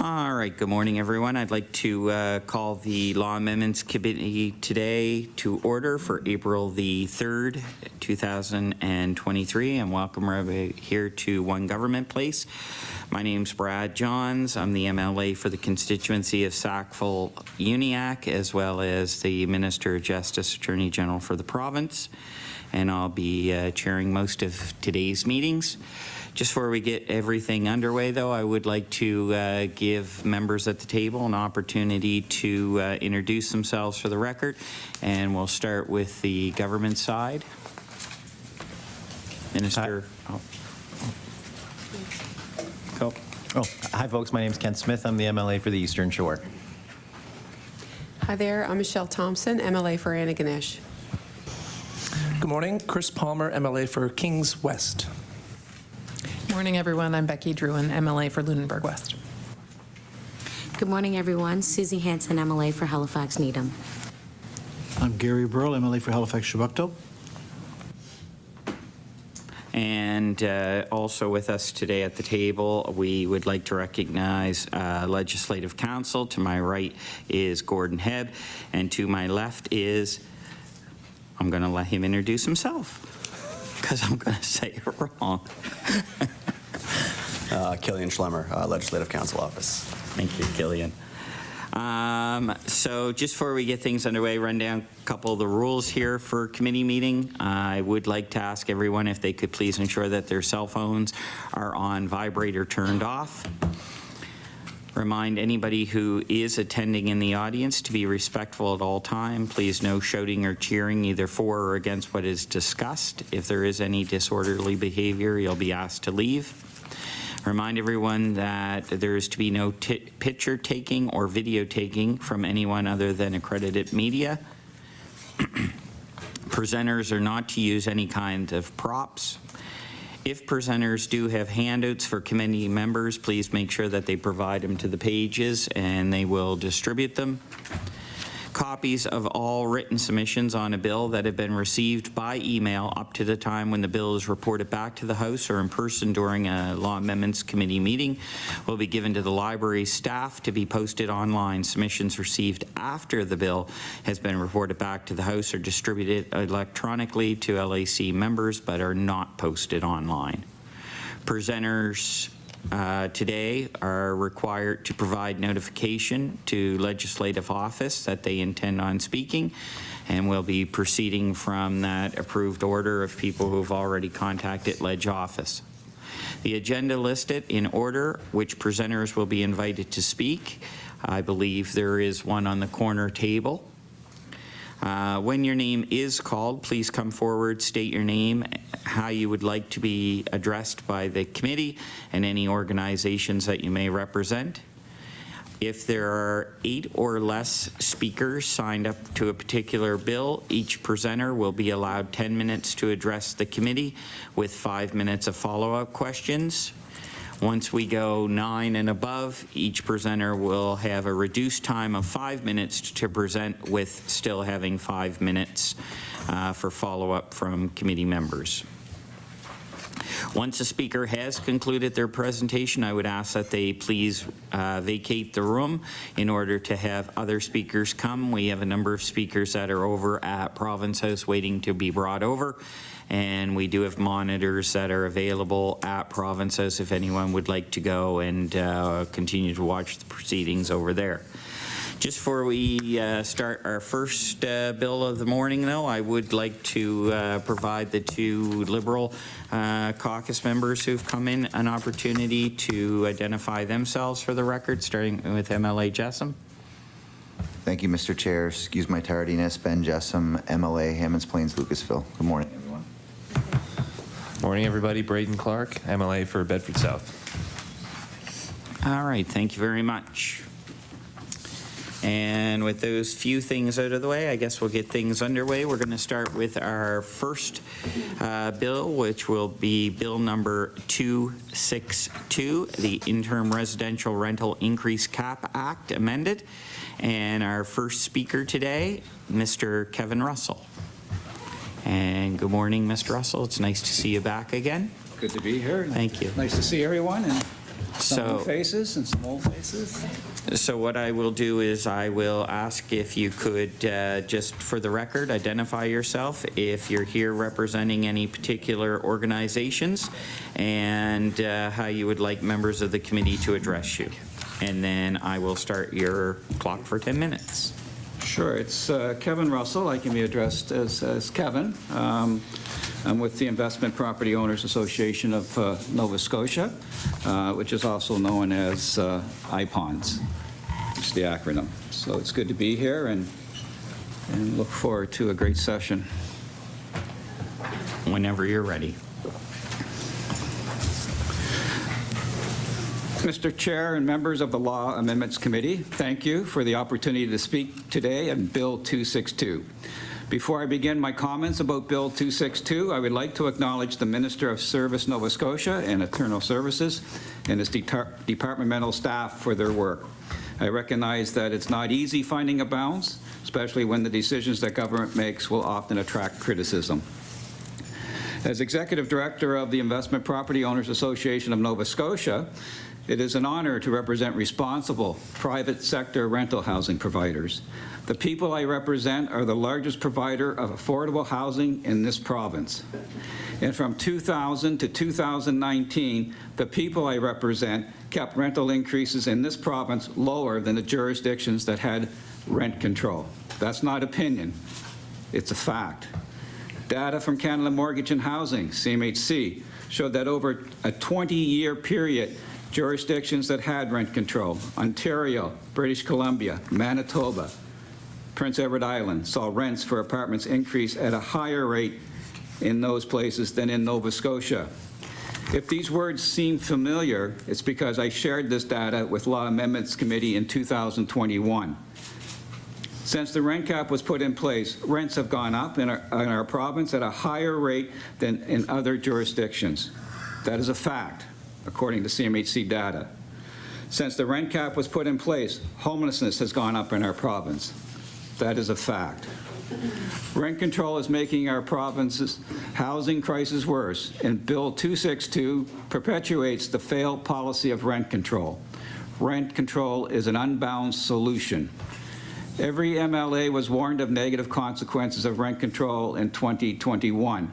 All right, good morning, everyone. I'd like to call the Law Amendments Committee today to order for April the 3rd, 2023, and welcome everybody here to One Government Place. My name's Brad Johns. I'm the MLA for the constituency of Sackville-Uniacke, as well as the Minister of Justice, Attorney General for the province, and I'll be chairing most of today's meetings. Just before we get everything underway, though, I would like to give members at the table an opportunity to introduce themselves for the record, and we'll start with the government side. Minister. Hi, folks. My name is Ken Smith. I'm the MLA for the Eastern Shore. Hi there. I'm Michelle Thompson, MLA for Antigonish. Good morning. Chris Palmer, MLA for Kings West. Morning, everyone. I'm Becky Druin, MLA for Lunenburg West. Good morning, everyone. Susie Hanson, MLA for Halifax Needham. I'm Gary Burrell, MLA for Halifax Shabukto. And also with us today at the table, we would like to recognize Legislative Counsel. To my right is Gordon Hebb, and to my left is, I'm going to let him introduce himself, because I'm going to say it wrong. Killian Schlemmer, Legislative Counsel Office. Thank you, Killian. So just before we get things underway, run down a couple of the rules here for committee meeting. I would like to ask everyone if they could please ensure that their cell phones are on vibrate or turned off. Remind anybody who is attending in the audience to be respectful at all times. Please no shouting or cheering either for or against what is discussed. If there is any disorderly behavior, you'll be asked to leave. Remind everyone that there is to be no picture taking or video taking from anyone other than accredited media. Presenters are not to use any kind of props. If presenters do have handouts for committee members, please make sure that they provide them to the pages and they will distribute them. Copies of all written submissions on a bill that have been received by email up to the time when the bill is reported back to the House or in person during a Law Amendments Committee meeting will be given to the library staff to be posted online. Submissions received after the bill has been reported back to the House are distributed electronically to LAC members but are not posted online. Presenters today are required to provide notification to Legislative Office that they intend on speaking, and we'll be proceeding from that approved order of people who have already contacted Ledge Office. The agenda listed in order which presenters will be invited to speak. I believe there is one on the corner table. When your name is called, please come forward, state your name, how you would like to be addressed by the committee, and any organizations that you may represent. If there are 8 or less speakers signed up to a particular bill, each presenter will be allowed 10 minutes to address the committee with 5 minutes of follow-up questions. Once we go 9 and above, each presenter will have a reduced time of 5 minutes to present, with still having 5 minutes for follow-up from committee members. Once a speaker has concluded their presentation, I would ask that they please vacate the room in order to have other speakers come. We have a number of speakers that are over at Province House waiting to be brought over. And we do have monitors that are available at Province House if anyone would like to go and continue to watch the proceedings over there. Just before we start our first bill of the morning, though, I would like to provide the 2 Liberal caucus members who've come in an opportunity to identify themselves for the record, starting with MLA Jessam. Thank you, Mr. Chair. Excuse my tardiness. Ben Jessam, MLA, Hammonds Plains, Lucasville. Good morning, everyone. Morning, everybody. Braden Clark, MLA for Bedford South. All right, thank you very much. And with those few things out of the way, I guess we'll get things underway. We're going to start with our first bill, which will be bill number 262, the Interim Residential Rental Increase Cap Act amended. And our first speaker today, Mr. Kevin Russell. And good morning, Mr. Russell. It's nice to see you back again. Good to be here. Thank you. Nice to see everyone. And Some new So, faces and some old faces. so what I will do is I will ask if you could, just for the record, identify yourself, if you're here representing any particular organizations, and how you would like members of the committee to address you. And then I will start your clock for 10 minutes. Sure, it's Kevin Russell. I can be addressed as Kevin. I'm with the Investment Property Owners Association of Nova Scotia, which is also known as IPONS, which is the acronym. So it's good to be here and look forward to a great session. Whenever you're ready. Mr. Chair and members of the Law Amendments Committee, thank you for the opportunity to speak today on Bill 262. Before I begin my comments about Bill 262, I would like to acknowledge the Minister of Service Nova Scotia and Internal Services and his departmental staff for their work. I recognize that it's not easy finding a balance, especially when the decisions that government makes will often attract criticism. As Executive Director of the Investment Property Owners Association of Nova Scotia, it is an honor to represent responsible private sector rental housing providers. The people I represent are the largest provider of affordable housing in this province. And from 2000 to 2019, the people I represent kept rental increases in this province lower than the jurisdictions that had rent control. That's not opinion, it's a fact. Data from Canada Mortgage and Housing, CMHC, showed that over a 20-year period, jurisdictions that had rent control, Ontario, British Columbia, Manitoba, Prince Edward Island, saw rents for apartments increase at a higher rate in those places than in Nova Scotia. If these words seem familiar, it's because I shared this data with Law Amendments Committee in 2021. Since the rent cap was put in place, rents have gone up in our province at a higher rate than in other jurisdictions. That is a fact, according to CMHC data. Since the rent cap was put in place, homelessness has gone up in our province. That is a fact. Rent control is making our province's housing crisis worse, and Bill 262 perpetuates the failed policy of rent control. Rent control is an unbalanced solution. Every MLA was warned of negative consequences of rent control in 2021.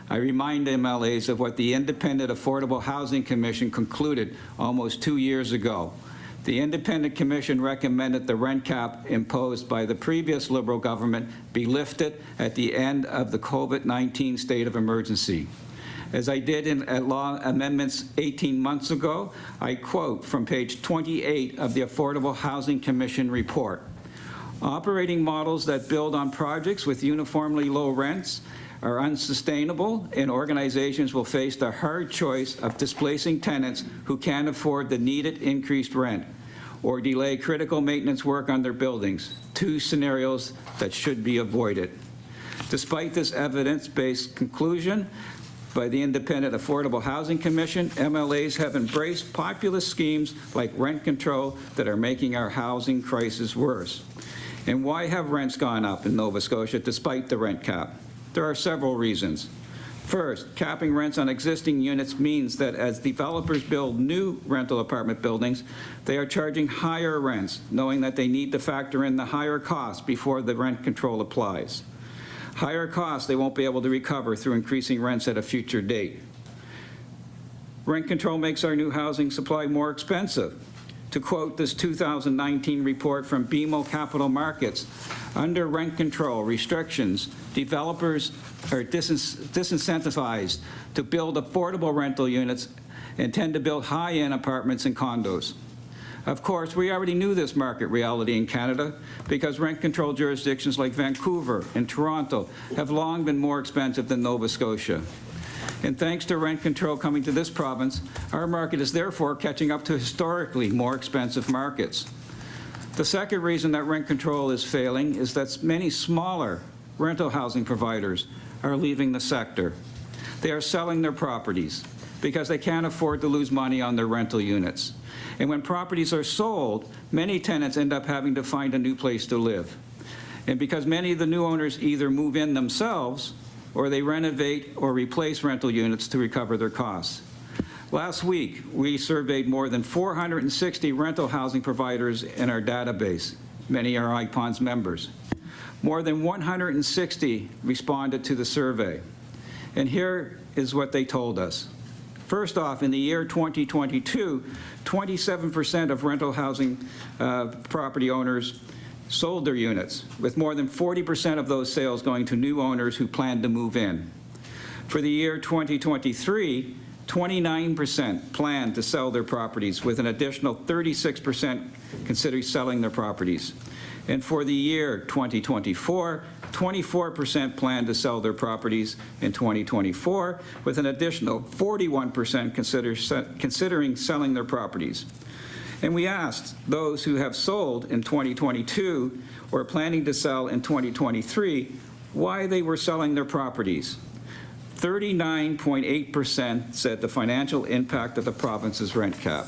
I remind MLAs of what the Independent Affordable Housing Commission concluded almost 2 years ago. The Independent Commission recommended the rent cap imposed by the previous Liberal government be lifted at the end of the COVID-19 state of emergency. As I did at Law Amendments 18 months ago, I quote from page 28 of the Affordable Housing Commission report. Operating models that build on projects with uniformly low rents are unsustainable, and organizations will face the hard choice of displacing tenants who can't afford the needed increased rent or delay critical maintenance work on their buildings, two scenarios that should be avoided. Despite this evidence-based conclusion by the Independent Affordable Housing Commission, MLAs have embraced populist schemes like rent control that are making our housing crisis worse. And why have rents gone up in Nova Scotia despite the rent cap? There are several reasons. First, capping rents on existing units means that as developers build new rental apartment buildings, they are charging higher rents, knowing that they need to factor in the higher costs before the rent control applies. Higher costs they won't be able to recover through increasing rents at a future date. Rent control makes our new housing supply more expensive. To quote this 2019 report from BMO Capital Markets, under rent control restrictions, developers are disincentivized to build affordable rental units and tend to build high-end apartments and condos. Of course, we already knew this market reality in Canada because rent control jurisdictions like Vancouver and Toronto have long been more expensive than Nova Scotia. And thanks to rent control coming to this province, our market is therefore catching up to historically more expensive markets. The second reason that rent control is failing is that many smaller rental housing providers are leaving the sector. They are selling their properties because they can't afford to lose money on their rental units. And when properties are sold, many tenants end up having to find a new place to live. And because many of the new owners either move in themselves or they renovate or replace rental units to recover their costs. Last week, we surveyed more than 460 rental housing providers in our database. Many are IPON's members. More than 160 responded to the survey. And here is what they told us. First off, in the year 2022, 27% of rental housing property owners sold their units, with more than 40% of those sales going to new owners who plan to move in. For the year 2023, 29% plan to sell their properties, with an additional 36% considering selling their properties. And for the year 2024, 24% plan to sell their properties in 2024, with an additional 41% considering selling their properties. And we asked those who have sold in 2022 or planning to sell in 2023 why they were selling their properties. 39.8% said the financial impact of the province's rent cap.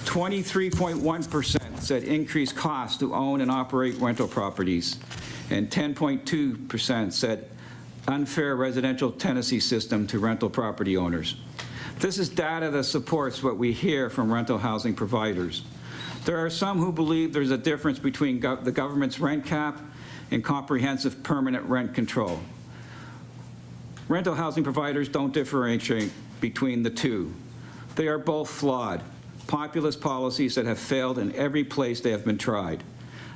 23.1% said increased costs to own and operate rental properties. And 10.2% said unfair residential tenancy system to rental property owners. This is data that supports what we hear from rental housing providers. There are some who believe there's a difference between the government's rent cap and comprehensive permanent rent control. Rental housing providers don't differentiate between the two. They are both flawed, populist policies that have failed in every place they have been tried.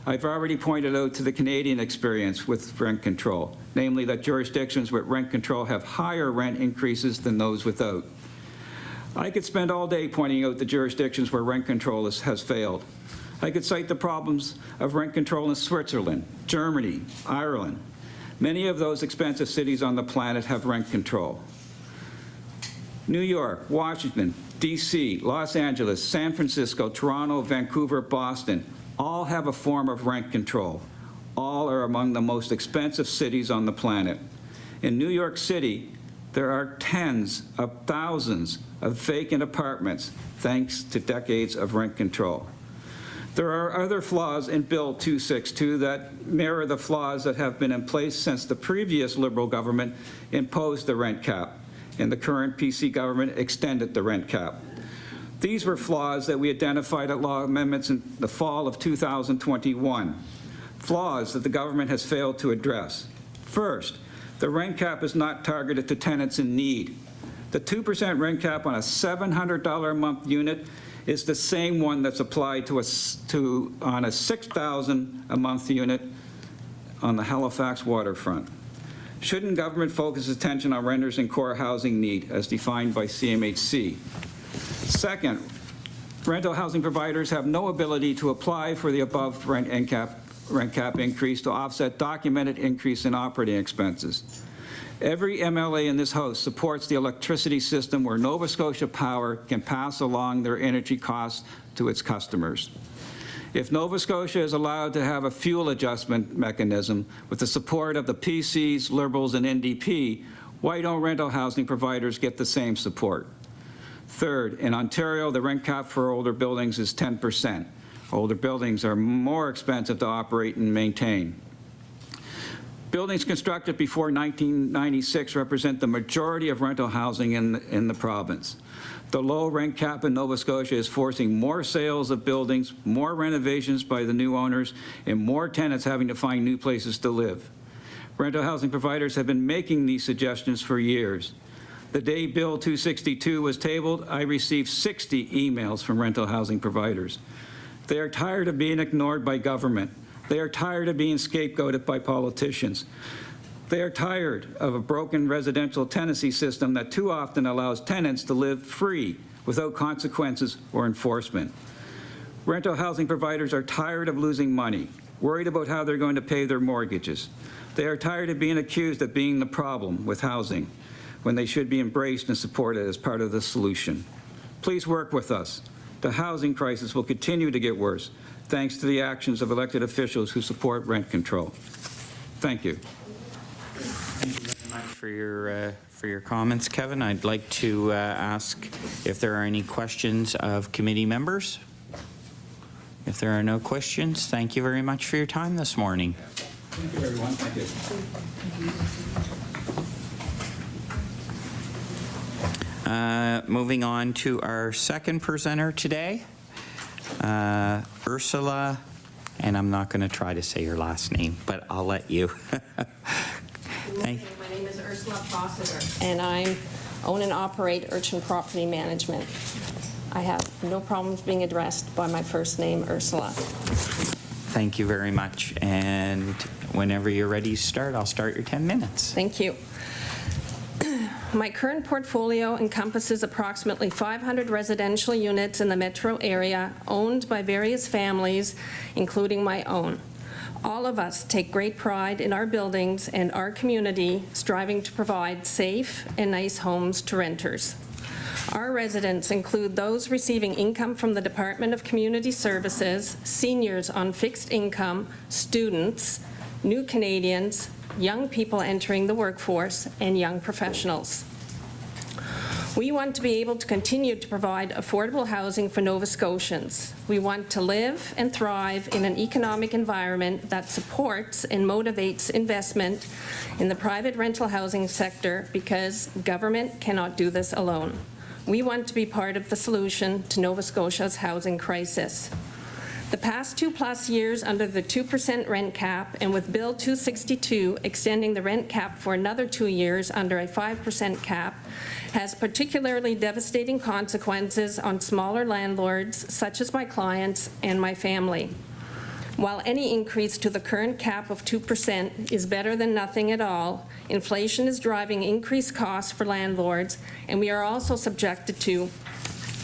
I've already pointed out to the Canadian experience with rent control, namely that jurisdictions with rent control have higher rent increases than those without. I could spend all day pointing out the jurisdictions where rent control has failed. I could cite the problems of rent control in Switzerland, Germany, Ireland. Many of those expensive cities on the planet have rent control. New York, Washington, DC, Los Angeles, San Francisco, Toronto, Vancouver, Boston, all have a form of rent control. All are among the most expensive cities on the planet. In New York City, there are tens of thousands of vacant apartments thanks to decades of rent control. There are other flaws in Bill 262 that mirror the flaws that have been in place since the previous Liberal government imposed the rent cap, and the current PC government extended the rent cap. These were flaws that we identified at law amendments in the fall of 2021, flaws that the government has failed to address. First, the rent cap is not targeted to tenants in need. The 2% rent cap on a $700 a month unit is the same one that's applied on a $6,000 a month unit on the Halifax waterfront. Shouldn't government focus attention on renters in core housing need as defined by CMHC? Second, rental housing providers have no ability to apply for the above rent cap increase to offset documented increase in operating expenses. Every MLA in this House supports the electricity system where Nova Scotia Power can pass along their energy costs to its customers. If Nova Scotia is allowed to have a fuel adjustment mechanism with the support of the PCs, Liberals, and NDP, why don't rental housing providers get the same support? Third, in Ontario, the rent cap for older buildings is 10%. Older buildings are more expensive to operate and maintain. Buildings constructed before 1996 represent the majority of rental housing in the province. The low rent cap in Nova Scotia is forcing more sales of buildings, more renovations by the new owners, and more tenants having to find new places to live. Rental housing providers have been making these suggestions for years. The day Bill 262 was tabled, I received 60 emails from rental housing providers. They are tired of being ignored by government. They are tired of being scapegoated by politicians. They are tired of a broken residential tenancy system that too often allows tenants to live free without consequences or enforcement. Rental housing providers are tired of losing money, worried about how they're going to pay their mortgages. They are tired of being accused of being the problem with housing when they should be embraced and supported as part of the solution. Please work with us. The housing crisis will continue to get worse, thanks to the actions of elected officials who support rent control. Thank you. Thank you very much for your comments, Kevin. I'd like to ask if there are any questions of committee members. If there are no questions, thank you very much for your time this morning. Thank you, everyone. Thank you. Moving on to our second presenter today, Ursula, and I'm not going to try to say your last name, but I'll let you. My name is Ursula Fossiter, and I own and operate Urchin Property Management. I have no problems being addressed by my first name, Ursula. Thank you very much. And whenever you're ready to start, I'll start your 10 minutes. Thank you. My current portfolio encompasses approximately 500 residential units in the metro area owned by various families, including my own. All of us take great pride in our buildings and our community, striving to provide safe and nice homes to renters. Our residents include those receiving income from the Department of Community Services, seniors on fixed income, students, new Canadians, young people entering the workforce, and young professionals. We want to be able to continue to provide affordable housing for Nova Scotians. We want to live and thrive in an economic environment that supports and motivates investment in the private rental housing sector, because government cannot do this alone. We want to be part of the solution to Nova Scotia's housing crisis. The past 2+ years under the 2% rent cap, and with Bill 262 extending the rent cap for another 2 years under a 5% cap, has particularly devastating consequences on smaller landlords such as my clients and my family. While any increase to the current cap of 2% is better than nothing at all, inflation is driving increased costs for landlords, and we are also subjected to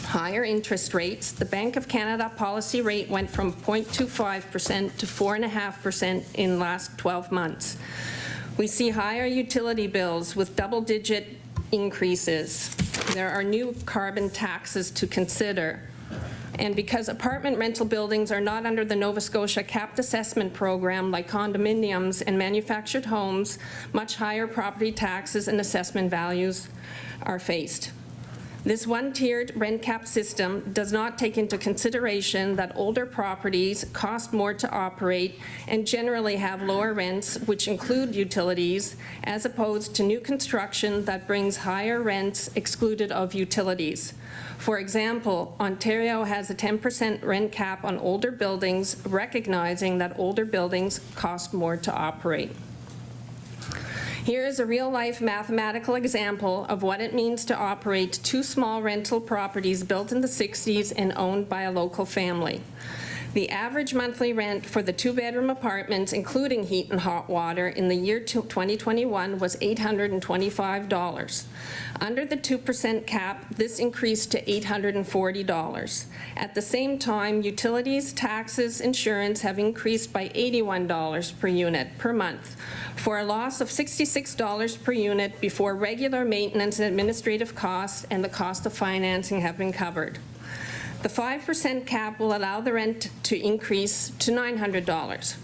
higher interest rates. The Bank of Canada policy rate went from 0.25% to 4.5% in the last 12 months. We see higher utility bills with double-digit increases. There are new carbon taxes to consider. And because apartment rental buildings are not under the Nova Scotia capped assessment program like condominiums and manufactured homes, much higher property taxes and assessment values are faced. This one-tiered rent cap system does not take into consideration that older properties cost more to operate and generally have lower rents, which include utilities, as opposed to new construction that brings higher rents excluded of utilities. For example, Ontario has a 10% rent cap on older buildings, recognizing that older buildings cost more to operate. Here is a real-life mathematical example of what it means to operate 2 small rental properties built in the 60s and owned by a local family. The average monthly rent for the 2-bedroom apartments, including heat and hot water, in the year 2021 was $825. Under the 2% cap, this increased to $840. At the same time, utilities, taxes, insurance have increased by $81 per unit per month, for a loss of $66 per unit before regular maintenance and administrative costs and the cost of financing have been covered. The 5% cap will allow the rent to increase to $900,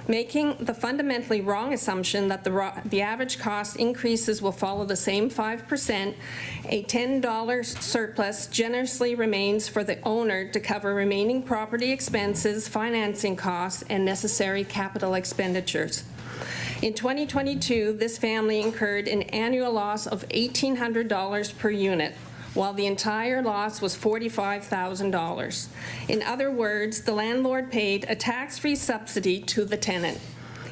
making the fundamentally wrong assumption that the average cost increases will follow the same 5%. A $10 surplus generously remains for the owner to cover remaining property expenses, financing costs, and necessary capital expenditures. In 2022, this family incurred an annual loss of $1,800 per unit, while the entire loss was $45,000. In other words, the landlord paid a tax-free subsidy to the tenant.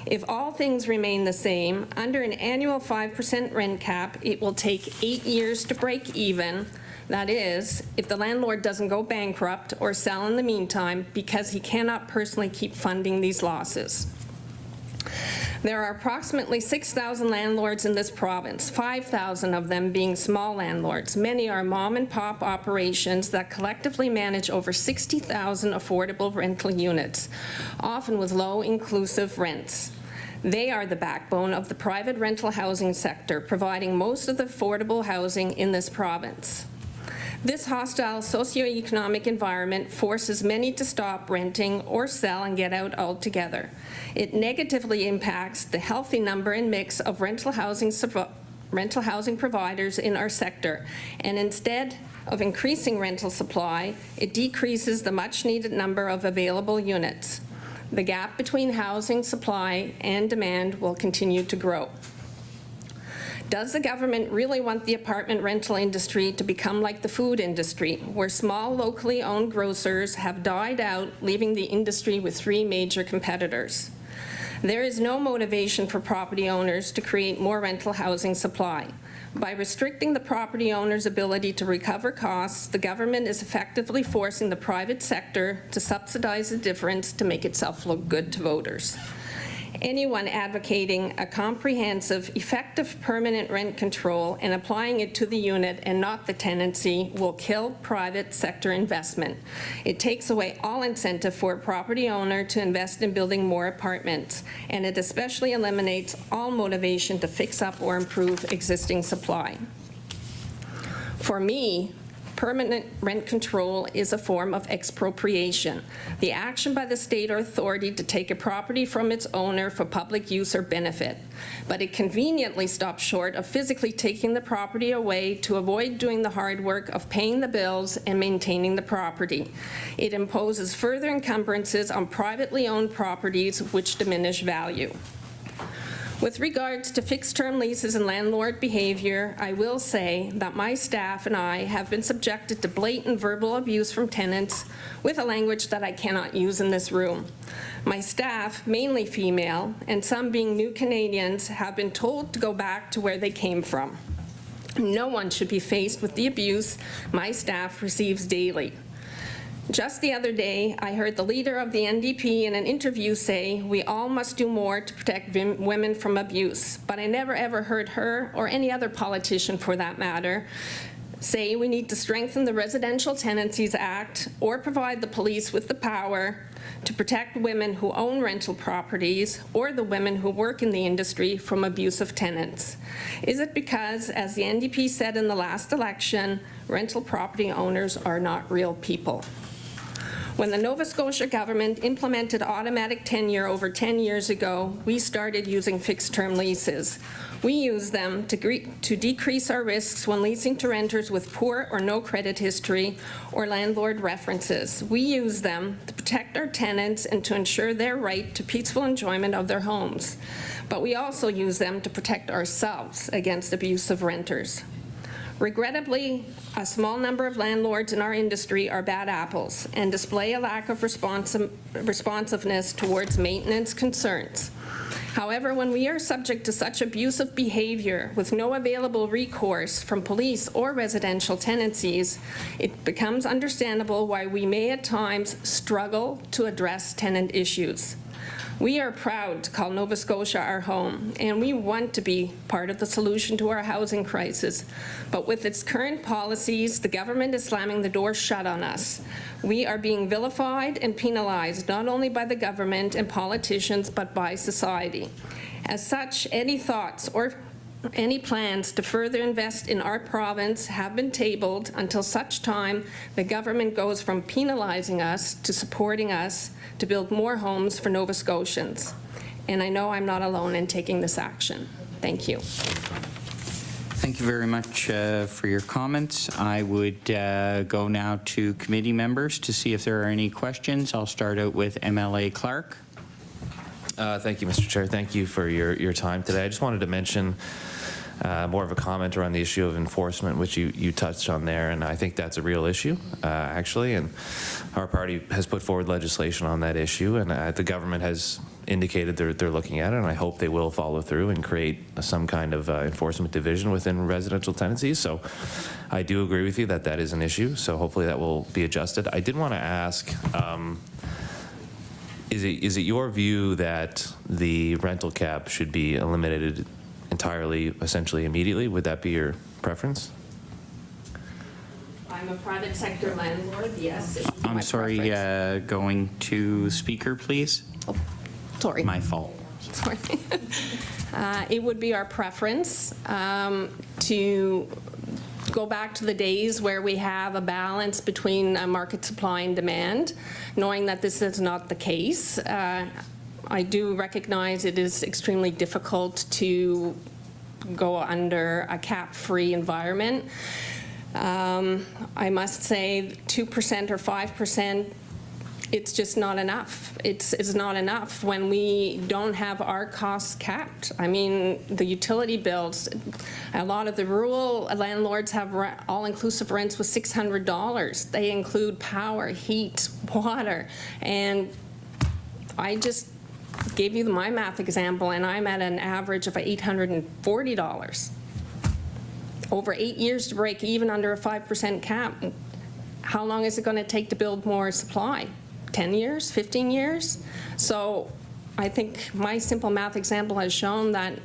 If all things remain the same, under an annual 5% rent cap, it will take 8 years to break even. That is, if the landlord doesn't go bankrupt or sell in the meantime, because he cannot personally keep funding these losses. There are approximately 6,000 landlords in this province, 5,000 of them being small landlords. Many are mom-and-pop operations that collectively manage over 60,000 affordable rental units, often with low inclusive rents. They are the backbone of the private rental housing sector, providing most of the affordable housing in this province. This hostile socioeconomic environment forces many to stop renting or sell and get out altogether. It negatively impacts the healthy number and mix of rental housing providers in our sector, and instead of increasing rental supply, it decreases the much-needed number of available units. The gap between housing supply and demand will continue to grow. Does the government really want the apartment rental industry to become like the food industry, where small locally owned grocers have died out, leaving the industry with 3 major competitors? There is no motivation for property owners to create more rental housing supply. By restricting the property owner's ability to recover costs, the government is effectively forcing the private sector to subsidize the difference to make itself look good to voters. Anyone advocating a comprehensive, effective permanent rent control and applying it to the unit and not the tenancy will kill private sector investment. It takes away all incentive for a property owner to invest in building more apartments, and it especially eliminates all motivation to fix up or improve existing supply. For me, permanent rent control is a form of expropriation, the action by the state or authority to take a property from its owner for public use or benefit. But it conveniently stops short of physically taking the property away to avoid doing the hard work of paying the bills and maintaining the property. It imposes further encumbrances on privately owned properties which diminish value. With regards to fixed-term leases and landlord behavior, I will say that my staff and I have been subjected to blatant verbal abuse from tenants with a language that I cannot use in this room. My staff, mainly female, and some being new Canadians, have been told to go back to where they came from. No one should be faced with the abuse my staff receives daily. Just the other day, I heard the leader of the NDP in an interview say, "We all must do more to protect women from abuse." But I never ever heard her, or any other politician for that matter, say we need to strengthen the Residential Tenancies Act or provide the police with the power to protect women who own rental properties or the women who work in the industry from abusive tenants. Is it because, as the NDP said in the last election, rental property owners are not real people? When the Nova Scotia government implemented automatic tenure over 10 years ago, we started using fixed-term leases. We use them to decrease our risks when leasing to renters with poor or no credit history or landlord references. We use them to protect our tenants and to ensure their right to peaceful enjoyment of their homes. But we also use them to protect ourselves against abusive renters. Regrettably, a small number of landlords in our industry are bad apples and display a lack of responsiveness towards maintenance concerns. However, when we are subject to such abusive behavior with no available recourse from police or residential tenancies, it becomes understandable why we may at times struggle to address tenant issues. We are proud to call Nova Scotia our home, and we want to be part of the solution to our housing crisis. But with its current policies, the government is slamming the door shut on us. We are being vilified and penalized not only by the government and politicians, but by society. As such, any thoughts or any plans to further invest in our province have been tabled until such time the government goes from penalizing us to supporting us to build more homes for Nova Scotians. And I know I'm not alone in taking this action. Thank you. Thank you very much for your comments. I would go now to committee members to see if there are any questions. I'll start out with MLA Clark. Thank you, Mr. Chair. Thank you for your time today. I just wanted to mention more of a comment around the issue of enforcement, which you touched on there, and I think that's a real issue, actually, and our party has put forward legislation on that issue, and the government has indicated they're looking at it, and I hope they will follow through and create some kind of enforcement division within residential tenancies. So I do agree with you that that is an issue, so hopefully that will be adjusted. I did want to ask, is it your view that the rental cap should be eliminated entirely, essentially immediately? Would that be your preference? I'm a private sector landlord, yes. It would be I'm my sorry, preference. going to speaker, please. Oh, sorry. My fault. Sorry. It would be our preference to go back to the days where we have a balance between market supply and demand, knowing that this is not the case. I do recognize it is extremely difficult to go under a cap-free environment. I must say 2% or 5% it's just not enough. It's not enough when we don't have our costs capped. I mean, the utility bills, a lot of the rural landlords have all-inclusive rents with $600. They include power, heat, water, and I just gave you my math example, and I'm at an average of $840. Over 8 years to break even under a 5% cap. How long is it going to take to build more supply? 10 years, 15 years? So I think my simple math example has shown that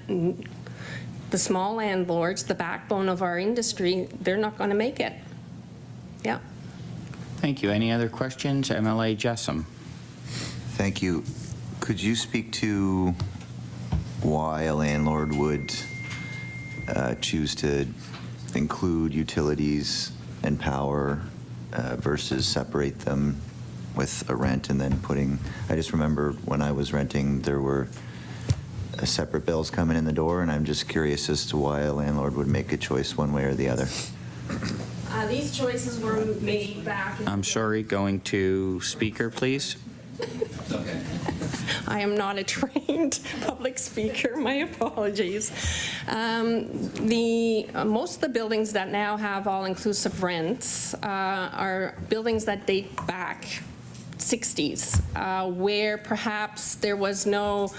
the small landlords, the backbone of our industry, they're not going to make it. Yeah. Thank you. Any other questions? MLA Jessom. Thank you. Could you speak to why a landlord would choose to include utilities and power versus separate them with a rent and then putting, I just remember when I was renting, there were separate bills coming in the door, and I'm just curious as to why a landlord would make a choice one way or the other. These choices were made back in... I'm sorry, going to speaker, please. Okay. I am not a trained public speaker. My apologies. Most of the buildings that now have all-inclusive rents are buildings that date back 60s, where perhaps there was no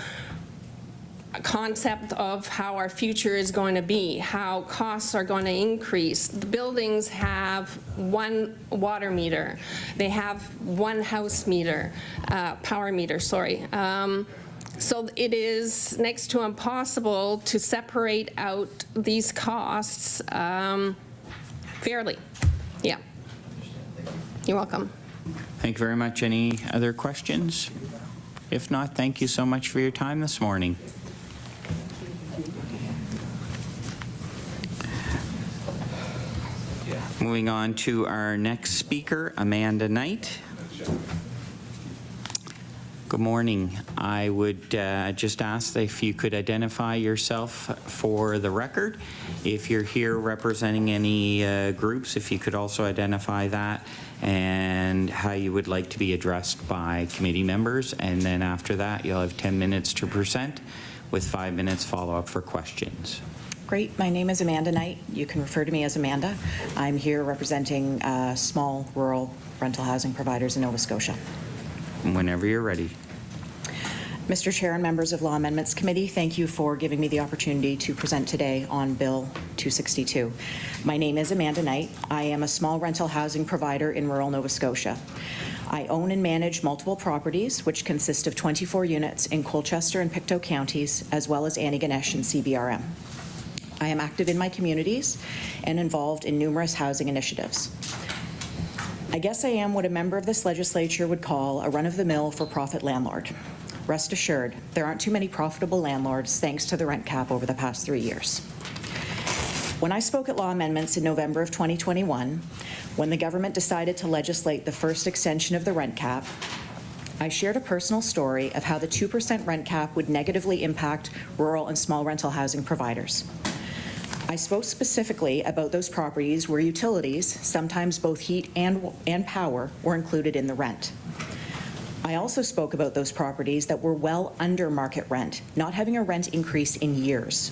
concept of how our future is going to be, how costs are going to increase. The buildings have one water meter. They have one house meter, power meter, sorry. So it is next to impossible to separate out these costs fairly. Yeah. You're welcome. Thank you very much. Any other questions? If not, thank you so much for your time this morning. Moving on to our next speaker, Amanda Knight. Good morning. I would just ask if you could identify yourself for the record. If you're here representing any groups, if you could also identify that and how you would like to be addressed by committee members. And then after that, you'll have 10 minutes to present with 5 minutes follow-up for questions. Great. My name is Amanda Knight. You can refer to me as Amanda. I'm here representing small rural rental housing providers in Nova Scotia. Whenever you're ready. Mr. Chair and members of Law Amendments Committee, thank you for giving me the opportunity to present today on Bill 262. My name is Amanda Knight. I am a small rental housing provider in rural Nova Scotia. I own and manage multiple properties, which consist of 24 units in Colchester and Pictou counties, as well as Antigonish and CBRM. I am active in my communities and involved in numerous housing initiatives. I guess I am what a member of this legislature would call a run-of-the-mill for-profit landlord. Rest assured, there aren't too many profitable landlords thanks to the rent cap over the past 3 years. When I spoke at Law Amendments in November of 2021, when the government decided to legislate the first extension of the rent cap, I shared a personal story of how the 2% rent cap would negatively impact rural and small rental housing providers. I spoke specifically about those properties where utilities, sometimes both heat and power, were included in the rent. I also spoke about those properties that were well under market rent, not having a rent increase in years.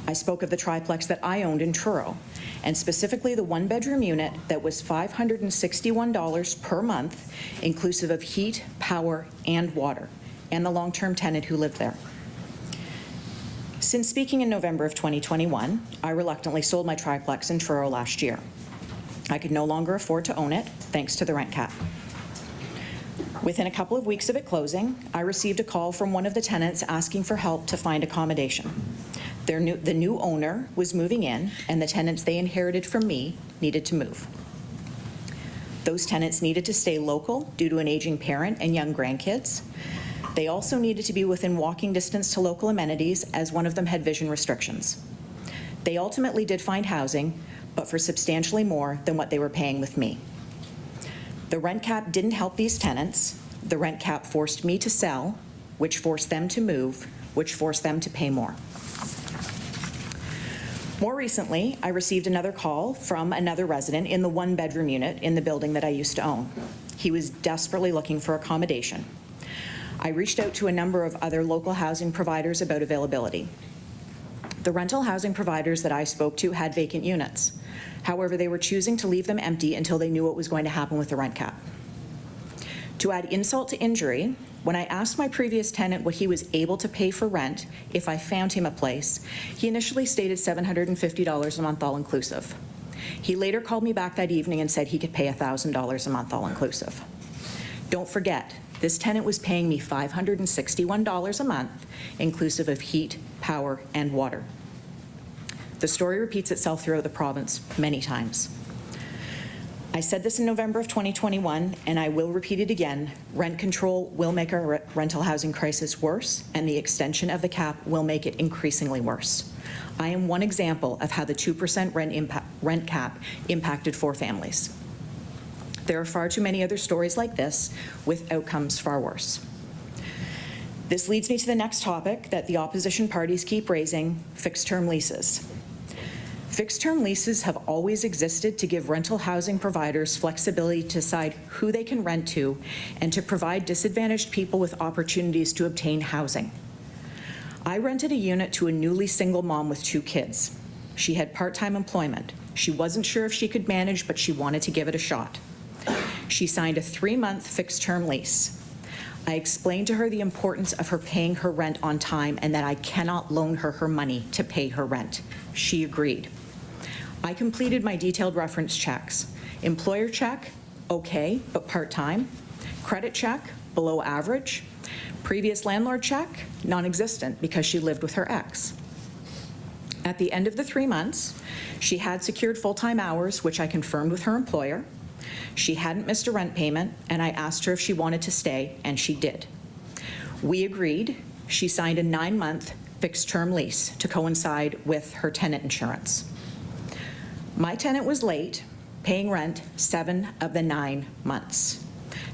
I spoke of the triplex that I owned in Truro, and specifically the one-bedroom unit that was $561 per month, inclusive of heat, power, and water, and the long-term tenant who lived there. Since speaking in November of 2021, I reluctantly sold my triplex in Truro last year. I could no longer afford to own it, thanks to the rent cap. Within a couple of weeks of it closing, I received a call from one of the tenants asking for help to find accommodation. The new owner was moving in, and the tenants they inherited from me needed to move. Those tenants needed to stay local due to an aging parent and young grandkids. They also needed to be within walking distance to local amenities, as one of them had vision restrictions. They ultimately did find housing, but for substantially more than what they were paying with me. The rent cap didn't help these tenants. The rent cap forced me to sell, which forced them to move, which forced them to pay more. More recently, I received another call from another resident in the one-bedroom unit in the building that I used to own. He was desperately looking for accommodation. I reached out to a number of other local housing providers about availability. The rental housing providers that I spoke to had vacant units. However, they were choosing to leave them empty until they knew what was going to happen with the rent cap. To add insult to injury, when I asked my previous tenant what he was able to pay for rent if I found him a place, he initially stated $750 a month all-inclusive. He later called me back that evening and said he could pay $1,000 a month all-inclusive. Don't forget, this tenant was paying me $561 a month, inclusive of heat, power, and water. The story repeats itself throughout the province many times. I said this in November of 2021, and I will repeat it again. Rent control will make our rental housing crisis worse, and the extension of the cap will make it increasingly worse. I am one example of how the 2% rent cap impacted 4 families. There are far too many other stories like this with outcomes far worse. This leads me to the next topic that the opposition parties keep raising, fixed-term leases. Fixed-term leases have always existed to give rental housing providers flexibility to decide who they can rent to and to provide disadvantaged people with opportunities to obtain housing. I rented a unit to a newly single mom with 2 kids. She had part-time employment. She wasn't sure if she could manage, but she wanted to give it a shot. She signed a 3-month fixed-term lease. I explained to her the importance of her paying her rent on time and that I cannot loan her her money to pay her rent. She agreed. I completed my detailed reference checks. Employer check, okay, but part-time. Credit check, below average. Previous landlord check, non-existent because she lived with her ex. At the end of the 3 months, she had secured full-time hours, which I confirmed with her employer. She hadn't missed a rent payment, and I asked her if she wanted to stay, and she did. We agreed. She signed a 9-month fixed-term lease to coincide with her tenant insurance. My tenant was late, paying rent 7 of the 9 months.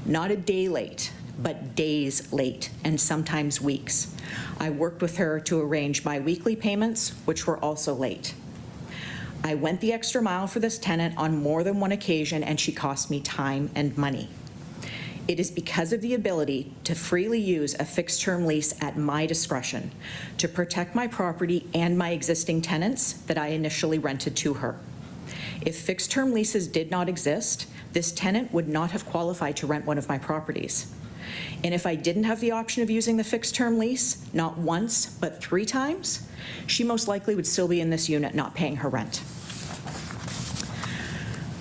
Not a day late, but days late, and sometimes weeks. I worked with her to arrange bi-weekly payments, which were also late. I went the extra mile for this tenant on more than one occasion, and she cost me time and money. It is because of the ability to freely use a fixed-term lease at my discretion to protect my property and my existing tenants that I initially rented to her. If fixed-term leases did not exist, this tenant would not have qualified to rent one of my properties. And if I didn't have the option of using the fixed-term lease, not once, but 3 times, she most likely would still be in this unit not paying her rent.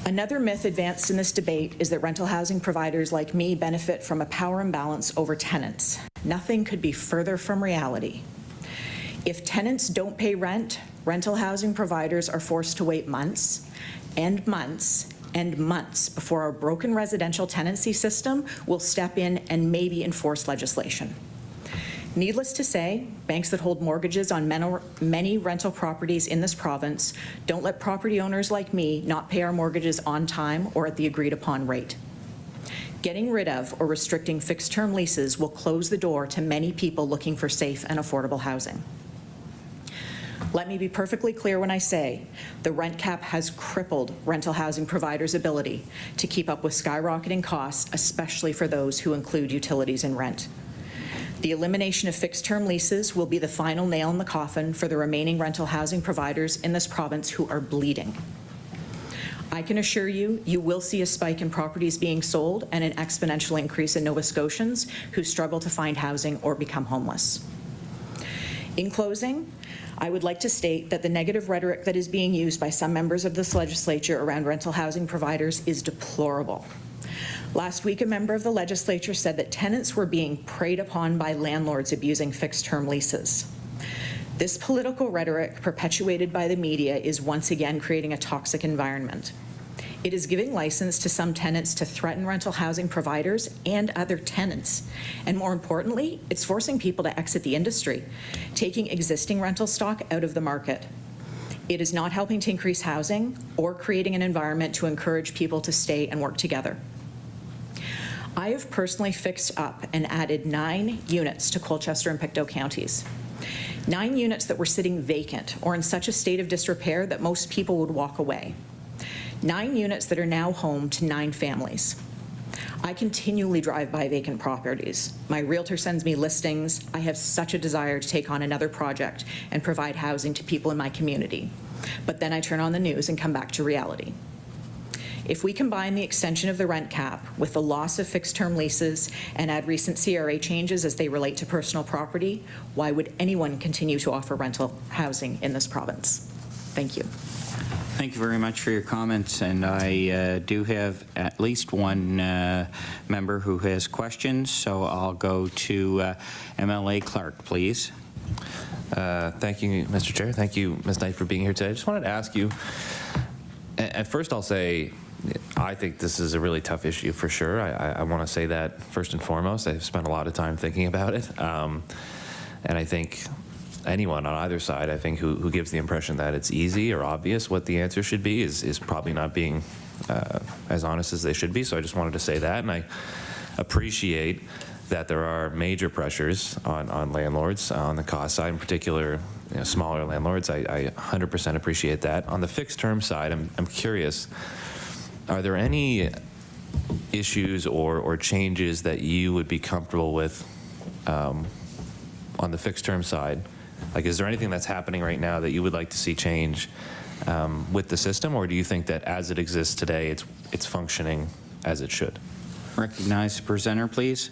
Another myth advanced in this debate is that rental housing providers like me benefit from a power imbalance over tenants. Nothing could be further from reality. If tenants don't pay rent, rental housing providers are forced to wait months and months and months before our broken residential tenancy system will step in and maybe enforce legislation. Needless to say, banks that hold mortgages on many rental properties in this province don't let property owners like me not pay our mortgages on time or at the agreed upon rate. Getting rid of or restricting fixed-term leases will close the door to many people looking for safe and affordable housing. Let me be perfectly clear when I say the rent cap has crippled rental housing providers' ability to keep up with skyrocketing costs, especially for those who include utilities and rent. The elimination of fixed-term leases will be the final nail in the coffin for the remaining rental housing providers in this province who are bleeding. I can assure you, you will see a spike in properties being sold and an exponential increase in Nova Scotians who struggle to find housing or become homeless. In closing, I would like to state that the negative rhetoric that is being used by some members of this legislature around rental housing providers is deplorable. Last week, a member of the legislature said that tenants were being preyed upon by landlords abusing fixed-term leases. This political rhetoric, perpetuated by the media, is once again creating a toxic environment. It is giving license to some tenants to threaten rental housing providers and other tenants. And more importantly, it's forcing people to exit the industry, taking existing rental stock out of the market. It is not helping to increase housing or creating an environment to encourage people to stay and work together. I have personally fixed up and added 9 units to Colchester and Pictou counties. 9 units that were sitting vacant or in such a state of disrepair that most people would walk away. 9 units that are now home to 9 families. I continually drive by vacant properties. My realtor sends me listings. I have such a desire to take on another project and provide housing to people in my community. But then I turn on the news and come back to reality. If we combine the extension of the rent cap with the loss of fixed-term leases and add recent CRA changes as they relate to personal property, why would anyone continue to offer rental housing in this province? Thank you. Thank you very much for your comments, and I do have at least one member who has questions, so I'll go to MLA Clark, please. Thank you, Mr. Chair. Thank you, Ms. Knight, for being here today. I just wanted to ask you, at first I'll say, I think this is a really tough issue for sure. I want to say that first and foremost. I've spent a lot of time thinking about it. And I think anyone on either side, I think, who gives the impression that it's easy or obvious what the answer should be is probably not being as honest as they should be. So I just wanted to say that. And I appreciate that there are major pressures on landlords on the cost side, in particular, smaller landlords. I 100% appreciate that. On the fixed term side, I'm curious, are there any issues or changes that you would be comfortable with on the fixed term side? Like, is there anything that's happening right now that you would like to see change with the system, or do you think that as it exists today, it's functioning as it should? Recognize the presenter, please.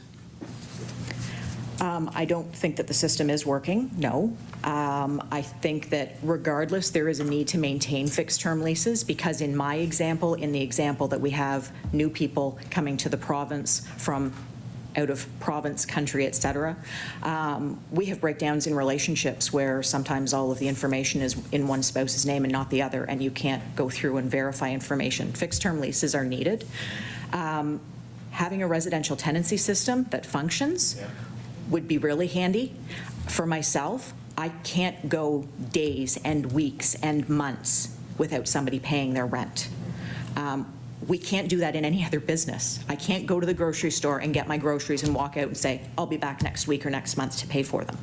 I don't think that the system is working, no. I think that regardless, there is a need to maintain fixed-term leases because in my example, in the example that we have new people coming to the province from out of province, country, et cetera, we have breakdowns in relationships where sometimes all of the information is in one spouse's name and not the other, and you can't go through and verify information. Fixed-term leases are needed. Having a residential tenancy system that functions would be really handy. For myself, I can't go days and weeks and months without somebody paying their rent. We can't do that in any other business. I can't go to the grocery store and get my groceries and walk out and say, I'll be back next week or next month to pay for them.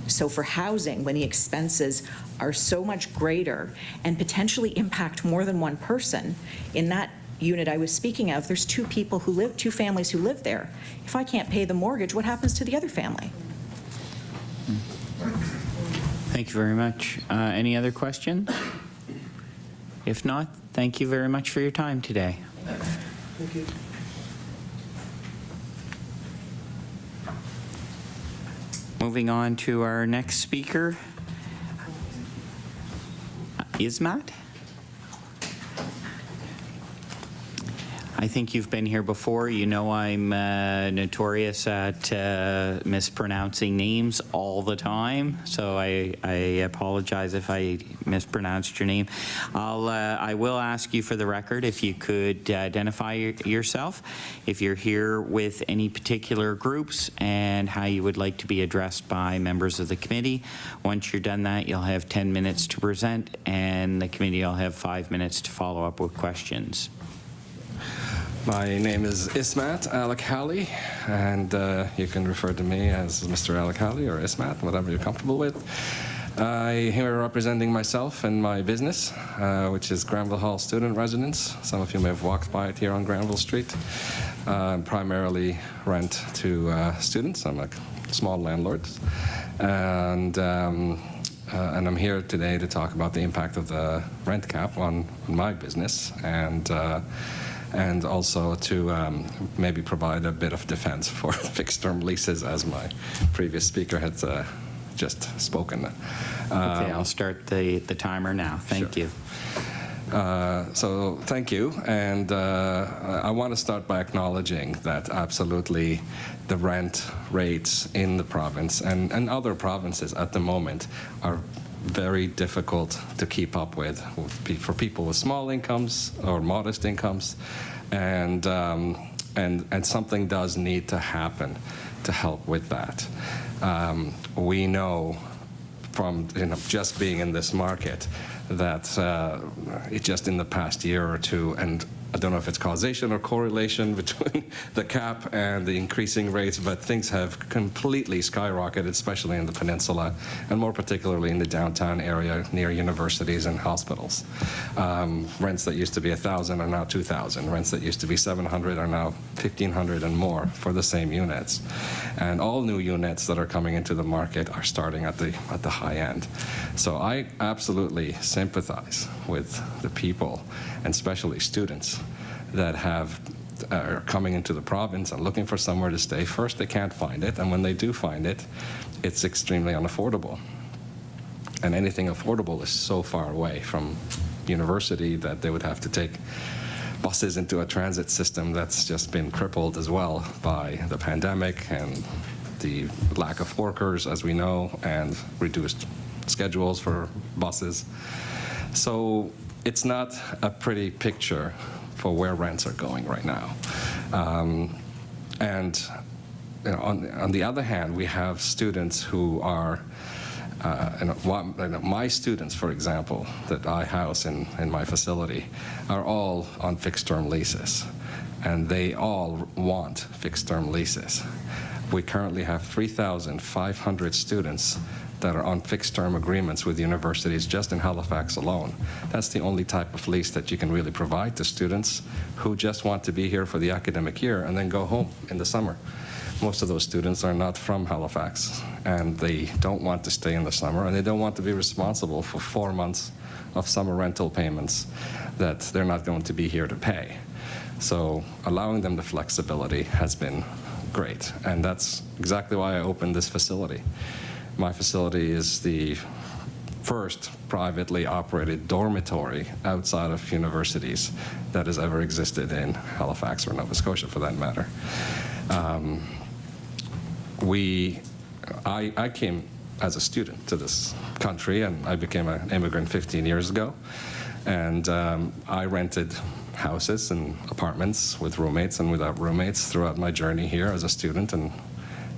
So for housing, when the expenses are so much greater and potentially impact more than one person, in that unit I was speaking of, there's two families who live there. If I can't pay the mortgage, what happens to the other family? Thank you very much. Any other questions? If not, thank you very much for your time today. Thank you. Moving on to our next speaker, Ismat. I think you've been here before. You know I'm notorious at mispronouncing names all the time, so I apologize if I mispronounced your name. I will ask you for the record if you could identify yourself, if you're here with any particular groups, and how you would like to be addressed by members of the committee. Once you're done that, you'll have 10 minutes to present, and the committee will have 5 minutes to follow up with questions. My name is Ismat Al-Khali, and you can refer to me as Mr. Al-Khali or Ismat, whatever you're comfortable with. I'm here representing myself and my business, which is Granville Hall Student Residence. Some of you may have walked by it here on Granville Street. Primarily rent to students. I'm a small landlord. And I'm here today to talk about the impact of the rent cap on my business, and also to maybe provide a bit of defense for fixed-term leases, as my previous speaker had just spoken. Okay, I'll start the timer now. Thank you. So thank you, and I want to start by acknowledging that absolutely the rent rates in the province and other provinces at the moment are very difficult to keep up with for people with small incomes or modest incomes, and something does need to happen to help with that. We know from just being in this market that it just in the past year or two, and I don't know if it's causation or correlation between the cap and the increasing rates, but things have completely skyrocketed, especially in the peninsula, and more particularly in the downtown area near universities and hospitals. Rents that used to be $1,000 are now $2,000. Rents that used to be $700 are now $1,500 and more for the same units. And all new units that are coming into the market are starting at the high end. So I absolutely sympathize with the people, and especially students, that are coming into the province and looking for somewhere to stay. First, they can't find it, and when they do find it, it's extremely unaffordable. And anything affordable is so far away from university that they would have to take buses into a transit system that's just been crippled as well by the pandemic and the lack of workers, as we know, and reduced schedules for buses. So it's not a pretty picture for where rents are going right now. And you know, on the other hand, we have students who are, my students, for example, that I house in my facility, are all on fixed-term leases, and they all want fixed-term leases. We currently have 3,500 students that are on fixed-term agreements with universities just in Halifax alone. That's the only type of lease that you can really provide to students who just want to be here for the academic year and then go home in the summer. Most of those students are not from Halifax, and they don't want to stay in the summer, and they don't want to be responsible for 4 months of summer rental payments that they're not going to be here to pay. So allowing them the flexibility has been great, and that's exactly why I opened this facility. My facility is the first privately operated dormitory outside of universities that has ever existed in Halifax or Nova Scotia, for that matter. I came as a student to this country, and I became an immigrant 15 years ago. And I rented houses and apartments with roommates and without roommates throughout my journey here as a student, and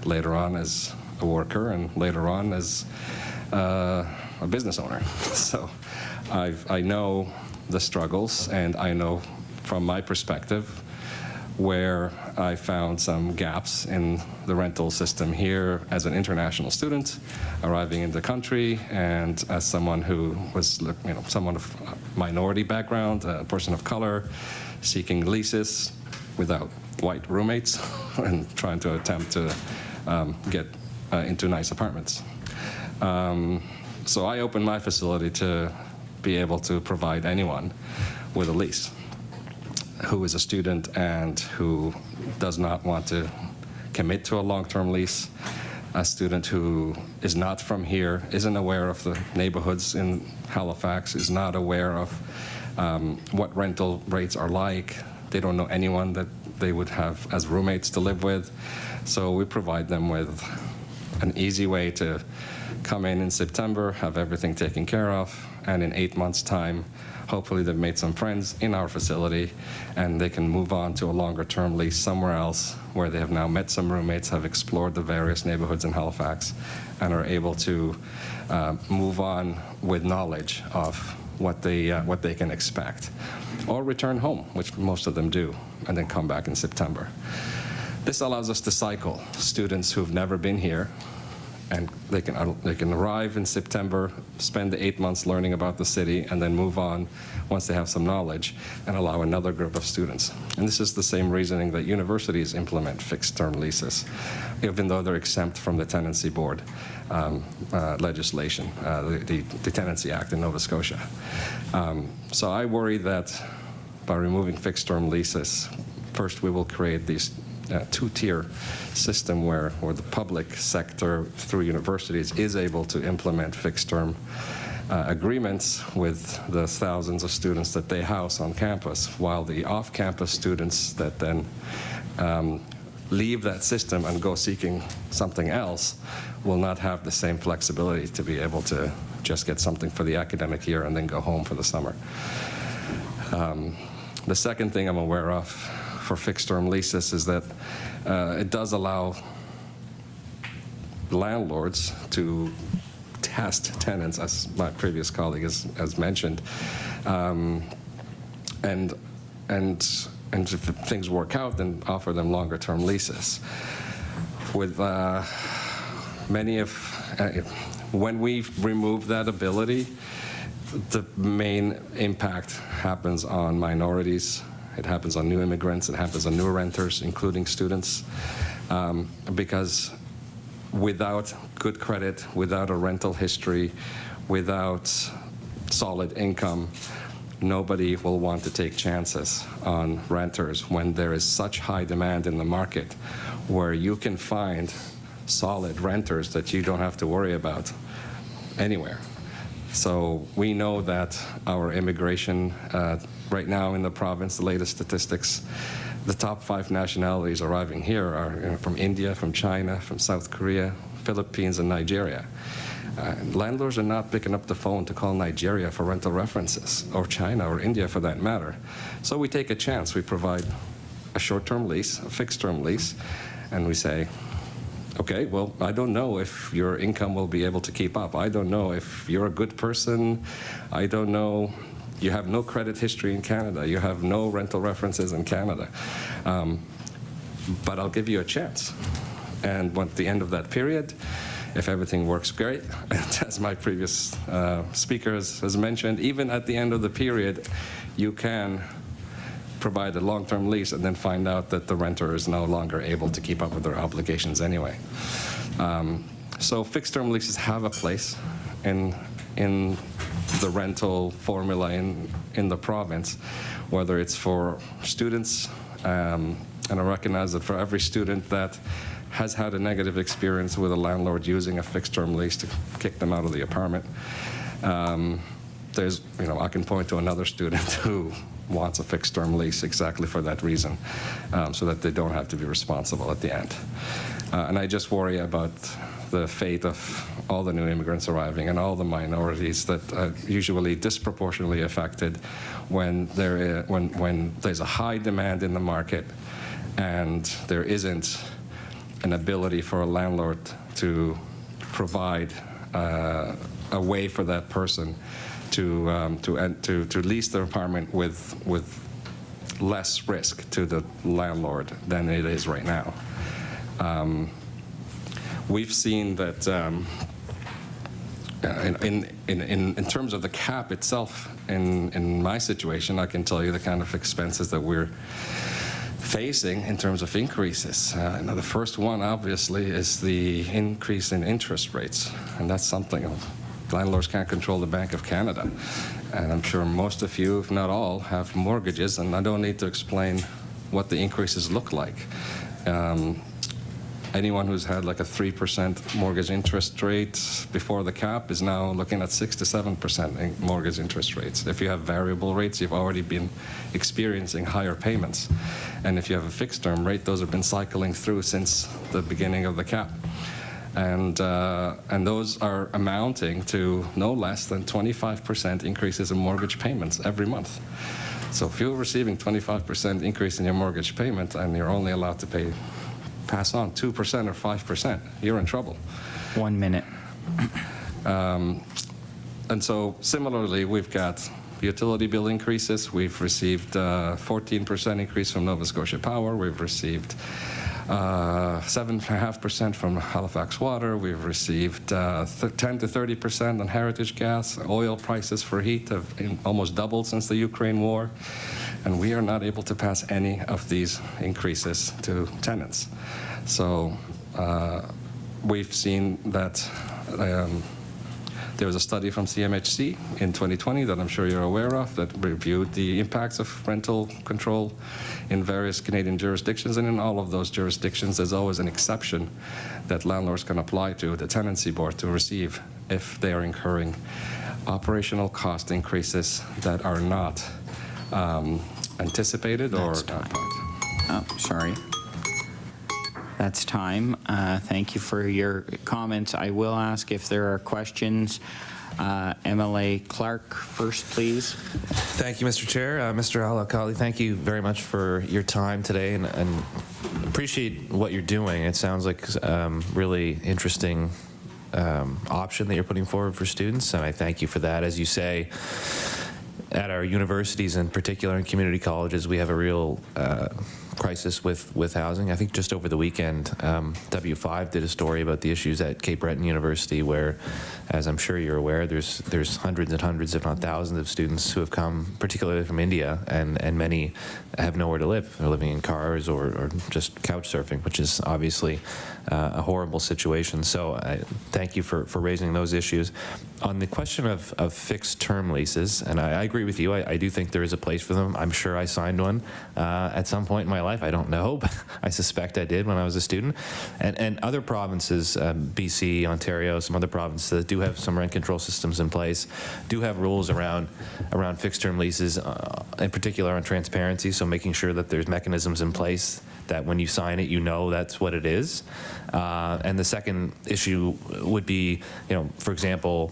later on as a worker, and later on as a business owner. So I know the struggles, and I know from my perspective where I found some gaps in the rental system here as an international student arriving in the country, and as someone who was, you know, someone of minority background, a person of color, seeking leases without white roommates and trying to attempt to get into nice apartments. So I opened my facility to be able to provide anyone with a lease who is a student and who does not want to commit to a long-term lease, a student who is not from here, isn't aware of the neighborhoods in Halifax, is not aware of what rental rates are like. They don't know anyone that they would have as roommates to live with. So we provide them with an easy way to come in September, have everything taken care of, and in 8 months' time, hopefully they've made some friends in our facility, and they can move on to a longer-term lease somewhere else where they have now met some roommates, have explored the various neighborhoods in Halifax, and are able to move on with knowledge of what they can expect, or return home, which most of them do, and then come back in September. This allows us to cycle students who've never been here, and they can arrive in September, spend the 8 months learning about the city, and then move on once they have some knowledge, and allow another group of students. And this is the same reasoning that universities implement fixed-term leases, even though they're exempt from the Tenancy Board legislation, the Tenancy Act in Nova Scotia. So I worry that by removing fixed-term leases, first we will create these two-tier system where the public sector through universities is able to implement fixed-term agreements with the thousands of students that they house on campus, while the off-campus students that then leave that system and go seeking something else will not have the same flexibility to be able to just get something for the academic year and then go home for the summer. The second thing I'm aware of for fixed-term leases is that it does allow landlords to test tenants, as my previous colleague has mentioned. And if things work out, then offer them longer-term leases. With when we remove that ability, the main impact happens on minorities. It happens on new immigrants. It happens on new renters, including students, because without good credit, without a rental history, without solid income, nobody will want to take chances on renters when there is such high demand in the market, where you can find solid renters that you don't have to worry about anywhere. So we know that our immigration right now in the province, the latest statistics, the top 5 nationalities arriving here are from India, from China, from South Korea, Philippines, and Nigeria. Landlords are not picking up the phone to call Nigeria for rental references, or China, or India for that matter. So we take a chance. We provide a short-term lease, a fixed-term lease, and we say, okay, well, I don't know if your income will be able to keep up. I don't know if you're a good person. I don't know. You have no credit history in Canada. You have no rental references in Canada. But I'll give you a chance. And at the end of that period, if everything works great, and as my previous speaker has mentioned, even at the end of the period, you can provide a long-term lease and then find out that the renter is no longer able to keep up with their obligations anyway. So fixed-term leases have a place in the rental formula in the province, whether it's for students, and I recognize that for every student that has had a negative experience with a landlord using a fixed-term lease to kick them out of the apartment, I can point to another student who wants a fixed-term lease exactly for that reason, so that they don't have to be responsible at the end. And I just worry about the fate of all the new immigrants arriving and all the minorities that are usually disproportionately affected when there's a high demand in the market and there isn't an ability for a landlord to provide a way for that person to lease their apartment with less risk to the landlord than it is right now. We've seen that in terms of the cap itself, in my situation, I can tell you the kind of expenses that we're facing in terms of increases. Now the first one, obviously, is the increase in interest rates, and that's something landlords can't control the Bank of Canada. And I'm sure most of you, if not all, have mortgages, and I don't need to explain what the increases look like. Anyone who's had like a 3% mortgage interest rate before the cap is now looking at 6 to 7% mortgage interest rates. If you have variable rates, you've already been experiencing higher payments. And if you have a fixed term rate, those have been cycling through since the beginning of the cap. And those are amounting to no less than 25% increases in mortgage payments every month. So if you're receiving 25% increase in your mortgage payment and you're only allowed to pass on 2% or 5%, you're in trouble. 1 minute. And so similarly, we've got utility bill increases. We've received 14% increase from Nova Scotia Power. We've received 7.5% from Halifax Water. We've received 10 to 30% on Heritage Gas. Oil prices for heat have almost doubled since the Ukraine war. And we are not able to pass any of these increases to tenants. So we've seen that there was a study from CMHC in 2020 that I'm sure you're aware of that reviewed the impacts of rental control in various Canadian jurisdictions. And in all of those jurisdictions, there's always an exception that landlords can apply to the tenancy board to receive if they are incurring operational cost increases that are not anticipated or not. Oh, sorry. That's time. Thank you for your comments. I will ask if there are questions. MLA Clark first, please. Thank you, Mr. Chair. Mr. Al-Akhali, thank you very much for your time today, and appreciate what you're doing. It sounds like really interesting option that you're putting forward for students, and I thank you for that. As you say, at our universities, in particular in community colleges, we have a real crisis with housing. I think just over the weekend, W5 did a story about the issues at Cape Breton University, where, as I'm sure you're aware, there's hundreds and hundreds, if not thousands, of students who have come, particularly from India, and many have nowhere to live. They're living in cars or just couch surfing, which is obviously a horrible situation. So I thank you for raising those issues. On the question of fixed term leases, and I agree with you, I do think there is a place for them. I'm sure I signed one at some point in my life. I don't know, but I suspect I did when I was a student. And other provinces, BC, Ontario, some other provinces that do have some rent control systems in place, do have rules around fixed term leases, in particular on transparency, so making sure that there's mechanisms in place that when you sign it, you know that's what it is. And the second issue would be, for example,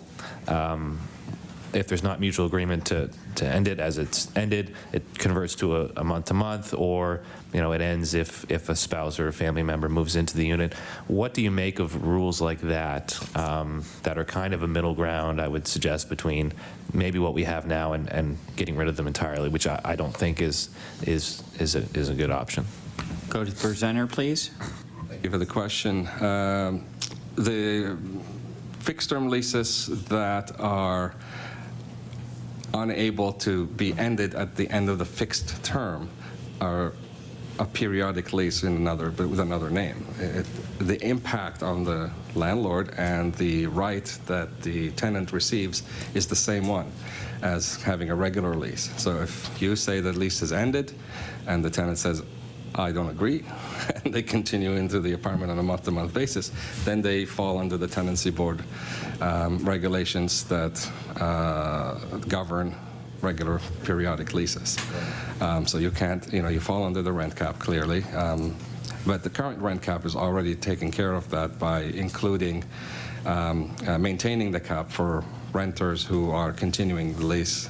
if there's not mutual agreement to end it as it's ended, it converts to a month-to-month, or it ends if a spouse or a family member moves into the unit. What do you make of rules like that that are kind of a middle ground, I would suggest, between maybe what we have now and getting rid of them entirely, which I don't think is a good option? Go to the presenter, please. Thank you for the question. The fixed-term leases that are unable to be ended at the end of the fixed term are a periodic lease but with another name. The impact on the landlord and the right that the tenant receives is the same one as having a regular lease. So if you say the lease is ended and the tenant says, I don't agree, and they continue into the apartment on a month-to-month basis, then they fall under the tenancy board regulations that govern regular periodic leases. So you can't, you fall under the rent cap clearly, but the current rent cap is already taking care of that by including maintaining the cap for renters who are continuing the lease,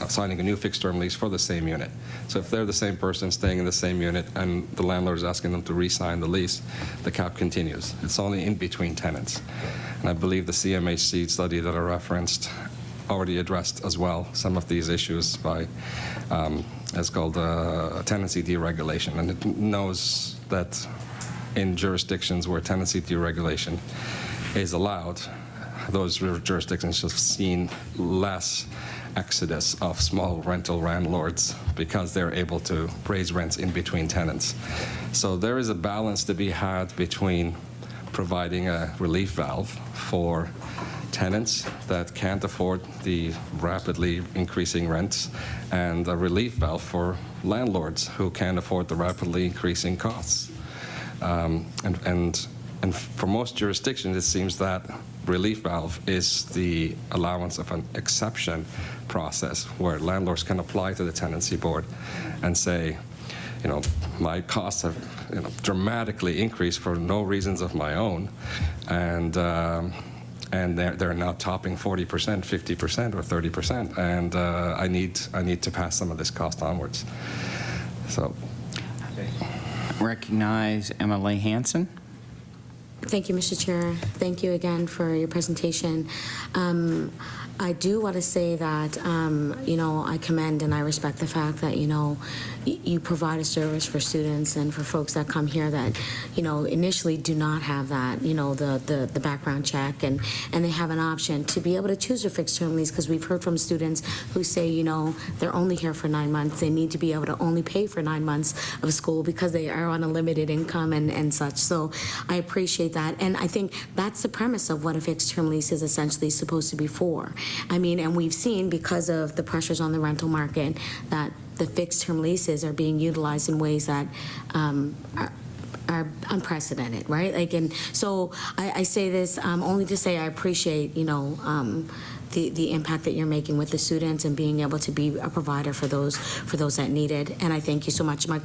signing a new fixed-term lease for the same unit. So if they're the same person staying in the same unit and the landlord is asking them to re-sign the lease, the cap continues. It's only in between tenants. And I believe the CMHC study that I referenced already addressed as well some of these issues by, it's called tenancy deregulation. And it knows that in jurisdictions where tenancy deregulation is allowed, those jurisdictions have seen less exodus of small rental landlords because they're able to raise rents in between tenants. So there is a balance to be had between providing a relief valve for tenants that can't afford the rapidly increasing rents and a relief valve for landlords who can't afford the rapidly increasing costs. And for most jurisdictions, it seems that relief valve is the allowance of an exception process where landlords can apply to the tenancy board and say, my costs have dramatically increased for no reasons of my own, and they're now topping 40%, 50%, or 30%, and I need to pass some of this cost onwards. So, Recognize MLA Hanson. Thank you, Mr. Chair. Thank you again for your presentation. I do want to say that, I commend and I respect the fact that, you provide a service for students and for folks that come here that, initially do not have that, the background check, and they have an option to be able to choose a fixed term lease, because we've heard from students who say, they're only here for 9 months. They need to be able to only pay for 9 months of school because they are on a limited income and such. So I appreciate that. And I think that's the premise of what a fixed term lease is essentially supposed to be for. And we've seen, because of the pressures on the rental market, that the fixed-term leases are being utilized in ways that are unprecedented, right? And so I say this only to say I appreciate, the impact that you're making with the students and being able to be a provider for those that need it. And I thank you so much. My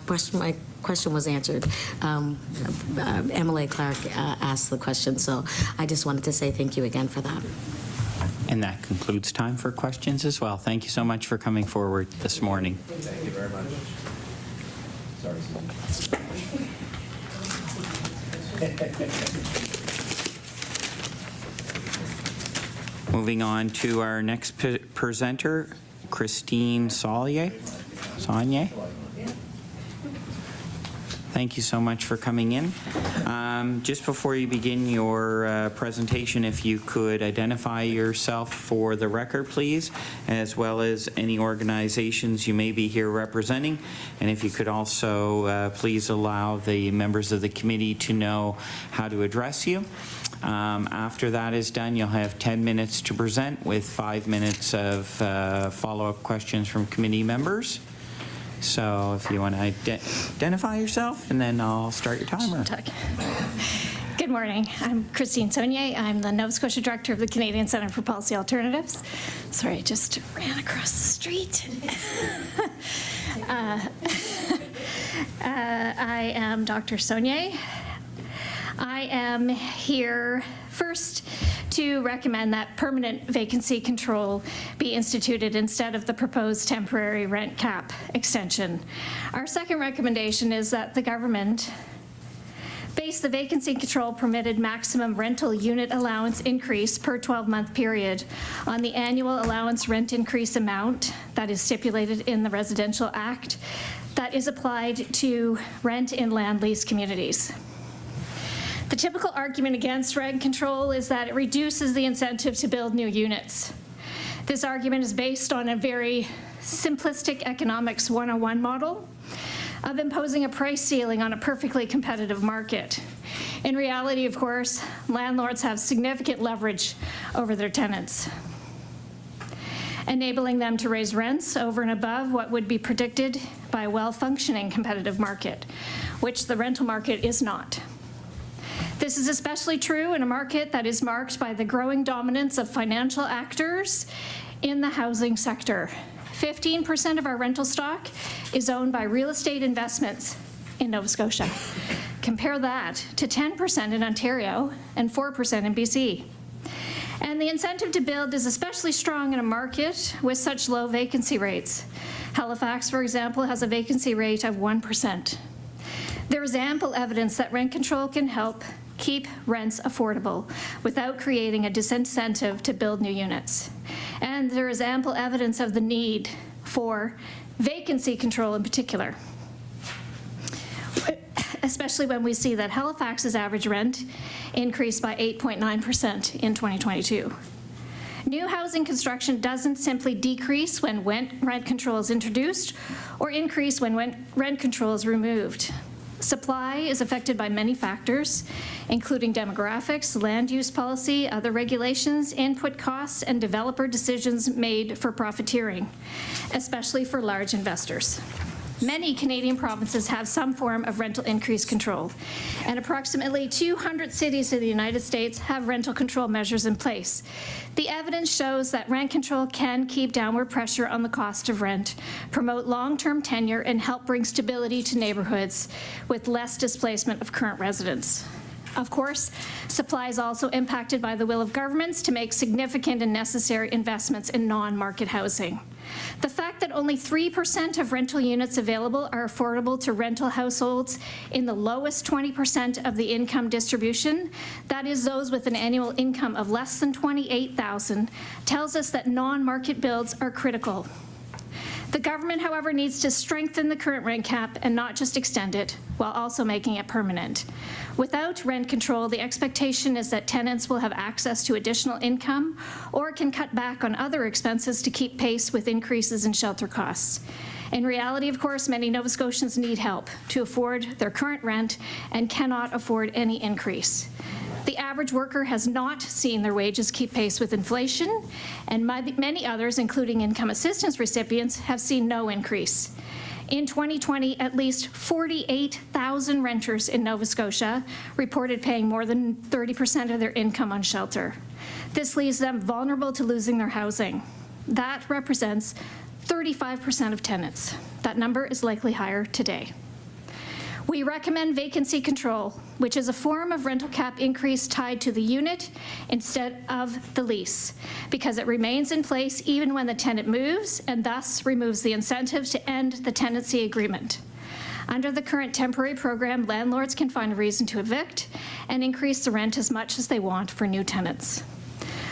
question was answered. Emily Clark asked the question, so I just wanted to say thank you again for that. And that concludes time for questions as well. Thank you so much for coming forward this morning. Thank you very much. Sorry. Moving on to our next presenter, Christine Saulnier. Thank you so much for coming in. Just before you begin your presentation, if you could identify yourself for the record, please, as well as any organizations you may be here representing. And if you could also please allow the members of the committee to know how to address you. After that is done, you'll have 10 minutes to present with 5 minutes of follow-up questions from committee members. So if you want to identify yourself, and then I'll start your timer. Good morning. I'm Christine Saulnier. I'm the Nova Scotia Director of the Canadian Centre for Policy Alternatives. Sorry, I just ran across the street. I am Dr. Saulnier. I am here first to recommend that permanent vacancy control be instituted instead of the proposed temporary rent cap extension. Our second recommendation is that the government base the vacancy control permitted maximum rental unit allowance increase per 12-month period on the annual allowance rent increase amount that is stipulated in the Residential Act that is applied to rent in land lease communities. The typical argument against rent control is that it reduces the incentive to build new units. This argument is based on a very simplistic economics 101 model of imposing a price ceiling on a perfectly competitive market. In reality, of course, landlords have significant leverage over their tenants, enabling them to raise rents over and above what would be predicted by a well-functioning competitive market, which the rental market is not. This is especially true in a market that is marked by the growing dominance of financial actors in the housing sector. 15% of our rental stock is owned by real estate investments in Nova Scotia. Compare that to 10% in Ontario and 4% in BC. And the incentive to build is especially strong in a market with such low vacancy rates. Halifax, for example, has a vacancy rate of 1%. There is ample evidence that rent control can help keep rents affordable without creating a disincentive to build new units. And there is ample evidence of the need for vacancy control in particular, especially when we see that Halifax's average rent increased by 8.9% in 2022. New housing construction doesn't simply decrease when rent control is introduced or increase when rent control is removed. Supply is affected by many factors, including demographics, land use policy, other regulations, input costs, and developer decisions made for profiteering, especially for large investors. Many Canadian provinces have some form of rental increase control, and approximately 200 cities in the United States have rental control measures in place. The evidence shows that rent control can keep downward pressure on the cost of rent, promote long-term tenure, and help bring stability to neighborhoods with less displacement of current residents. Of course, supply is also impacted by the will of governments to make significant and necessary investments in non-market housing. The fact that only 3% of rental units available are affordable to rental households in the lowest 20% of the income distribution, that is those with an annual income of less than $28,000, tells us that non-market builds are critical. The government, however, needs to strengthen the current rent cap and not just extend it, while also making it permanent. Without rent control, the expectation is that tenants will have access to additional income or can cut back on other expenses to keep pace with increases in shelter costs. In reality, of course, many Nova Scotians need help to afford their current rent and cannot afford any increase. The average worker has not seen their wages keep pace with inflation, and many others, including income assistance recipients, have seen no increase. In 2020, at least 48,000 renters in Nova Scotia reported paying more than 30% of their income on shelter. This leaves them vulnerable to losing their housing. That represents 35% of tenants. That number is likely higher today. We recommend vacancy control, which is a form of rental cap increase tied to the unit instead of the lease, because it remains in place even when the tenant moves and thus removes the incentive to end the tenancy agreement. Under the current temporary program, landlords can find a reason to evict and increase the rent as much as they want for new tenants.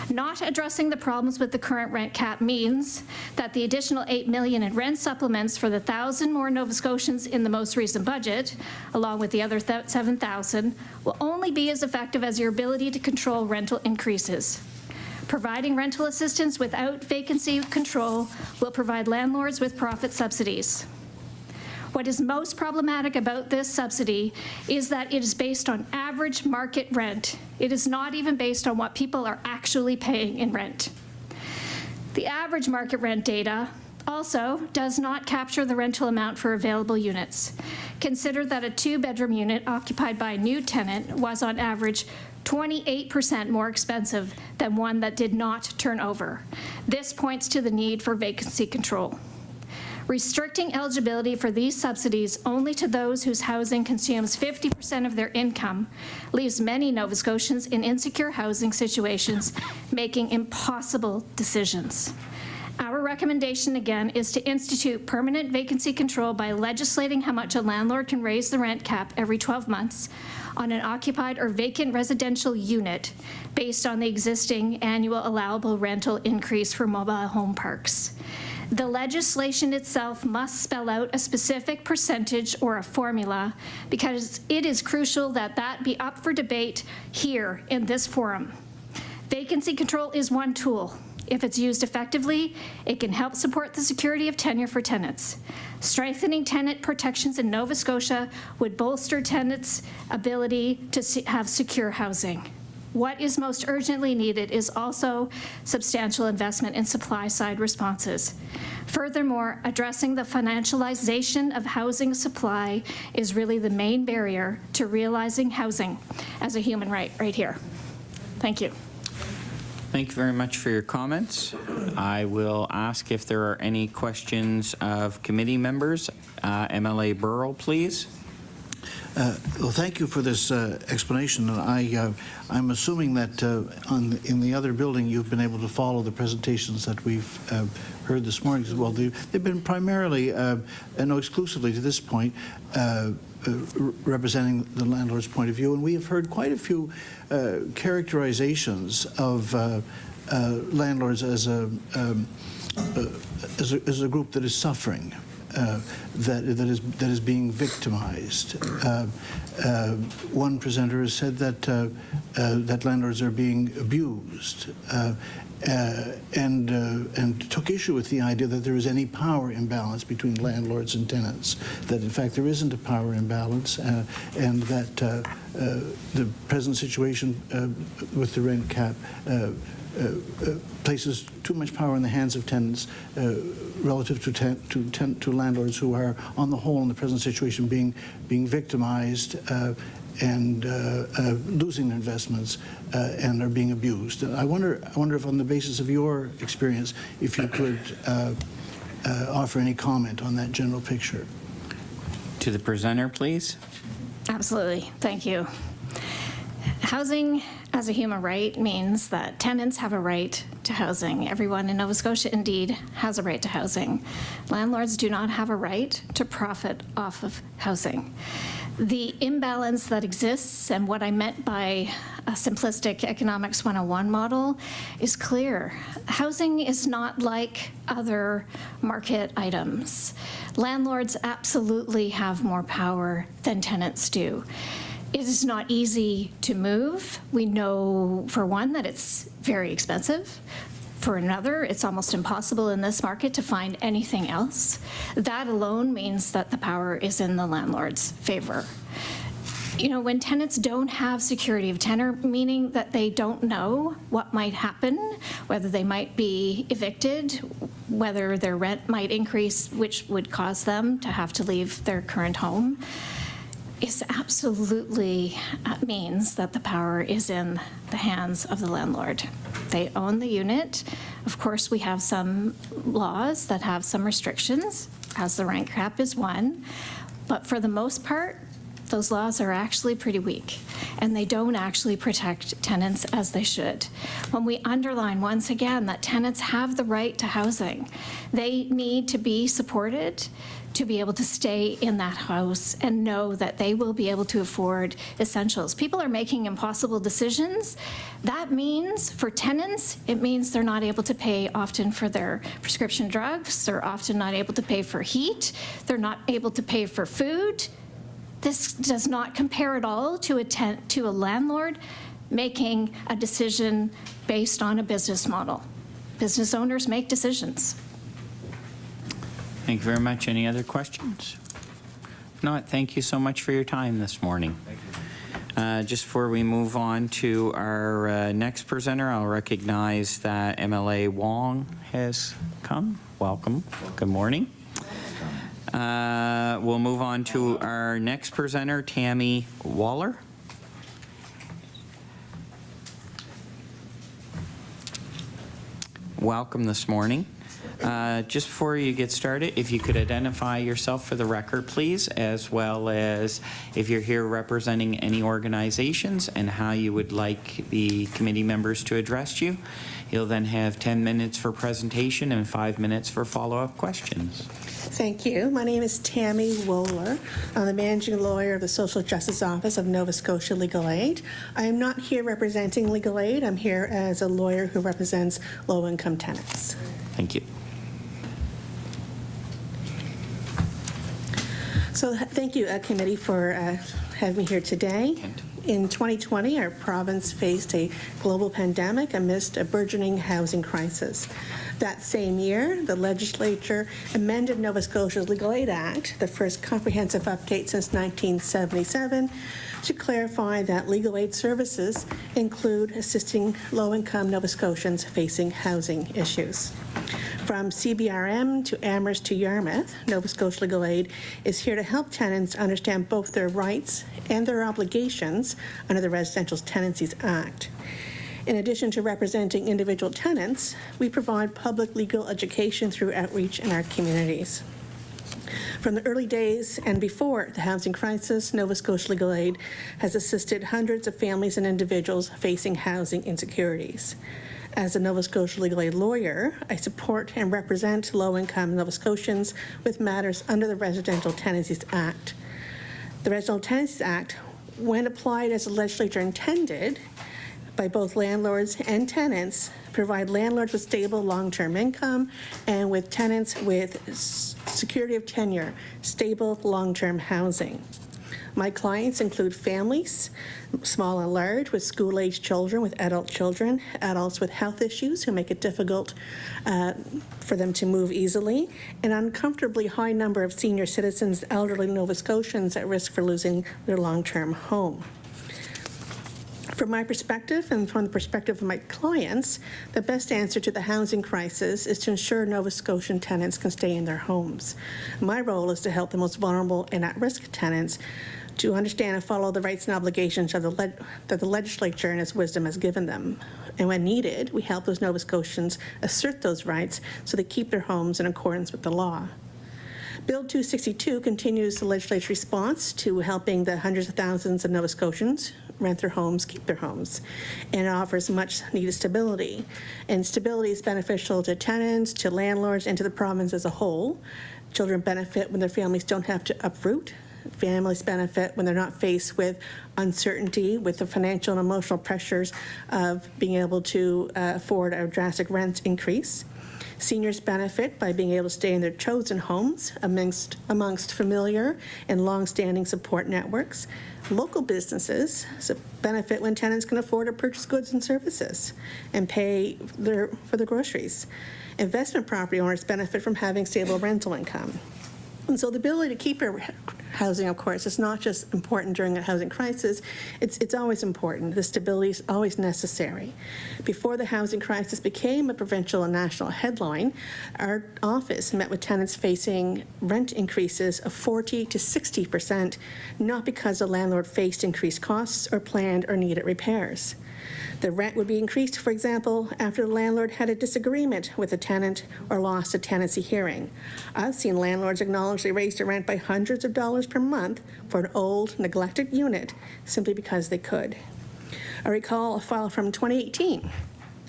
Not addressing the problems with the current rent cap means that the additional $8 million in rent supplements for the 1,000 more Nova Scotians in the most recent budget, along with the other 7,000, will only be as effective as your ability to control rental increases. Providing rental assistance without vacancy control will provide landlords with profit subsidies. What is most problematic about this subsidy is that it is based on average market rent. It is not even based on what people are actually paying in rent. The average market rent data also does not capture the rental amount for available units. Consider that a 2-bedroom unit occupied by a new tenant was on average 28% more expensive than one that did not turn over. This points to the need for vacancy control. Restricting eligibility for these subsidies only to those whose housing consumes 50% of their income leaves many Nova Scotians in insecure housing situations, making impossible decisions. Our recommendation, again, is to institute permanent vacancy control by legislating how much a landlord can raise the rent cap every 12 months on an occupied or vacant residential unit based on the existing annual allowable rental increase for mobile home parks. The legislation itself must spell out a specific percentage or a formula because it is crucial that that be up for debate here in this forum. Vacancy control is one tool. If it's used effectively, it can help support the security of tenure for tenants. Strengthening tenant protections in Nova Scotia would bolster tenants' ability to have secure housing. What is most urgently needed is also substantial investment in supply-side responses. Furthermore, addressing the financialization of housing supply is really the main barrier to realizing housing as a human right here. Thank you. Thank you very much for your comments. I will ask if there are any questions of committee members. MLA Burrell, please. Well, thank you for this explanation. I'm assuming that in the other building you've been able to follow the presentations that we've heard this morning as well. They've been primarily, and no exclusively to this point, representing the landlord's point of view, and we have heard quite a few characterizations of landlords as a group that is suffering. That is being victimized. One presenter has said that landlords are being abused, and took issue with the idea that there is any power imbalance between landlords and tenants. That in fact there isn't a power imbalance, and that the present situation with the rent cap places too much power in the hands of tenants relative to landlords who are, on the whole, in the present situation, being victimized and losing their investments and are being abused. I wonder if, on the basis of your experience, if you could offer any comment on that general picture. To the presenter, please. Absolutely. Thank you. Housing as a human right means that tenants have a right to housing. Everyone in Nova Scotia, indeed, has a right to housing. Landlords do not have a right to profit off of housing. The imbalance that exists, and what I meant by a simplistic economics 101 model, is clear. Housing is not like other market items. Landlords absolutely have more power than tenants do. It is not easy to move. We know, for one, that it's very expensive. For another, it's almost impossible in this market to find anything else. That alone means that the power is in the landlord's favor. You know, when tenants don't have security of tenure, meaning that they don't know what might happen, whether they might be evicted, whether their rent might increase, which would cause them to have to leave their current home, is absolutely means that the power is in the hands of the landlord. They own the unit. Of course, we have some laws that have some restrictions, as the rent cap is one, but for the most part, those laws are actually pretty weak, and they don't actually protect tenants as they should. When we underline once again that tenants have the right to housing, they need to be supported to be able to stay in that house and know that they will be able to afford essentials. People are making impossible decisions. That means for tenants, it means they're not able to pay often for their prescription drugs. They're often not able to pay for heat. They're not able to pay for food. This does not compare at all to a landlord making a decision based on a business model. Business owners make decisions. Thank you very much. Any other questions? If not, thank you so much for your time this morning. Just before we move on to our next presenter, I'll recognize that MLA Wong has come. Welcome. Good morning. We'll move on to our next presenter, Tammy Waller. Welcome this morning. Just before you get started, if you could identify yourself for the record, please, as well as if you're here representing any organizations and how you would like the committee members to address you. You'll then have 10 minutes for presentation and 5 minutes for follow-up questions. Thank you. My name is Tammy Wohler. I'm the managing lawyer of the Social Justice Office of Nova Scotia Legal Aid. I am not here representing legal aid. I'm here as a lawyer who represents low-income tenants. Thank you. So thank you, committee, for having me here today. In 2020, our province faced a global pandemic amidst a burgeoning housing crisis. That same year, the legislature amended Nova Scotia's Legal Aid Act, the first comprehensive update since 1977, to clarify that legal aid services include assisting low-income Nova Scotians facing housing issues. From CBRM to Amherst to Yarmouth, Nova Scotia Legal Aid is here to help tenants understand both their rights and their obligations under the Residential Tenancies Act. In addition to representing individual tenants, we provide public legal education through outreach in our communities. From the early days and before the housing crisis, Nova Scotia Legal Aid has assisted hundreds of families and individuals facing housing insecurities. As a Nova Scotia Legal Aid lawyer, I support and represent low-income Nova Scotians with matters under the Residential Tenancies Act. The Residential Tenancies Act, when applied as the legislature intended, by both landlords and tenants, provide landlords with stable long-term income and with tenants with security of tenure, stable long-term housing. My clients include families, small and large, with school-aged children, with adult children, adults with health issues who make it difficult for them to move easily, an uncomfortably high number of senior citizens, elderly Nova Scotians at risk for losing their long-term home. From my perspective and from the perspective of my clients, the best answer to the housing crisis is to ensure Nova Scotian tenants can stay in their homes. My role is to help the most vulnerable and at-risk tenants to understand and follow the rights and obligations of that the legislature in its wisdom has given them. And when needed, we help those Nova Scotians assert those rights so they keep their homes in accordance with the law. Bill 262 continues the legislature's response to helping the hundreds of thousands of Nova Scotians rent their homes, keep their homes, and offers much needed stability. And stability is beneficial to tenants, to landlords, and to the province as a whole. Children benefit when their families don't have to uproot. Families benefit when they're not faced with uncertainty, with the financial and emotional pressures of being able to afford a drastic rent increase. Seniors benefit by being able to stay in their chosen homes amongst familiar and long-standing support networks. Local businesses benefit when tenants can afford to purchase goods and services and pay for their groceries. Investment property owners benefit from having stable rental income. And so the ability to keep your housing, of course, is not just important during a housing crisis, it's always important. The stability is always necessary. Before the housing crisis became a provincial and national headline, our office met with tenants facing rent increases of 40 to 60%, not because the landlord faced increased costs or planned or needed repairs. The rent would be increased, for example, after the landlord had a disagreement with a tenant or lost a tenancy hearing. I've seen landlords acknowledge they raised the rent by hundreds of dollars per month for an old, neglected unit simply because they could. I recall a file from 2018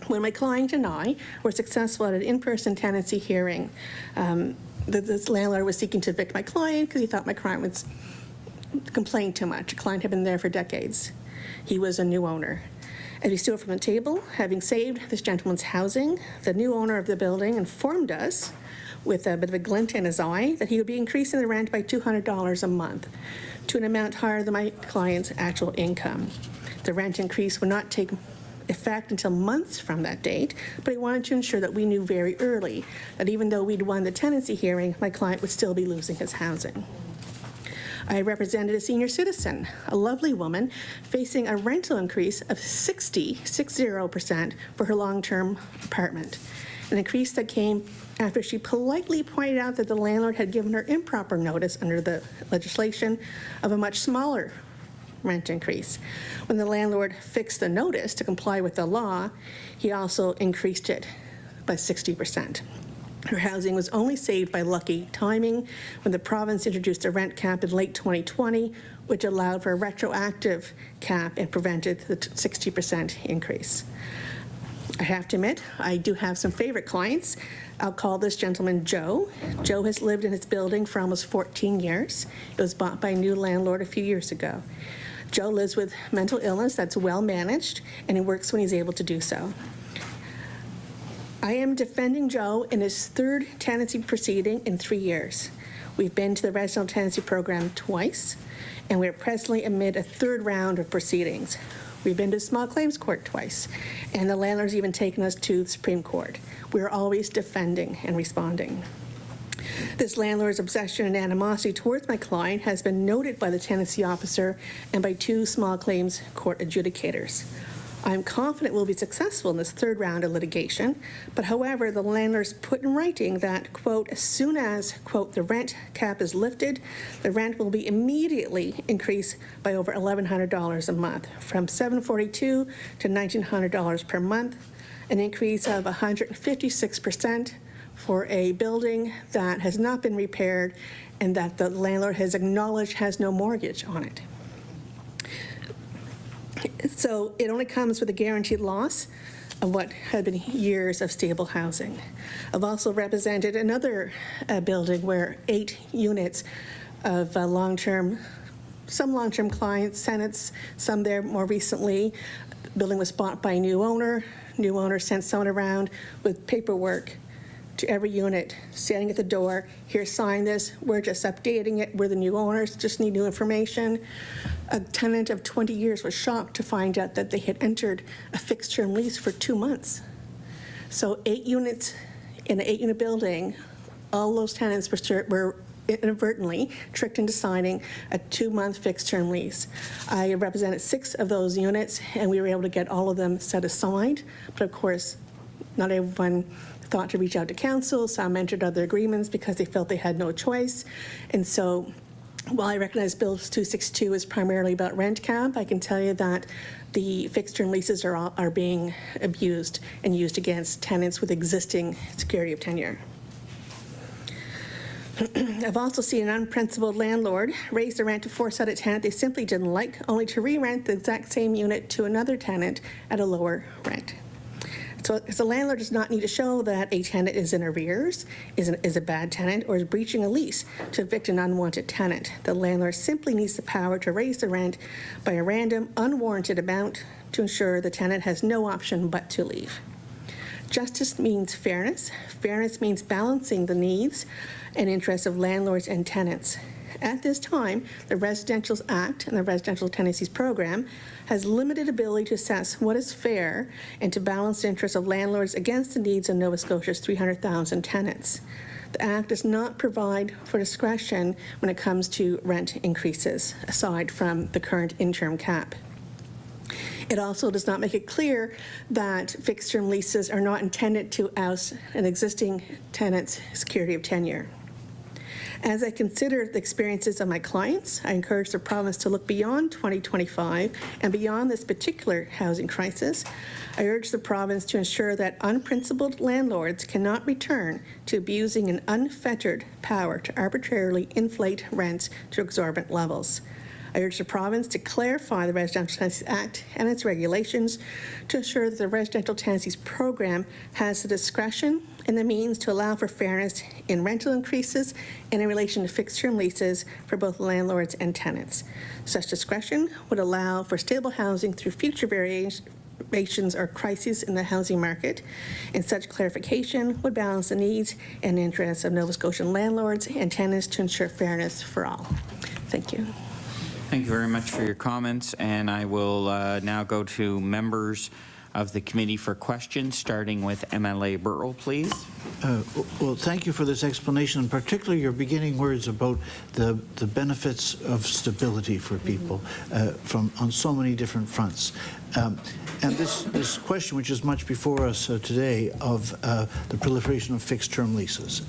when my client and I were successful at an in-person tenancy hearing this landlord was seeking to evict my client because he thought my client was complaining too much. The client had been there for decades. He was a new owner. As we stood from the table, having saved this gentleman's housing, the new owner of the building informed us, with a bit of a glint in his eye, that he would be increasing the rent by $200 a month to an amount higher than my client's actual income. The rent increase would not take effect until months from that date, but he wanted to ensure that we knew very early that even though we'd won the tenancy hearing, my client would still be losing his housing. I represented a senior citizen, a lovely woman, facing a rental increase of 60% for her long-term apartment, an increase that came after she politely pointed out that the landlord had given her improper notice under the legislation of a much smaller rent increase. When the landlord fixed the notice to comply with the law, he also increased it by 60%. Her housing was only saved by lucky timing when the province introduced a rent cap in late 2020, which allowed for a retroactive cap and prevented the 60% increase. I have to admit, I do have some favorite clients. I'll call this gentleman Joe. Joe has lived in his building for almost 14 years. It was bought by a new landlord a few years ago. Joe lives with mental illness that's well managed, and he works when he's able to do so. I am defending Joe in his third tenancy proceeding in 3 years. We've been to the residential tenancy program twice, and we're presently amid a third round of proceedings. We've been to small claims court twice, and the landlord's even taken us to the Supreme Court. We're always defending and responding. This landlord's obsession and animosity towards my client has been noted by the tenancy officer and by 2 small claims court adjudicators. I'm confident we'll be successful in this third round of litigation, but however, the landlord's put in writing that, quote, as soon as, quote, the rent cap is lifted, the rent will be immediately increased by over $1,100 a month, from $742 to $1,900 per month, an increase of 156% for a building that has not been repaired and that the landlord has acknowledged has no mortgage on it. So it only comes with a guaranteed loss of what had been years of stable housing. I've also represented another building where 8 units of some long-term clients, tenants, some there more recently. The building was bought by a new owner. New owner sent someone around with paperwork to every unit, standing at the door, here, sign this, we're just updating it, we're the new owners, just need new information. A tenant of 20 years was shocked to find out that they had entered a fixed-term lease for 2 months. So 8 units in an 8-unit building, all those tenants were inadvertently tricked into signing a 2-month fixed-term lease. I represented 6 of those units, and we were able to get all of them set aside, but of course, not everyone thought to reach out to council. Some entered other agreements because they felt they had no choice. And so while I recognize Bill 262 is primarily about rent cap, I can tell you that the fixed-term leases are being abused and used against tenants with existing security of tenure. I've also seen an unprincipled landlord raise the rent to force out a tenant they simply didn't like, only to re-rent the exact same unit to another tenant at a lower rent. So the landlord does not need to show that a tenant is in arrears, is a bad tenant, or is breaching a lease to evict an unwanted tenant. The landlord simply needs the power to raise the rent by a random, unwarranted amount to ensure the tenant has no option but to leave. Justice means fairness. Fairness means balancing the needs and interests of landlords and tenants. At this time, the Residentials Act and the Residential Tenancies Program has limited ability to assess what is fair and to balance the interests of landlords against the needs of Nova Scotia's 300,000 tenants. The Act does not provide for discretion when it comes to rent increases, aside from the current interim cap. It also does not make it clear that fixed-term leases are not intended to oust an existing tenant's security of tenure. As I consider the experiences of my clients, I encourage the province to look beyond 2025 and beyond this particular housing crisis. I urge the province to ensure that unprincipled landlords cannot return to abusing an unfettered power to arbitrarily inflate rents to exorbitant levels. I urge the province to clarify the Residential Tenancies Act and its regulations to ensure that the residential tenancies program has the discretion and the means to allow for fairness in rental increases and in relation to fixed-term leases for both landlords and tenants. Such discretion would allow for stable housing through future variations or crises in the housing market, and such clarification would balance the needs and interests of Nova Scotian landlords and tenants to ensure fairness for all. Thank you. Thank you very much for your comments, and I will now go to members of the committee for questions, starting with MLA Burrell, please. Well, thank you for this explanation, and particularly your beginning words about the benefits of stability for people on so many different fronts. And this question, which is much before us today, of the proliferation of fixed-term leases,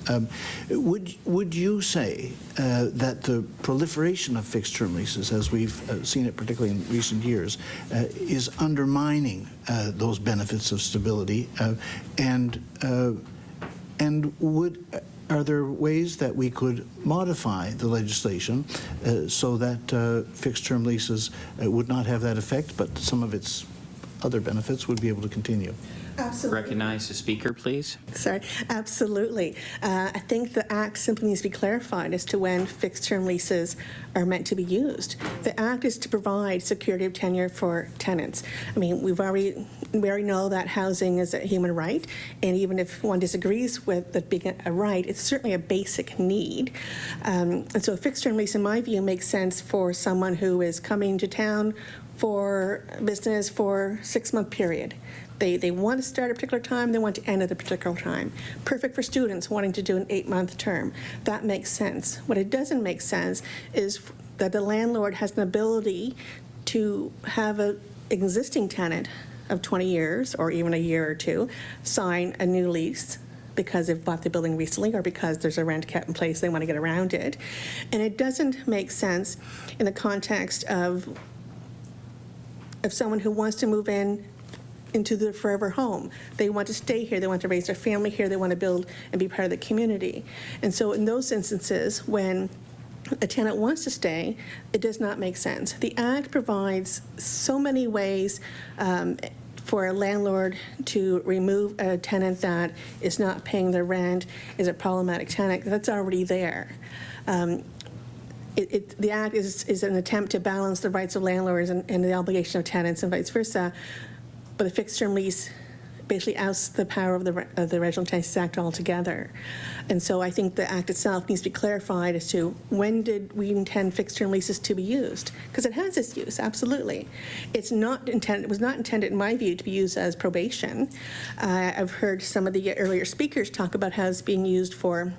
would you say that the proliferation of fixed-term leases, as we've seen it particularly in recent years, is undermining those benefits of stability? Are there ways that we could modify the legislation so that fixed-term leases would not have that effect, but some of its other benefits would be able to continue? Absolutely. Recognize the speaker, please. Sorry, absolutely. I think the Act simply needs to be clarified as to when fixed-term leases are meant to be used. The Act is to provide security of tenure for tenants. I mean, we already know that housing is a human right, and even if one disagrees with it being a right, it's certainly a basic need. And so a fixed-term lease, in my view, makes sense for someone who is coming to town for business for a 6-month period. They want to start at a particular time, they want to end at a particular time. Perfect for students wanting to do an 8-month term. That makes sense. What it doesn't make sense is that the landlord has an ability to have an existing tenant of 20 years or even a year or two sign a new lease because they've bought the building recently or because there's a rent cap in place, they want to get around it. And it doesn't make sense in the context of someone who wants to move into their forever home. They want to stay here, they want to raise their family here, they want to build and be part of the community. And so in those instances, when a tenant wants to stay, it does not make sense. The Act provides so many ways for a landlord to remove a tenant that is not paying their rent, is a problematic tenant. That's already there. The Act is an attempt to balance the rights of landlords and the obligation of tenants and vice versa, but a fixed-term lease basically outs the power of the Residential Tenancies Act altogether. And so I think the Act itself needs to be clarified as to when did we intend fixed-term leases to be used, because it has its use, absolutely. It was not intended, in my view, to be used as probation. I've heard some of the earlier speakers talk about how it's being used for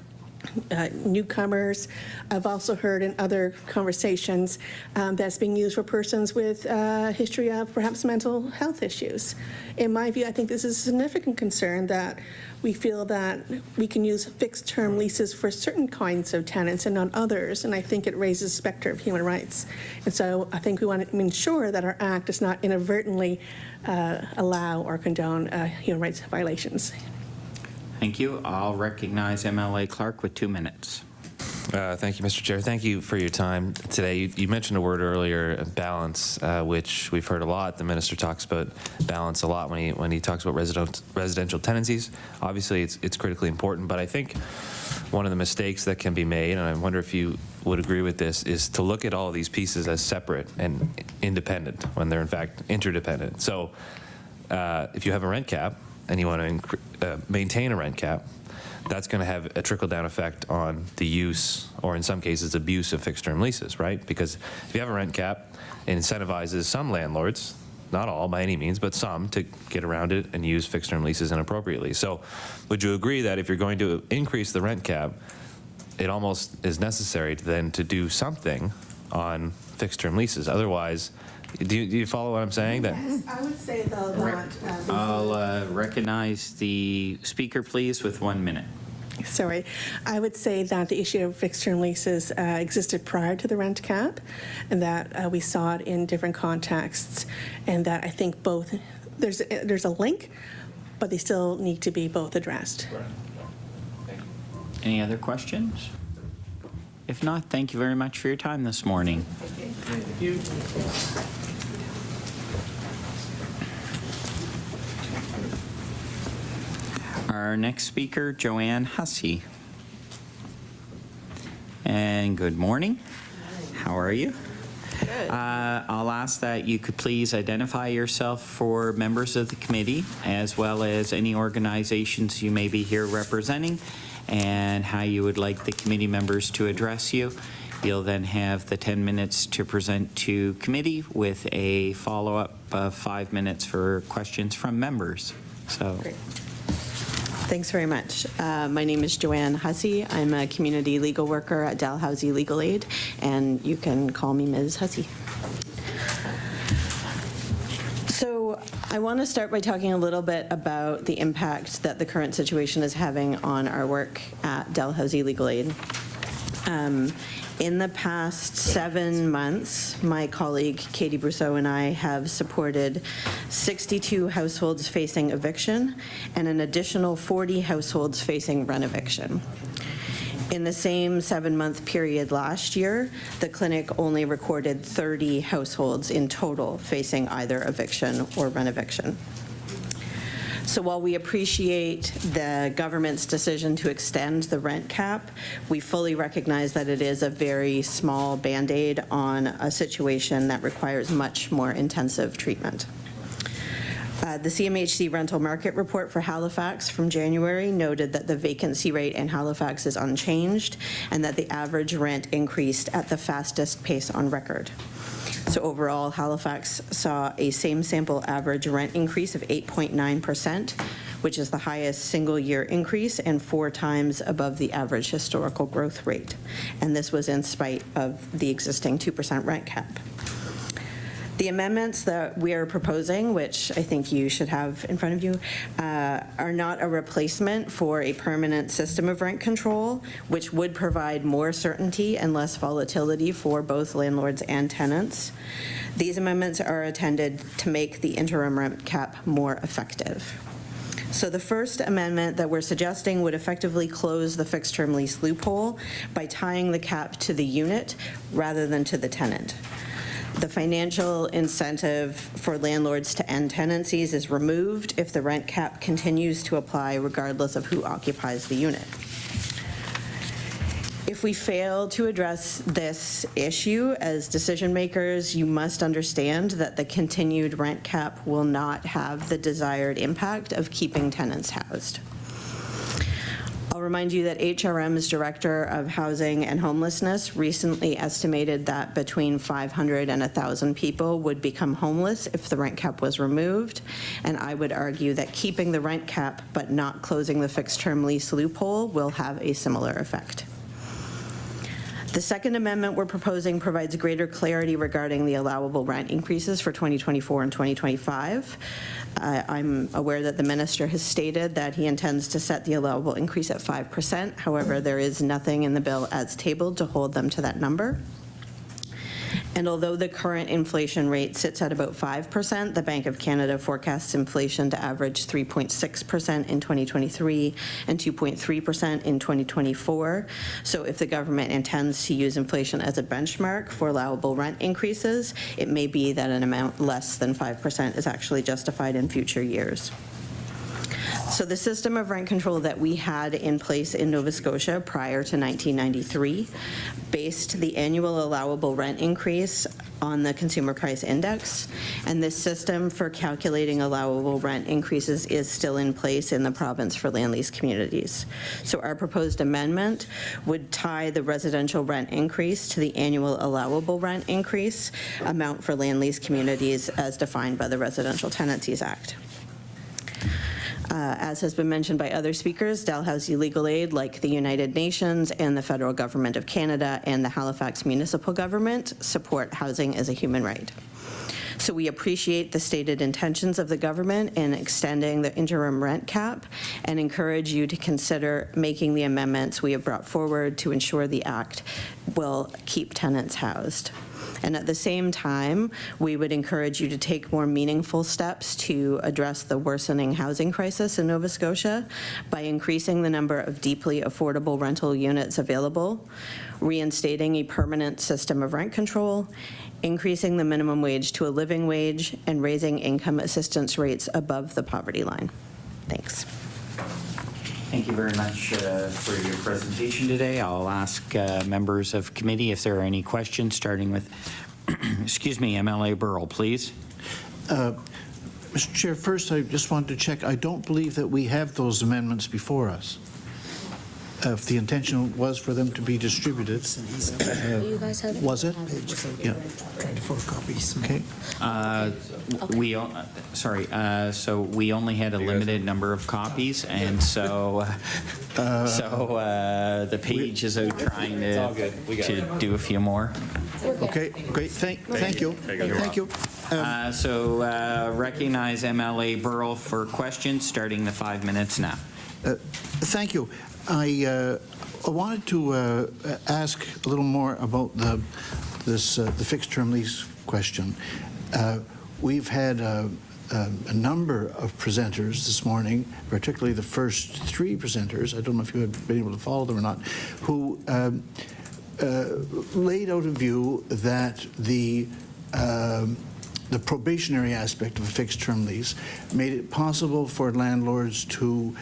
newcomers. I've also heard in other conversations that's being used for persons with a history of perhaps mental health issues. In my view, I think this is a significant concern that we feel that we can use fixed-term leases for certain kinds of tenants and not others, and I think it raises the specter of human rights. And so I think we want to ensure that our Act does not inadvertently allow or condone human rights violations. Thank you. I'll recognize MLA Clark with 2 minutes. Thank you, Mr. Chair. Thank you for your time today. You mentioned a word earlier, balance, which we've heard a lot. The minister talks about balance a lot when he talks about residential tenancies. Obviously, it's critically important, but I think one of the mistakes that can be made, and I wonder if you would agree with this, is to look at all of these pieces as separate and independent when they're in fact interdependent. So if you have a rent cap, and you want to maintain a rent cap, that's going to have a trickle-down effect on the use, or in some cases, abuse of fixed-term leases, right? Because if you have a rent cap, it incentivizes some landlords, not all by any means, but some, to get around it and use fixed-term leases inappropriately. So would you agree that if you're going to increase the rent cap, it almost is necessary to do something on fixed-term leases? Otherwise, do you follow what I'm saying? Yes, I would say, though, that... I'll recognize the speaker, please, with 1 minute. Sorry. I would say that the issue of fixed-term leases existed prior to the rent cap, and that we saw it in different contexts, and that I think both... There's a link, but they still need to be both addressed. Any other questions? If not, thank you very much for your time this morning. Thank you. Our next speaker, Joanne Hussey. And good morning. How are you? Good. I'll ask that you could please identify yourself for members of the committee, as well as any organizations you may be here representing, and how you would like the committee members to address you. You'll then have the 10 minutes to present to committee with a follow-up of 5 minutes for questions from members. So. Great. Thanks very much. My name is Joanne Hussey. I'm a community legal worker at Dalhousie Legal Aid, and you can call me Ms. Hussey. So I want to start by talking a little bit about the impact that the current situation is having on our work at Dalhousie Legal Aid. In the past 7 months, my colleague Katie Brousseau and I have supported 62 households facing eviction and an additional 40 households facing rent-eviction. In the same 7-month period last year, the clinic only recorded 30 households in total facing either eviction or rent-eviction. So while we appreciate the government's decision to extend the rent cap, we fully recognize that it is a very small Band-Aid on a situation that requires much more intensive treatment. The CMHC rental market report for Halifax from January noted that the vacancy rate in Halifax is unchanged and that the average rent increased at the fastest pace on record. So overall, Halifax saw a same sample average rent increase of 8.9%, which is the highest single year increase and 4 times above the average historical growth rate. And this was in spite of the existing 2% rent cap. The amendments that we are proposing, which I think you should have in front of you, are not a replacement for a permanent system of rent control, which would provide more certainty and less volatility for both landlords and tenants. These amendments are intended to make the interim rent cap more effective. So the first amendment that we're suggesting would effectively close the fixed term lease loophole by tying the cap to the unit rather than to the tenant. The financial incentive for landlords to end tenancies is removed if the rent cap continues to apply regardless of who occupies the unit. If we fail to address this issue as decision makers, you must understand that the continued rent cap will not have the desired impact of keeping tenants housed. I'll remind you that HRM's Director of Housing and Homelessness recently estimated that between 500 and 1,000 people would become homeless if the rent cap was removed, and I would argue that keeping the rent cap but not closing the fixed term lease loophole will have a similar effect. The second amendment we're proposing provides greater clarity regarding the allowable rent increases for 2024 and 2025. I'm aware that the minister has stated that he intends to set the allowable increase at 5%. However, there is nothing in the bill as tabled to hold them to that number. And although the current inflation rate sits at about 5%, the Bank of Canada forecasts inflation to average 3.6% in 2023 and 2.3% in 2024. So if the government intends to use inflation as a benchmark for allowable rent increases, it may be that an amount less than 5% is actually justified in future years. So the system of rent control that we had in place in Nova Scotia prior to 1993 based the annual allowable rent increase on the Consumer Price Index, and this system for calculating allowable rent increases is still in place in the province for land lease communities. So our proposed amendment would tie the residential rent increase to the annual allowable rent increase amount for land lease communities as defined by the Residential Tenancies Act. As has been mentioned by other speakers, Dalhousie Legal Aid, like the United Nations and the Federal Government of Canada and the Halifax Municipal Government, support housing as a human right. So we appreciate the stated intentions of the government in extending the interim rent cap and encourage you to consider making the amendments we have brought forward to ensure the Act will keep tenants housed. And at the same time, we would encourage you to take more meaningful steps to address the worsening housing crisis in Nova Scotia by increasing the number of deeply affordable rental units available, reinstating a permanent system of rent control, increasing the minimum wage to a living wage, and raising income assistance rates above the poverty line. Thanks. Thank you very much for your presentation today. I'll ask members of committee if there are any questions, starting with, excuse me, MLA Burrell, please. Mr. Chair, first I just wanted to check. I don't believe that we have those amendments before us. If the intention was for them to be distributed, You guys have it? was it? Yeah. Trying to photocopy some. Okay. So we only had a limited number of copies, and so the page is out trying to do a few more. Okay, great. Thank you. Thank you. Recognize MLA Burrell for questions, starting the 5 minutes now. Thank you. I wanted to ask a little more about the fixed-term lease question. We've had a number of presenters this morning, particularly the first 3 presenters, I don't know if you have been able to follow them or not, who laid out a view that the probationary aspect of a fixed-term lease made it possible for landlords to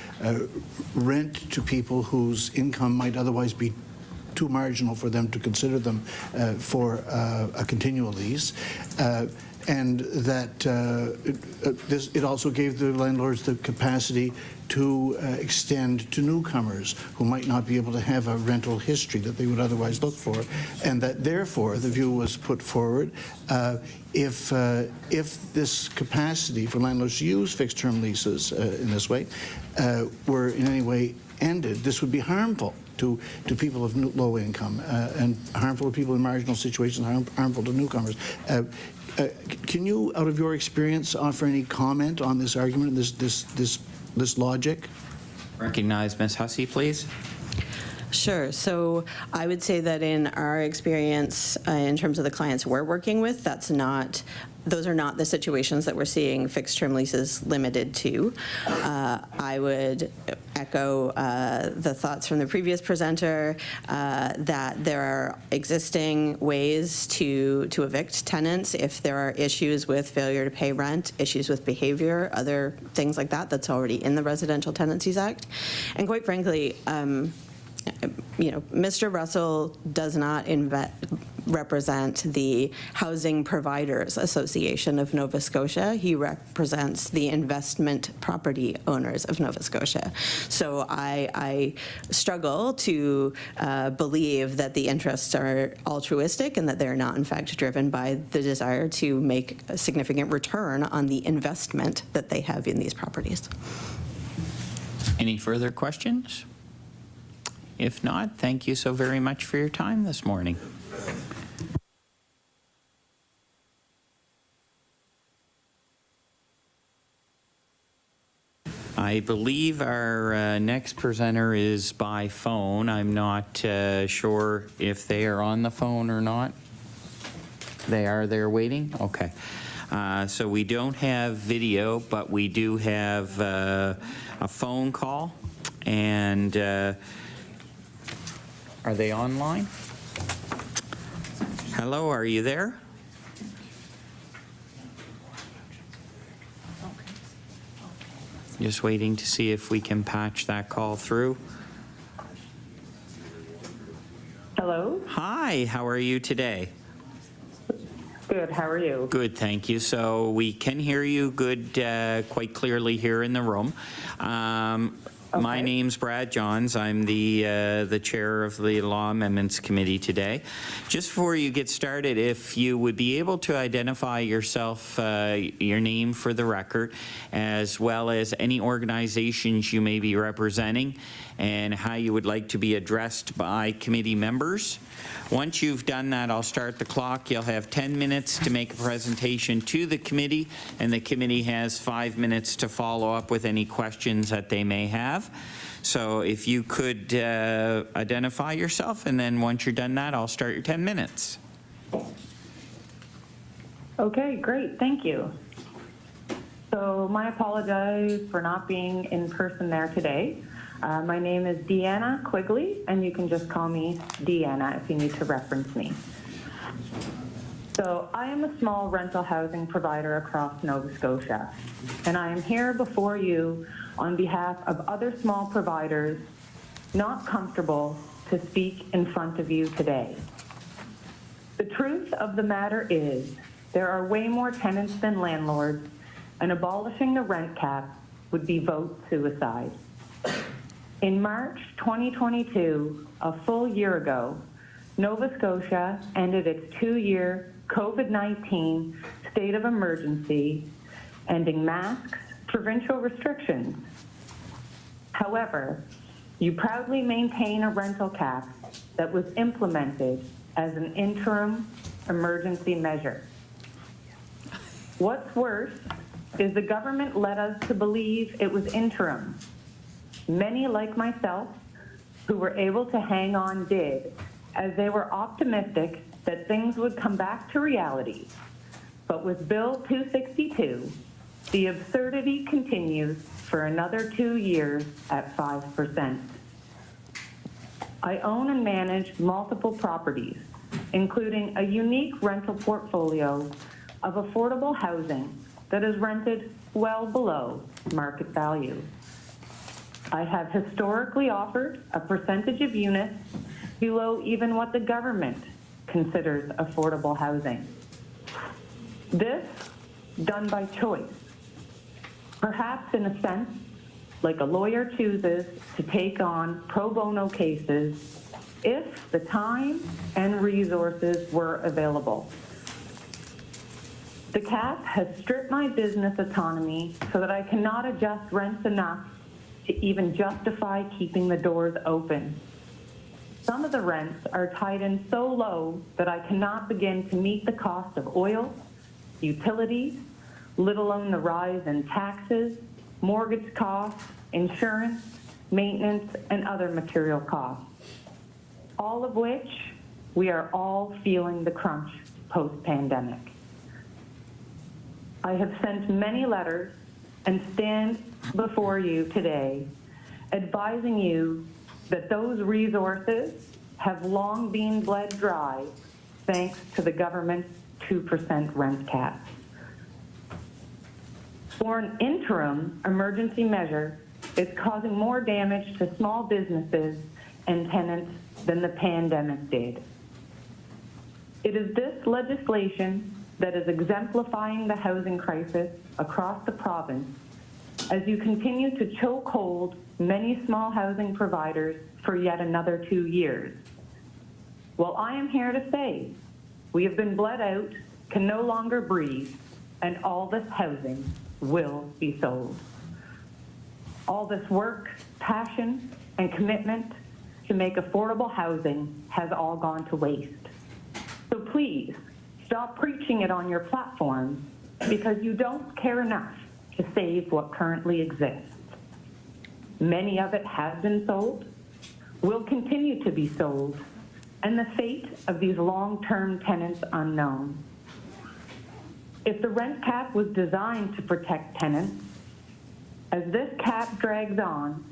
rent to people whose income might otherwise be too marginal for them to consider them for a continual lease. And that it also gave the landlords the capacity to extend to newcomers who might not be able to have a rental history that they would otherwise look for, and that therefore the view was put forward if this capacity for landlords to use fixed-term leases in this way were in any way ended, this would be harmful to people of low income and harmful to people in marginal situations, harmful to newcomers. Can you, out of your experience, offer any comment on this argument, this logic? Recognize Ms. Hussey, please. Sure. So I would say that in our experience, in terms of the clients we're working with, those are not the situations that we're seeing fixed-term leases limited to. I would echo the thoughts from the previous presenter that there are existing ways to evict tenants if there are issues with failure to pay rent, issues with behavior, other things like that that's already in the Residential Tenancies Act. And quite frankly, Mr. Russell does not represent the Housing Providers Association of Nova Scotia. He represents the investment property owners of Nova Scotia. So I struggle to believe that the interests are altruistic and that they're not, in fact, driven by the desire to make a significant return on the investment that they have in these properties. Any further questions? If not, thank you so very much for your time this morning. I believe our next presenter is by phone. I'm not sure if they are on the phone or not. They're waiting? Okay. So we don't have video, but we do have a phone call. And are they online? Hello, are you there? Just waiting to see if we can patch that call through. Hello. Hi, how are you today? Good, how are you? Good, thank you. So we can hear you good, quite clearly here in the room. Okay. My name's Brad Johns. I'm the chair of the Law Amendments Committee today. Just before you get started, if you would be able to identify yourself, your name for the record, as well as any organizations you may be representing, and how you would like to be addressed by committee members. Once you've done that, I'll start the clock. You'll have 10 minutes to make a presentation to the committee, and the committee has 5 minutes to follow up with any questions that they may have. So if you could identify yourself, and then once you're done that, I'll start your 10 minutes. Okay, great, thank you. So my apologies for not being in person there today. My name is Deanna Quigley, and you can just call me Deanna if you need to reference me. So I am a small rental housing provider across Nova Scotia, and I am here before you on behalf of other small providers not comfortable to speak in front of you today. The truth of the matter is there are way more tenants than landlords, and abolishing the rent cap would be vote suicide. In March 2022, a full year ago, Nova Scotia ended its 2-year COVID-19 state of emergency, ending masks, provincial restrictions. However, you proudly maintain a rental cap that was implemented as an interim emergency measure. What's worse is the government led us to believe it was interim. Many, like myself, who were able to hang on did, as they were optimistic that things would come back to reality. But with Bill 262, the absurdity continues for another 2 years at 5%. I own and manage multiple properties, including a unique rental portfolio of affordable housing that is rented well below market value. I have historically offered a percentage of units below even what the government considers affordable housing. This done by choice, perhaps in a sense like a lawyer chooses to take on pro bono cases if the time and resources were available. The cap has stripped my business autonomy so that I cannot adjust rents enough to even justify keeping the doors open. Some of the rents are tied in so low that I cannot begin to meet the cost of oil, utilities, let alone the rise in taxes, mortgage costs, insurance, maintenance, and other material costs, all of which we are all feeling the crunch post-pandemic. I have sent many letters and stand before you today advising you that those resources have long been bled dry thanks to the government's 2% rent cap. For an interim emergency measure, it's causing more damage to small businesses and tenants than the pandemic did. It is this legislation that is exemplifying the housing crisis across the province as you continue to choke hold many small housing providers for yet another 2 years. Well, I am here to say we have been bled out, can no longer breathe, and all this housing will be sold. All this work, passion, and commitment to make affordable housing has all gone to waste. So please, stop preaching it on your platform because you don't care enough to save what currently exists. Many of it has been sold, will continue to be sold, and the fate of these long-term tenants unknown. If the rent cap was designed to protect tenants, as this cap drags on,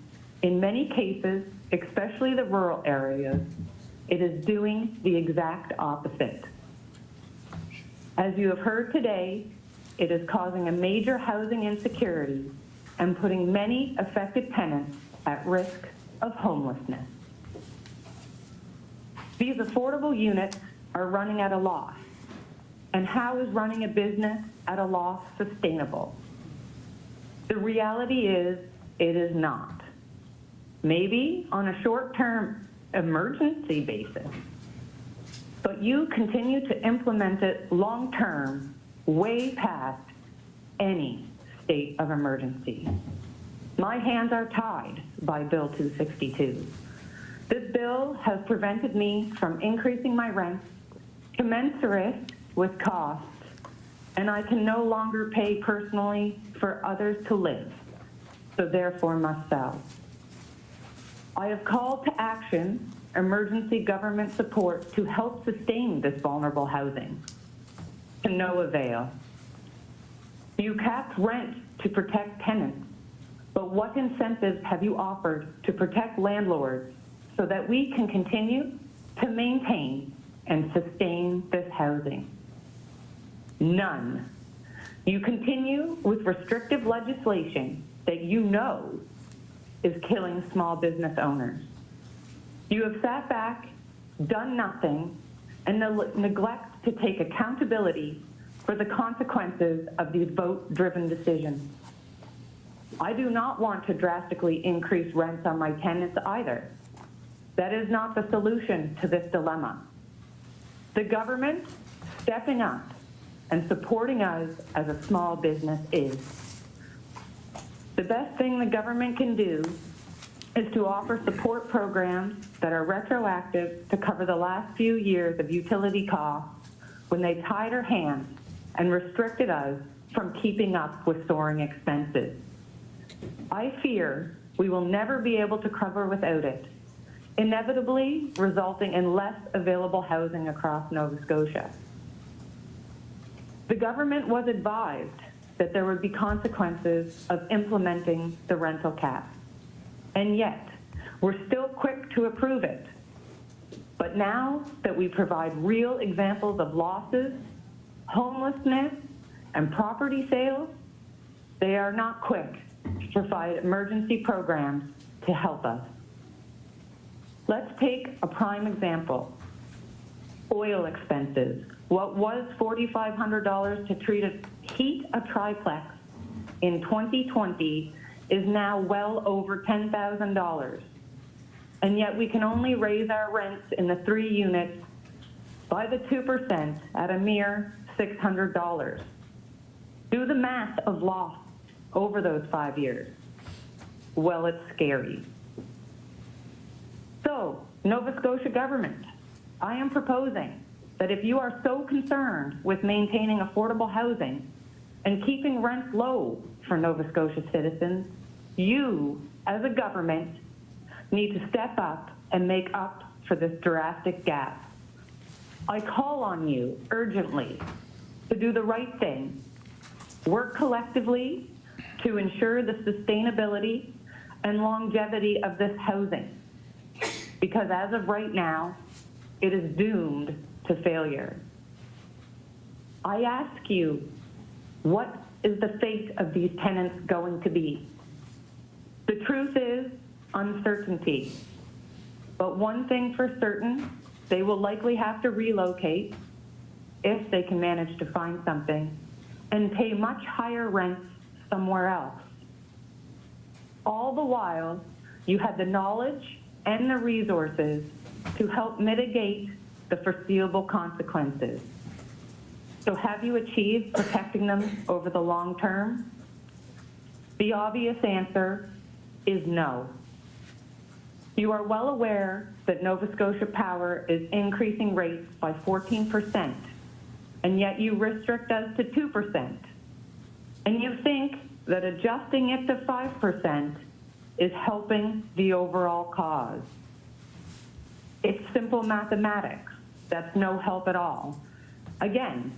in many cases, especially the rural areas, it is doing the exact opposite. As you have heard today, it is causing a major housing insecurity and putting many affected tenants at risk of homelessness. These affordable units are running at a loss. And how is running a business at a loss sustainable? The reality is, it is not. Maybe on a short-term emergency basis, but you continue to implement it long-term, way past any state of emergency. My hands are tied by Bill 262. This bill has prevented me from increasing my rent commensurate with costs, and I can no longer pay personally for others to live, so therefore must sell. I have called to action emergency government support to help sustain this vulnerable housing. To no avail. You capped rent to protect tenants, but what incentives have you offered to protect landlords so that we can continue to maintain and sustain this housing? None. You continue with restrictive legislation that you know is killing small business owners. You have sat back, done nothing, and neglect to take accountability for the consequences of these vote-driven decisions. I do not want to drastically increase rents on my tenants either. That is not the solution to this dilemma. The government stepping up and supporting us as a small business is. The best thing the government can do is to offer support programs that are retroactive to cover the last few years of utility costs when they tied our hands and restricted us from keeping up with soaring expenses. I fear we will never be able to cover without it, inevitably resulting in less available housing across Nova Scotia. The government was advised that there would be consequences of implementing the rental cap. And yet, we're still quick to approve it. But now that we provide real examples of losses, homelessness, and property sales, they are not quick to provide emergency programs to help us. Let's take a prime example. Oil expenses. What was $4,500 to heat a triplex in 2020 is now well over $10,000. And yet we can only raise our rents in the 3 units by the 2% at a mere $600. Do the math of loss over those 5 years. Well, it's scary. So, Nova Scotia government, I am proposing that if you are so concerned with maintaining affordable housing and keeping rents low for Nova Scotia citizens, you, as a government, need to step up and make up for this drastic gap. I call on you urgently to do the right thing, work collectively to ensure the sustainability and longevity of this housing, because as of right now, it is doomed to failure. I ask you, what is the fate of these tenants going to be? The truth is uncertainty. But one thing for certain, they will likely have to relocate if they can manage to find something and pay much higher rents somewhere else. All the while, you had the knowledge and the resources to help mitigate the foreseeable consequences. So have you achieved protecting them over the long term? The obvious answer is no. You are well aware that Nova Scotia Power is increasing rates by 14%, and yet you restrict us to 2%. And you think that adjusting it to 5% is helping the overall cause. It's simple mathematics. That's no help at all. Again,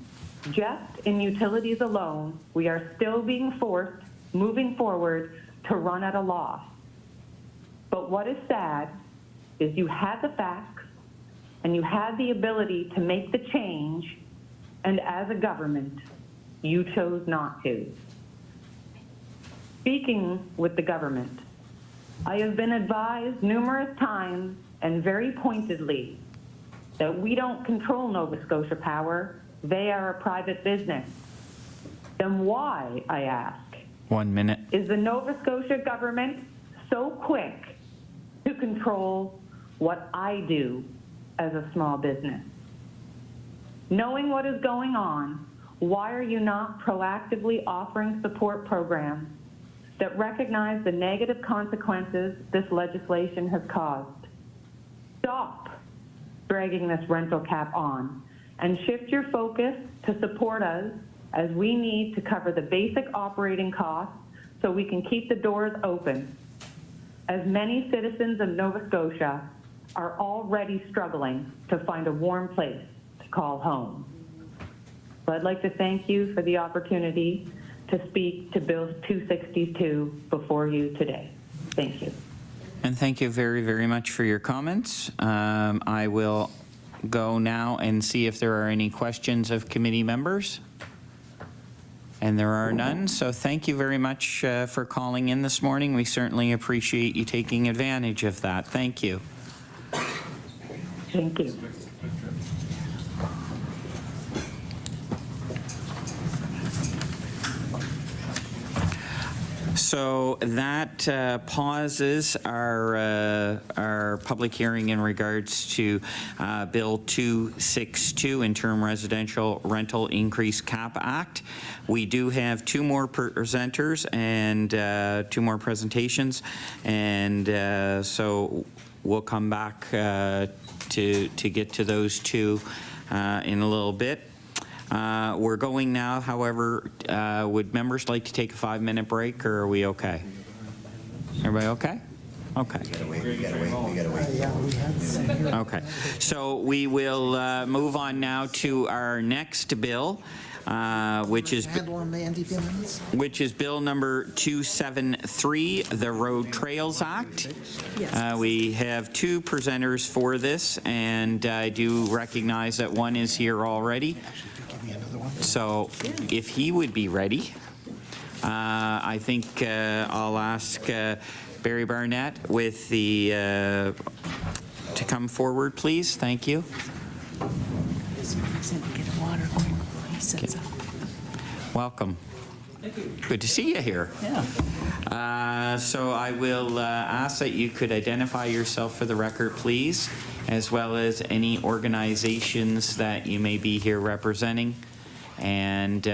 just in utilities alone, we are still being forced, moving forward, to run at a loss. But what is sad is you had the facts and you had the ability to make the change, and as a government, you chose not to. Speaking with the government, I have been advised numerous times and very pointedly that we don't control Nova Scotia Power, they are a private business. Then why, I ask, 1 minute. is the Nova Scotia government so quick to control what I do as a small business? Knowing what is going on, why are you not proactively offering support programs that recognize the negative consequences this legislation has caused. Stop dragging this rental cap on and shift your focus to support us as we need to cover the basic operating costs so we can keep the doors open, as many citizens of Nova Scotia are already struggling to find a warm place to call home. So I'd like to thank you for the opportunity to speak to Bill 262 before you today. Thank you. And thank you very, very much for your comments. I will go now and see if there are any questions of committee members. And there are none, so thank you very much for calling in this morning. We certainly appreciate you taking advantage of that. Thank you. Thank you. So that pauses our public hearing in regards to Bill 262, Interim Residential Rental Increase Cap Act. We do have two more presenters and two more presentations, and so we'll come back to get to those two in a little bit. We're going now, however, would members like to take a 5-minute break, or are we okay? Everybody okay? Okay. We gotta wait. Okay. So we will move on now to our next bill, which is bill number 273, the Road Trails Act. We have two presenters for this, and I do recognize that one is here already. So if he would be ready, I think I'll ask Barry Barnett with the to come forward, please. Thank you. Okay. Welcome. Thank you. Good to see you here. Yeah. So I will ask that you could identify yourself for the record, please, as well as any organizations that you may be here representing, and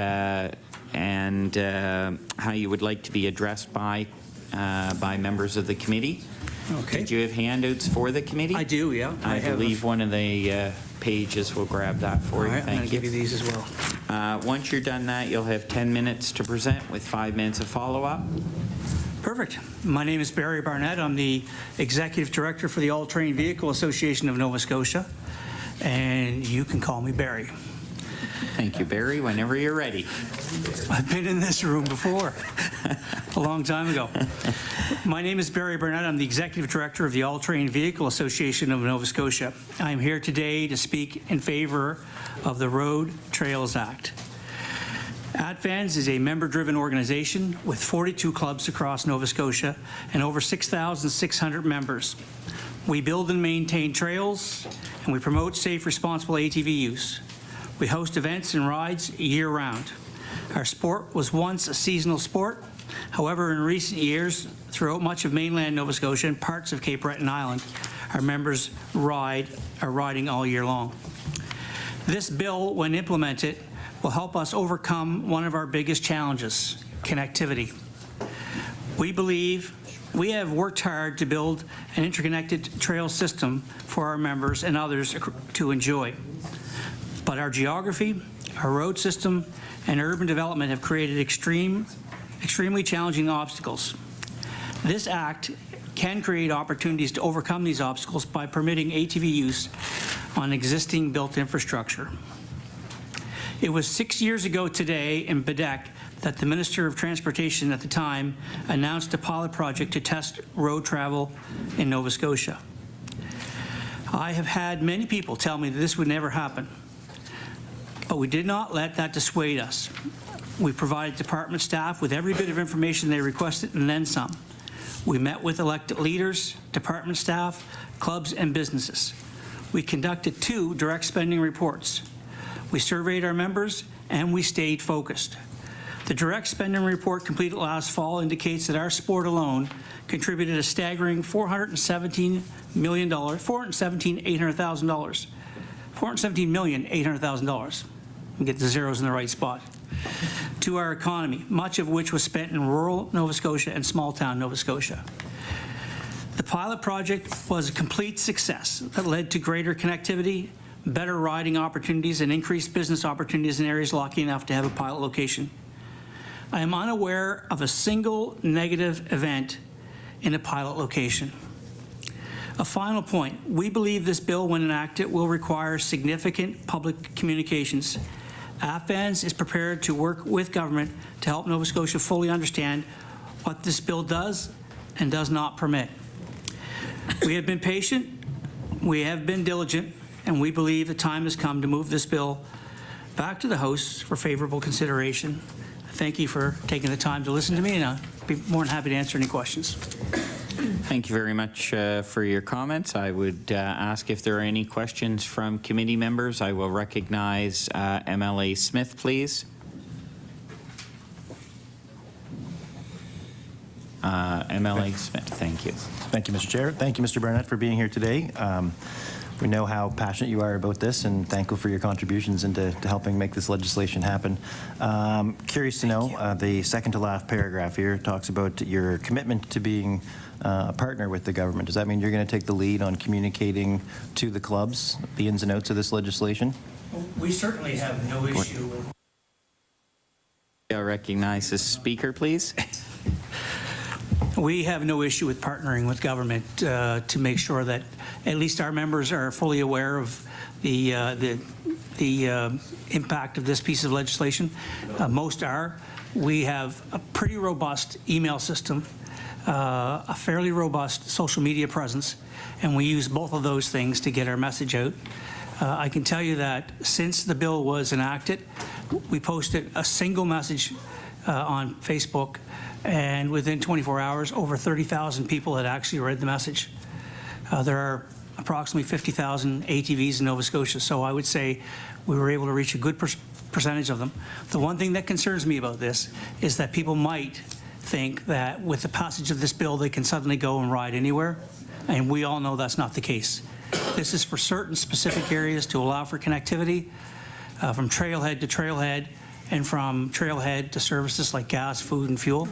how you would like to be addressed by members of the committee. Okay. Do you have handouts for the committee? I do, yeah. I believe one of the pages will grab that for you. All right, Thank I'm going you. to give you these as well. Once you're done that, you'll have 10 minutes to present with 5 minutes of follow-up. Perfect. My name is Barry Barnett. I'm the Executive Director for the All-Terrain Vehicle Association of Nova Scotia, and you can call me Barry. Thank you, Barry. Whenever you're ready. I've been in this room before, a long time ago. My name is Barry Barnett. I'm the Executive Director of the All-Terrain Vehicle Association of Nova Scotia. I'm here today to speak in favor of the Road Trails Act. AdVans is a member-driven organization with 42 clubs across Nova Scotia and over 6,600 members. We build and maintain trails, and we promote safe, responsible ATV use. We host events and rides year-round. Our sport was once a seasonal sport. However, in recent years, throughout much of mainland Nova Scotia and parts of Cape Breton Island, our members are riding all year long. This bill, when implemented, will help us overcome one of our biggest challenges, connectivity. We believe we have worked hard to build an interconnected trail system for our members and others to enjoy. But our geography, our road system, and urban development have created extremely challenging obstacles. This act can create opportunities to overcome these obstacles by permitting ATV use on existing built infrastructure. It was 6 years ago today in Bedeck that the Minister of Transportation at the time announced a pilot project to test road travel in Nova Scotia. I have had many people tell me that this would never happen, but we did not let that dissuade us. We provided department staff with every bit of information they requested and then some. We met with elected leaders, department staff, clubs, and businesses. We conducted 2 direct spending reports. We surveyed our members, and we stayed focused. The direct spending report completed last fall indicates that our sport alone contributed a staggering $417,800,000. $417,800,000. and get the zeros in the right spot. To our economy, much of which was spent in rural Nova Scotia and small-town Nova Scotia. The pilot project was a complete success that led to greater connectivity, better riding opportunities, and increased business opportunities in areas lucky enough to have a pilot location. I am unaware of a single negative event in a pilot location. A final point, we believe this bill, when enacted, will require significant public communications. AFANS is prepared to work with government to help Nova Scotia fully understand what this bill does and does not permit. We have been patient, we have been diligent, and we believe the time has come to move this bill back to the House for favorable consideration. Thank you for taking the time to listen to me, and I'll be more than happy to answer any questions. Thank you very much for your comments. I would ask if there are any questions from committee members. I will recognize MLA Smith, please. MLA Smith, thank you. Thank you, Mr. Chair. Thank you, Mr. Barnett, for being here today. We know how passionate you are about this, and thankful for your contributions into helping make this legislation happen. Curious to know, the second to last paragraph here talks about your commitment to being a partner with the government. Does that mean you're going to take the lead on communicating to the clubs the ins and outs of this legislation? We certainly have no issue with... I'll recognize the speaker, please. We have no issue with partnering with government to make sure that at least our members are fully aware of the impact of this piece of legislation. Most are. We have a pretty robust email system, a fairly robust social media presence, and we use both of those things to get our message out. I can tell you that since the bill was enacted, we posted a single message on Facebook, and within 24 hours, over 30,000 people had actually read the message. There are approximately 50,000 ATVs in Nova Scotia, so I would say we were able to reach a good percentage of them. The one thing that concerns me about this is that people might think that with the passage of this bill, they can suddenly go and ride anywhere, and we all know that's not the case. This is for certain specific areas to allow for connectivity from trailhead to trailhead, and from trailhead to services like gas, food, and fuel.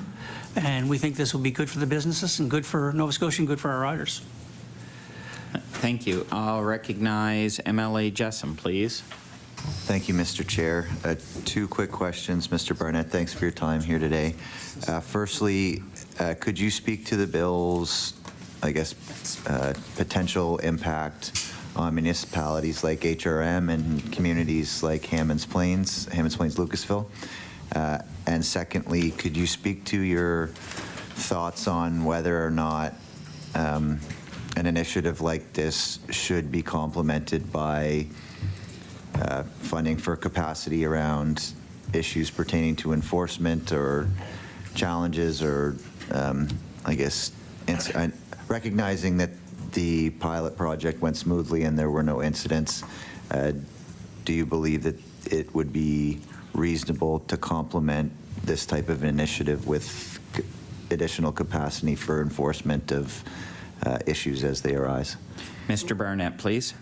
And we think this will be good for the businesses and good for Nova Scotia and good for our riders. Thank you. I'll recognize MLA Jessam, please. Thank you, Mr. Chair. Two quick questions, Mr. Barnett. Thanks for your time here today. Firstly, could you speak to the bill's, I guess, potential impact on municipalities like HRM and communities like Hammonds Plains, Lucasville? And secondly, could you speak to your thoughts on whether or not an initiative like this should be complemented by funding for capacity around issues pertaining to enforcement or challenges, or I guess recognizing that the pilot project went smoothly and there were no incidents, do you believe that it would be reasonable to complement this type of initiative with additional capacity for enforcement of issues as they arise? Mr. Barnett, please.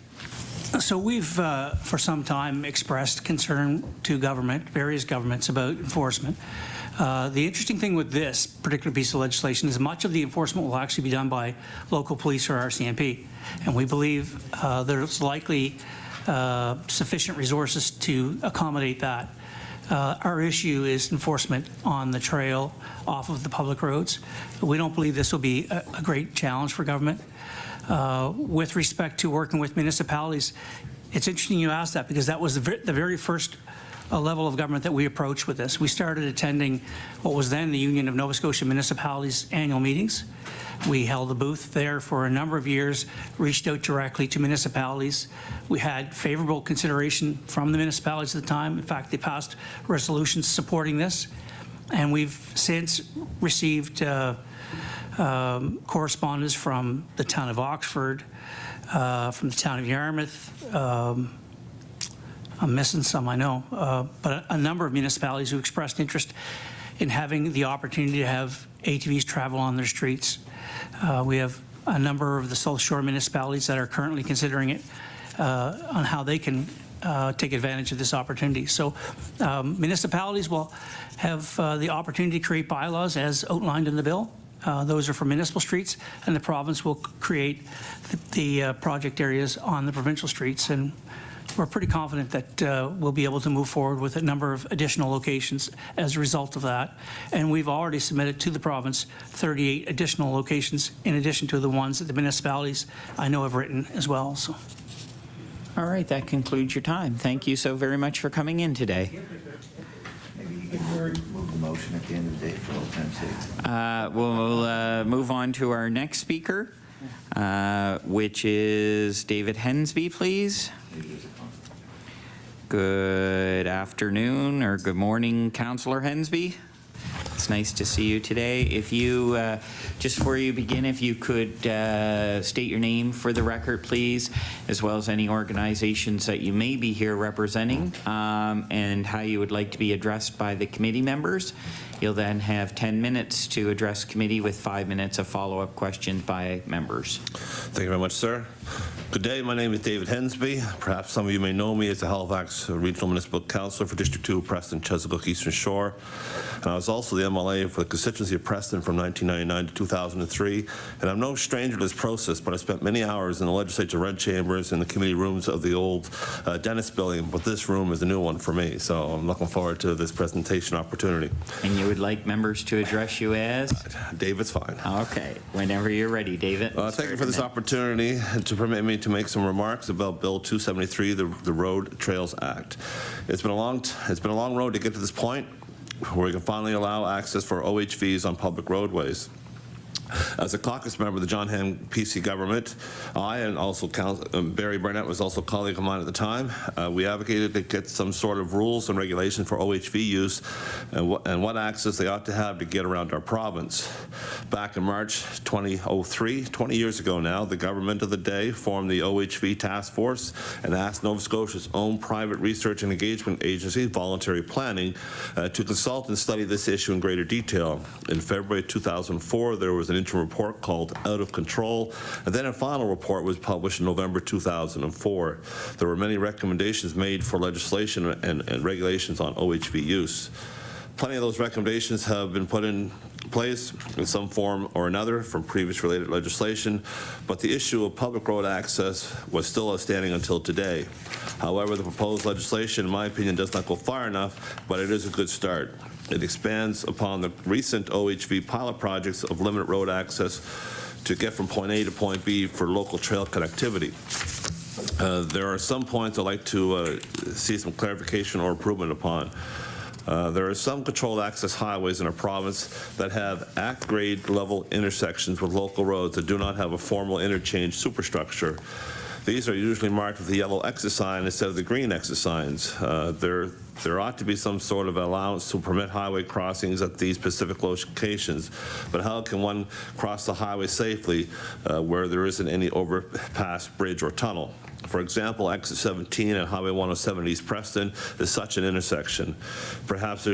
So we've, for some time, expressed concern to government, various governments, about enforcement. The interesting thing with this particular piece of legislation is much of the enforcement will actually be done by local police or RCMP, and we believe there's likely sufficient resources to accommodate that. Our issue is enforcement on the trail off of the public roads. We don't believe this will be a great challenge for government. With respect to working with municipalities, it's interesting you asked that, because that was the very first level of government that we approached with this. We started attending what was then the Union of Nova Scotia Municipalities annual meetings. We held a booth there for a number of years, reached out directly to municipalities. We had favorable consideration from the municipalities at the time. In fact, they passed resolutions supporting this. And we've since received correspondence from the town of Oxford, from the town of Yarmouth. I'm missing some, I know, but a number of municipalities who expressed interest in having the opportunity to have ATVs travel on their streets. We have a number of the South Shore municipalities that are currently considering it on how they can take advantage of this opportunity. So municipalities will have the opportunity to create bylaws as outlined in the bill. Those are for municipal streets, and the province will create the project areas on the provincial streets. And we're pretty confident that we'll be able to move forward with a number of additional locations as a result of that. And we've already submitted to the province 38 additional locations in addition to the ones that the municipalities I know have written as well. So. All right, that concludes your time. Thank you so very much for coming in today. Maybe you can move the motion at the end of the day for all time's sake. We'll move on to our next speaker, which is David Hensby, please. Good afternoon or good morning, Councillor Hensby. It's nice to see you today. If you, just before you begin, if you could state your name for the record, please, as well as any organizations that you may be here representing, and how you would like to be addressed by the committee members. You'll then have 10 minutes to address committee with 5 minutes of follow-up questions by members. Thank you very much, sir. Good day, my name is David Hensby. Perhaps some of you may know me as the Halifax Regional Municipal Councillor for District 2, Preston, Chesapeake, Eastern Shore. And I was also the MLA for the constituency of Preston from 1999 to 2003. And I'm no stranger to this process, but I spent many hours in the legislature red chambers and the committee rooms of the old dentist building, but this room is a new one for me. So I'm looking forward to this presentation opportunity. And you would like members to address you as? David's fine. Okay, whenever you're ready, David. Thank you for this opportunity to permit me to make some remarks about Bill 273, the Road Trails Act. It's been a long road to get to this point where we can finally allow access for OHVs on public roadways. As a caucus member of the John Ham PC government, I and also Barry Burnett was also a colleague of mine at the time. We advocated to get some sort of rules and regulations for OHV use and what access they ought to have to get around our province. Back in March 2003, 20 years ago now, the government of the day formed the OHV task force and asked Nova Scotia's own private research and engagement agency, Voluntary Planning, to consult and study this issue in greater detail. In February 2004, there was an interim report called Out of Control, and then a final report was published in November 2004. There were many recommendations made for legislation and regulations on OHV use. Plenty of those recommendations have been put in place in some form or another from previous related legislation, but the issue of public road access was still outstanding until today. However, the proposed legislation, in my opinion, does not go far enough, but it is a good start. It expands upon the recent OHV pilot projects of limited road access to get from point A to point B for local trail connectivity. There are some points I'd like to see some clarification or improvement upon. There are some controlled access highways in our province that have act-grade level intersections with local roads that do not have a formal interchange superstructure. These are usually marked with the yellow exit sign instead of the green exit signs. There ought to be some sort of allowance to permit highway crossings at these specific locations, but how can one cross the highway safely where there isn't any overpass, bridge, or tunnel? For example, exit 17 at Highway 107 East Preston is such an intersection. Perhaps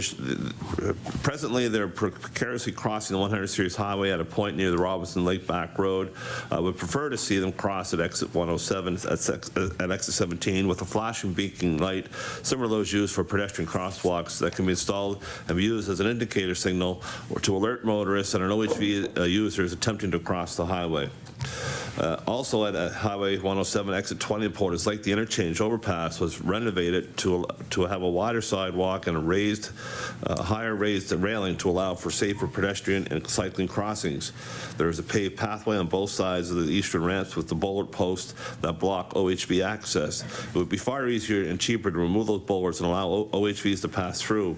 presently they're precariously crossing the 100 Series Highway at a point near the Robinson Lake Back Road. I would prefer to see them cross at exit 107 at exit 17 with a flashing beacon light similar to those used for pedestrian crosswalks that can be installed and be used as an indicator signal or to alert motorists and an OHV users attempting to cross the highway. Also at Highway 107 exit 20 Porters Lake, the interchange overpass was renovated to have a wider sidewalk and a higher raised railing to allow for safer pedestrian and cycling crossings. There is a paved pathway on both sides of the eastern ramps with the bulwark posts that block OHV access. It would be far easier and cheaper to remove those bulwarks and allow OHVs to pass through.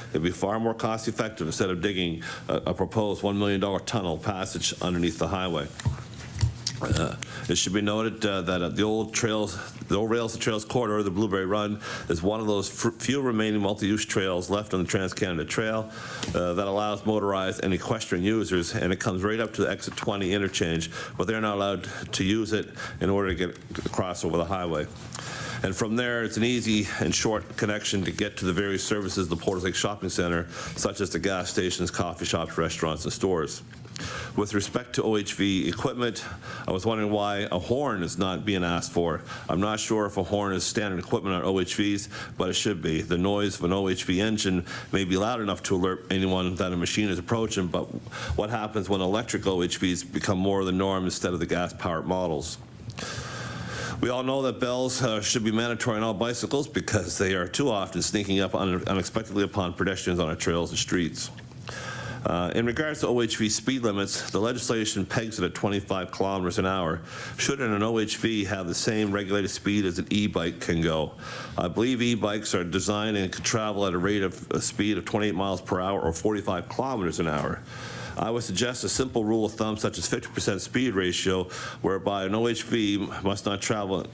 It would be far more cost effective instead of digging a proposed $1 million tunnel passage underneath the highway. It should be noted that the old Rails to Trails corridor, the Blueberry Run, is one of those few remaining multi-use trails left on the Trans-Canada Trail that allows motorized and equestrian users, and it comes right up to the exit 20 interchange, but they're not allowed to use it in order to get across over the highway. And from there, it's an easy and short connection to get to the various services of the Porters Lake Shopping Center, such as the gas stations, coffee shops, restaurants, and stores. With respect to OHV equipment, I was wondering why a horn is not being asked for. I'm not sure if a horn is standard equipment on OHVs, but it should be. The noise of an OHV engine may be loud enough to alert anyone that a machine is approaching, but what happens when electric OHVs become more the norm instead of the gas-powered models? We all know that bells should be mandatory on all bicycles because they are too often sneaking up unexpectedly upon pedestrians on our trails and streets. In regards to OHV speed limits, the legislation pegs it at 25 kilometers an hour. Shouldn't an OHV have the same regulated speed as an e-bike can go? I believe e-bikes are designed and can travel at a rate of a speed of 28 miles per hour or 45 kilometers an hour. I would suggest a simple rule of thumb such as 50% speed ratio, whereby an OHV must not travel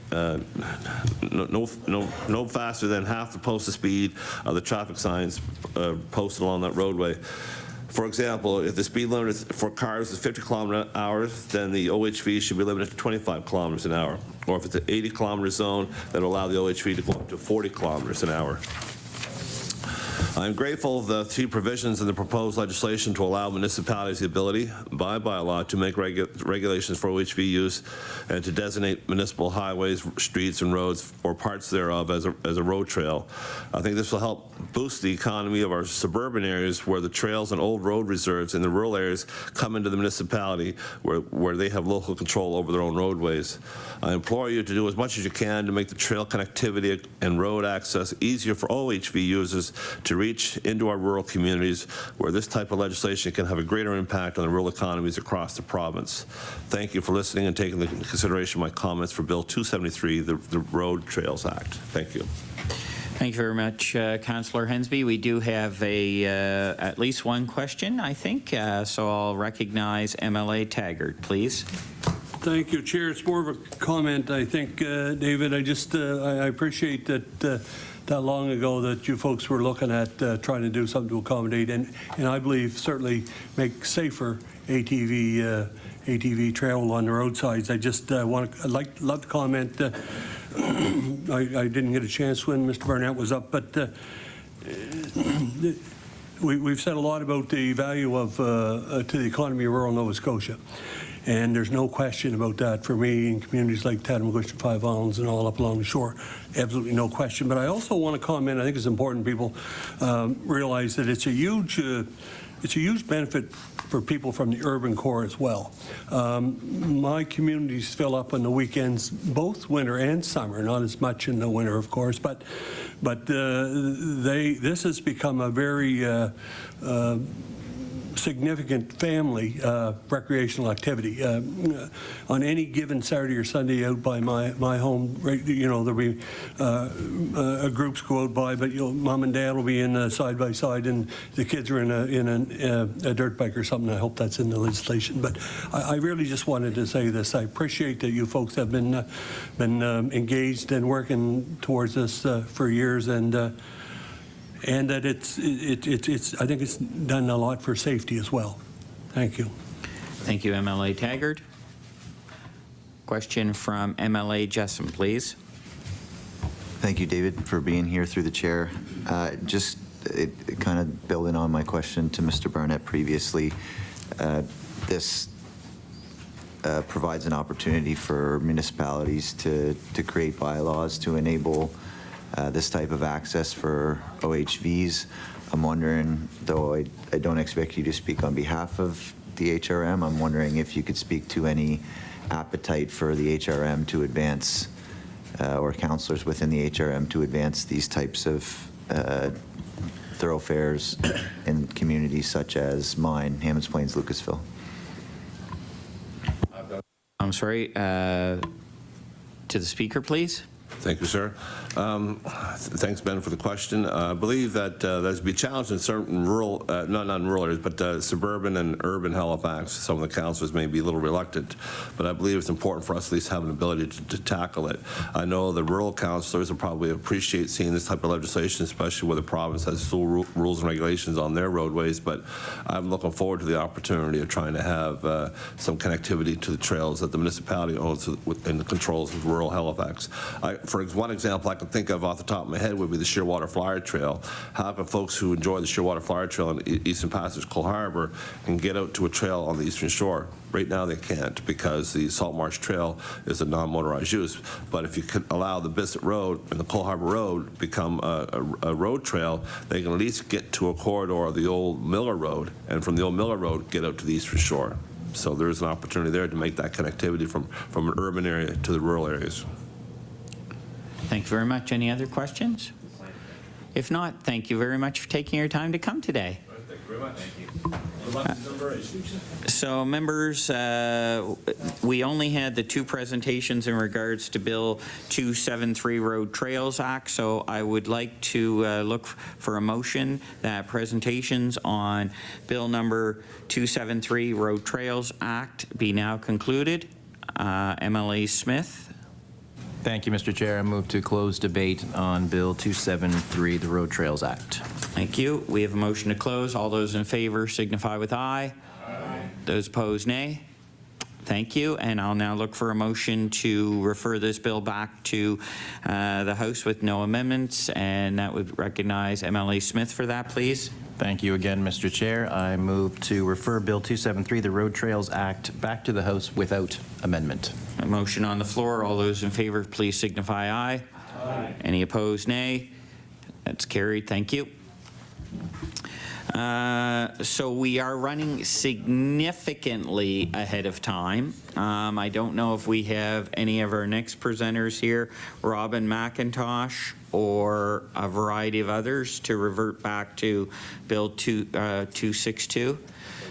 no faster than half the posted speed of the traffic signs posted along that roadway. For example, if the speed limit for cars is 50 kilometers an hour, then the OHV should be limited to 25 kilometers an hour. Or if it's an 80 kilometer zone, that will allow the OHV to go up to 40 kilometers an hour. I'm grateful for the three provisions in the proposed legislation to allow municipalities the ability, by bylaw, to make regulations for OHV use and to designate municipal highways, streets, and roads, or parts thereof, as a road trail. I think this will help boost the economy of our suburban areas where the trails and old road reserves in the rural areas come into the municipality where they have local control over their own roadways. I implore you to do as much as you can to make the trail connectivity and road access easier for OHV users to reach into our rural communities where this type of legislation can have a greater impact on the rural economies across the province. Thank you for listening and taking into consideration my comments for Bill 273, the Road Trails Act. Thank you. Thank you very much, Councillor Hensby. We do have at least one question, I think, so I'll recognize MLA Taggart, please. Thank you, Chair. It's more of a comment, I think, David. I appreciate that that long ago that you folks were looking at trying to do something to accommodate and I believe certainly make safer ATV travel on the roadsides. I just love to comment. I didn't get a chance when Mr. Barnett was up, but we've said a lot about the value of to the economy of rural Nova Scotia. And there's no question about that for me in communities like Tatamagouche and Five Islands and all up along the shore. Absolutely no question. But I also want to comment, I think it's important people realize that it's a huge benefit for people from the urban core as well. My communities fill up on the weekends, both winter and summer, not as much in the winter, of course, but this has become a very significant family recreational activity. On any given Saturday or Sunday out by my home, you know, there'll be groups go out by, but mom and dad will be in side by side, and the kids are in a dirt bike or something. I hope that's in the legislation. But I really just wanted to say this. I appreciate that you folks have been engaged and working towards this for years, and that I think it's done a lot for safety as well. Thank you. Thank you, MLA Taggart. Question from MLA Jessom, please. Thank you, David, for being here through the chair. Just kind of building on my question to Mr. Barnett previously, this provides an opportunity for municipalities to create bylaws to enable this type of access for OHVs. I'm wondering, though I don't expect you to speak on behalf of the HRM, I'm wondering if you could speak to any appetite for the HRM to advance, or councillors within the HRM to advance these types of thoroughfares in communities such as mine, Hammonds Plains, Lucasville. I'm sorry, to the speaker, please. Thank you, sir. Thanks, Ben, for the question. I believe that there's be a challenge in certain rural, not in rural areas, but suburban and urban Halifax. Some of the councillors may be a little reluctant, but I believe it's important for us at least have an ability to tackle it. I know the rural councillors will probably appreciate seeing this type of legislation, especially where the province has full rules and regulations on their roadways, but I'm looking forward to the opportunity of trying to have some connectivity to the trails that the municipality owns and controls with rural Halifax. I For one example I can think of off the top of my head would be the Shearwater Flyer Trail. How can folks who enjoy the Shearwater Flyer Trail in Eastern Passage, Cole Harbour, can get out to a trail on the Eastern Shore? Right now they can't because the Salt Marsh Trail is a non-motorized use. But if you could allow the Bissett Road and the Cole Harbour Road become a road trail, they can at least get to a corridor of the old Miller Road, and from the old Miller Road get out to the Eastern Shore. So there's an opportunity there to make that connectivity from an urban area to the rural areas. Thank you very much. Any other questions? If not, thank you very much for taking your time to come today. Thank you very much. Thank you. So members, we only had the two presentations in regards to Bill 273 Road Trails Act, so I would like to look for a motion that presentations on Bill number 273 Road Trails Act be now concluded. MLA Smith. Thank you, Mr. Chair. I move to close debate on Bill 273, the Road Trails Act. Thank you. We have a motion to close. All those in favor signify with aye. Aye. Those opposed, nay. Thank you. And I'll now look for a motion to refer this bill back to the House with no amendments, and that would recognize MLA Smith for that, please. Thank you again, Mr. Chair. I move to refer Bill 273, the Road Trails Act, back to the House without amendment. A motion on the floor. All those in favor, please signify aye. Aye. Any opposed, nay. That's carried. Thank you. So we are running significantly ahead of time. I don't know if we have any of our next presenters here, Robin McIntosh or a variety of others, to revert back to Bill 262.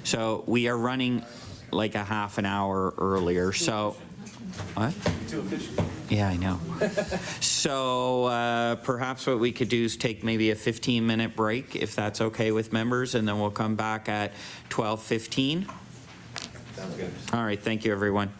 So we are running like a half an hour earlier. So, what? Too efficient. Yeah, I know. So perhaps what we could do is take maybe a 15-minute break, if that's okay with members, and then we'll come back at 12:15. Sounds good. All right, thank you, everyone.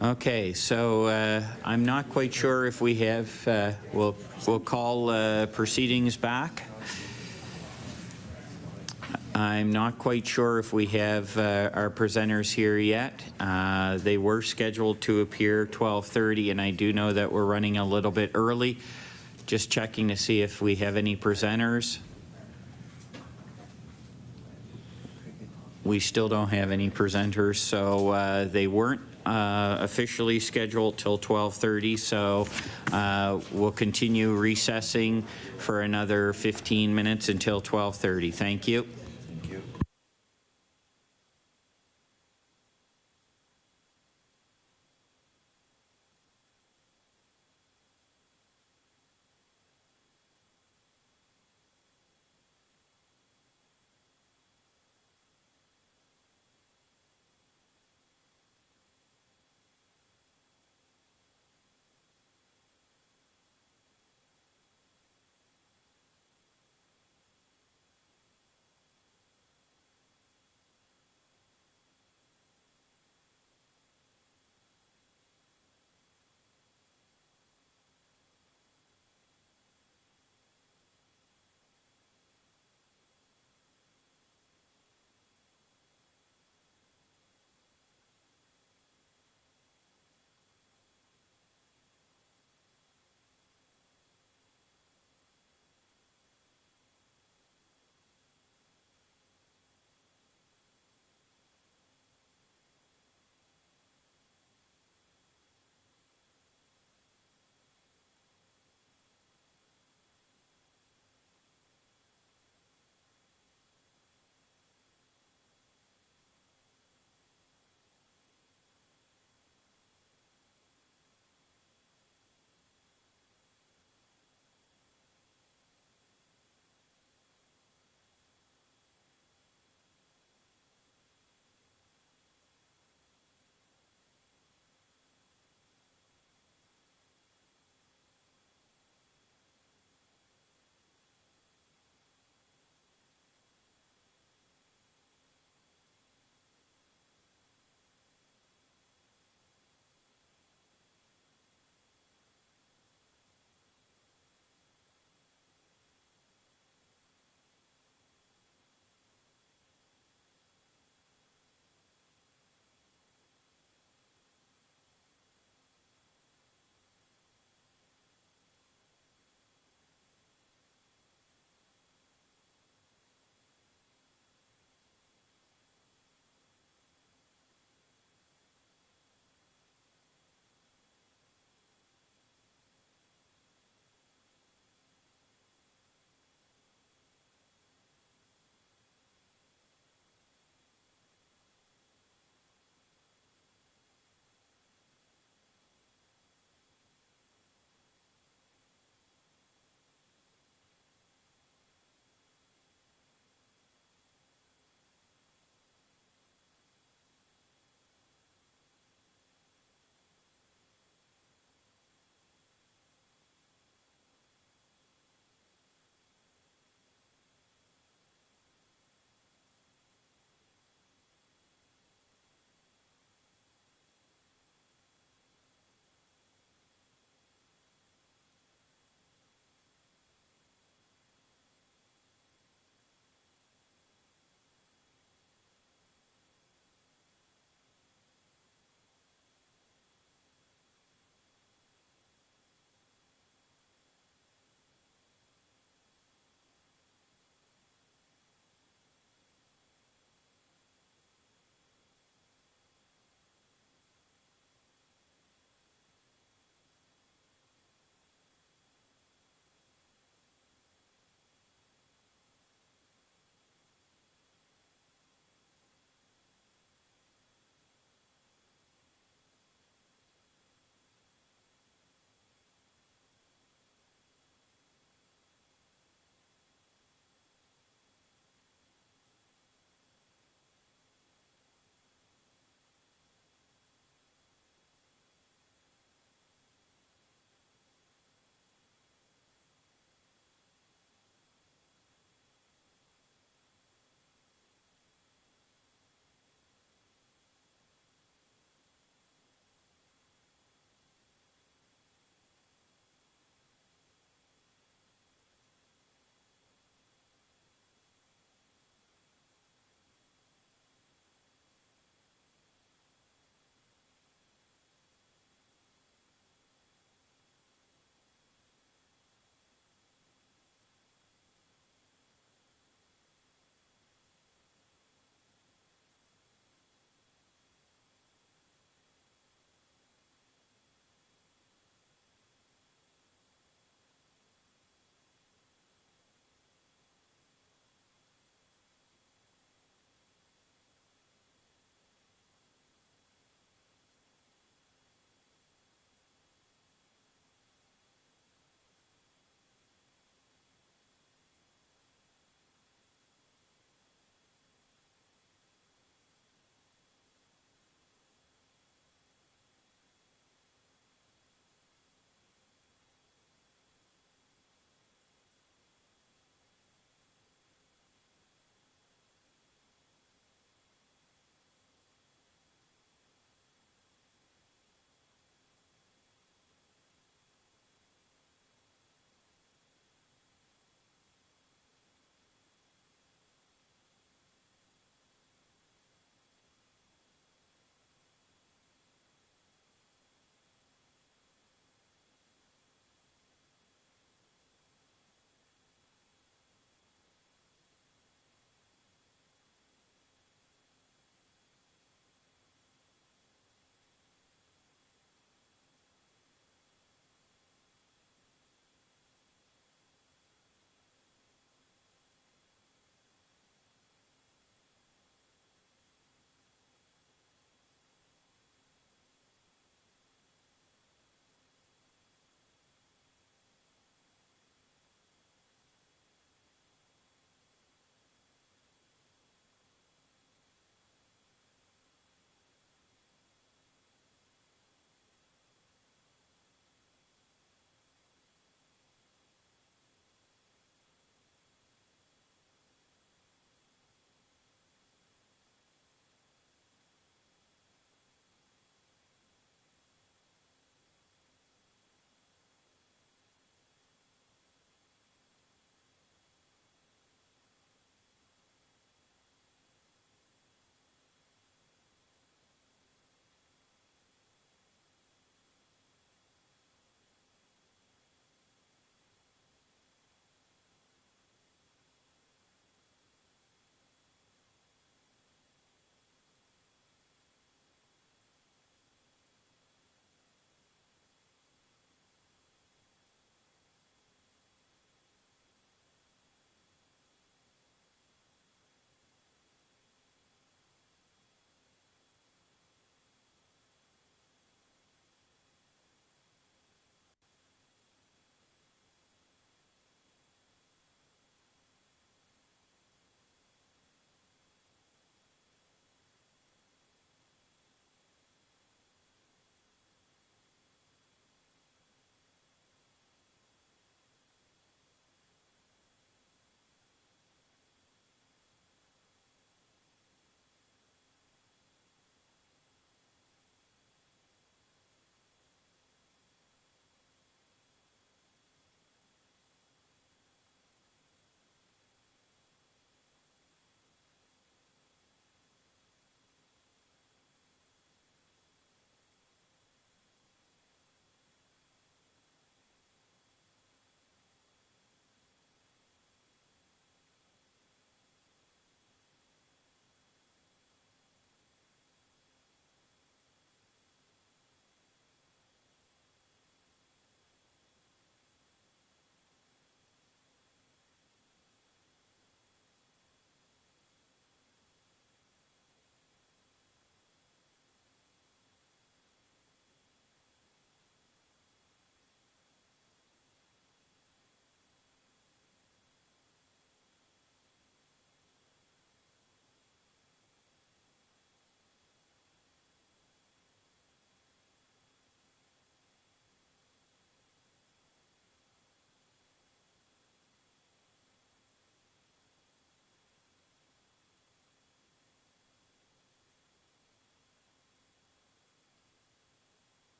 Okay, so I'm not quite sure if we have, we'll call proceedings back. I'm not quite sure if we have our presenters here yet. They were scheduled to appear 12:30, and I do know that we're running a little bit early. Just checking to see if we have any presenters. We still don't have any presenters, so they weren't officially scheduled till 12:30, so we'll continue recessing for another 15 minutes until 12:30. Thank you.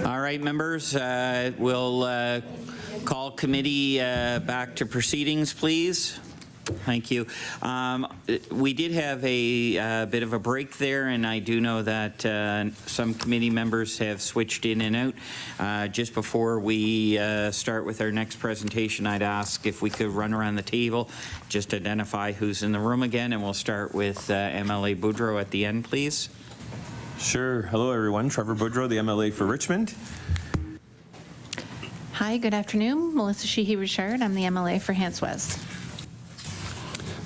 All right, members, we'll call committee back to proceedings, please. Thank you. We did have a bit of a break there, and I do know that some committee members have switched in and out. Just before we start with our next presentation, I'd ask if we could run around the table, just identify who's in the room again, and we'll start with MLA Boudreau at the end, please. Sure. Hello, everyone. Trevor Boudreau, the MLA for Richmond. Hi, good afternoon. Melissa Sheehy-Richard. I'm the MLA for Hants West.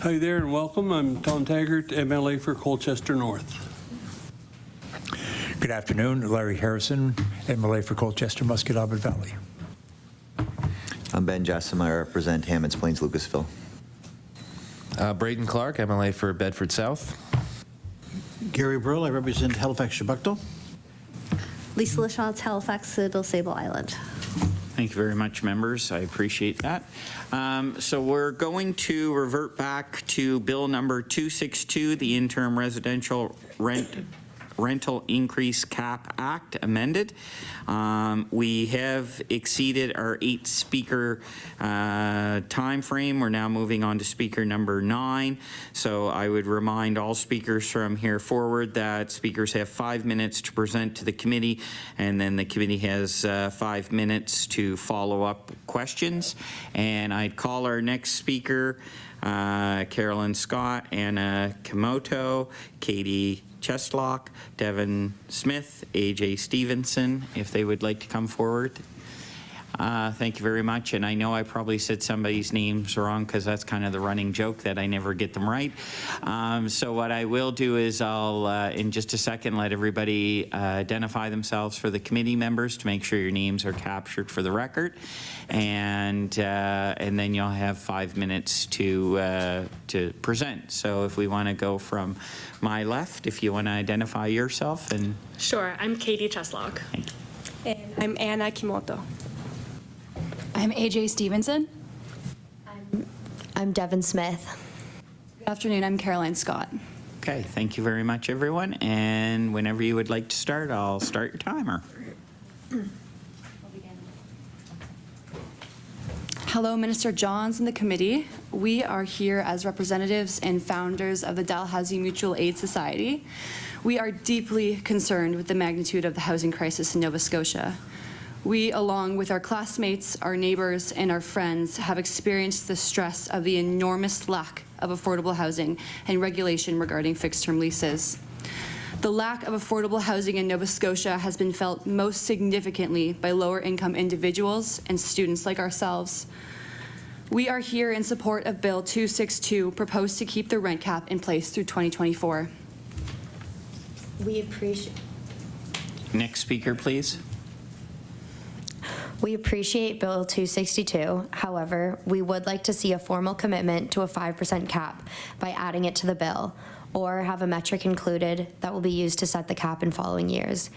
Hi there and welcome. I'm Tom Taggart, MLA for Colchester North. Good afternoon. Larry Harrison, MLA for Colchester Musquodoboit Valley. I'm Ben Jassam. I represent Hammonds Plains Lucasville. Braden Clark, MLA for Bedford South. Gary Brill, I represent Halifax Chebucto. Lisa LaChance, Halifax, Citadel, Sable Island. Thank you very much, members. I appreciate that. So we're going to revert back to Bill number 262, the Interim Residential Rental Increase Cap Act amended. We have exceeded our 8-speaker time frame. We're now moving on to speaker number 9. So I would remind all speakers from here forward that speakers have 5 minutes to present to the committee, and then the committee has 5 minutes to follow up questions. And I'd call our next speaker, Carolyn Scott, Anna Kimoto, Katie Chestlock, Devin Smith, AJ Stevenson, if they would like to come forward. Thank you very much. And I know I probably said somebody's names wrong because that's kind of the running joke that I never get them right. So what I will do is I'll, in just a second, let everybody identify themselves for the committee members to make sure your names are captured for the record. And then you'll have 5 minutes to present. So if we want to go from my left, if you want to identify yourself. And Sure, I'm Katie Cheslock. And I'm Anna Kimoto. I'm AJ Stevenson. I'm Devin Smith. Good afternoon, I'm Caroline Scott. Okay, thank you very much, everyone. And whenever you would like to start, I'll start your timer. Hello, Minister Johns and the committee. We are here as representatives and founders of the Dalhousie Mutual Aid Society. We are deeply concerned with the magnitude of the housing crisis in Nova Scotia. We, along with our classmates, our neighbors, and our friends, have experienced the stress of the enormous lack of affordable housing and regulation regarding fixed-term leases. The lack of affordable housing in Nova Scotia has been felt most significantly by lower-income individuals and students like ourselves. We are here in support of Bill 262, proposed to keep the rent cap in place through 2024. We appreciate. Next speaker, please. We appreciate Bill 262. However, we would like to see a formal commitment to a 5% cap by adding it to the bill, or have a metric included that will be used to set the cap in following years.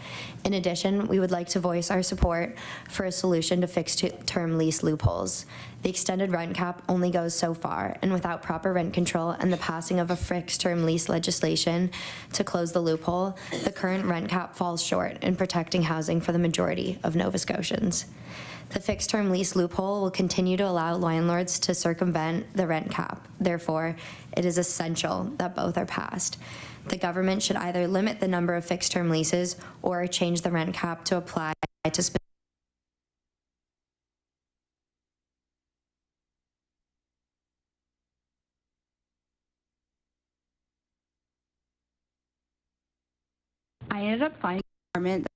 In addition, we would like to voice our support for a solution to fixed-term lease loopholes. The extended rent cap only goes so far, and without proper rent control and the passing of a fixed-term lease legislation to close the loophole, the current rent cap falls short in protecting housing for the majority of Nova Scotians. The fixed-term lease loophole will continue to allow landlords to circumvent the rent cap. Therefore, it is essential that both are passed. The government should either limit the number of fixed-term leases or change the rent cap to apply to specific. I ended up finding an apartment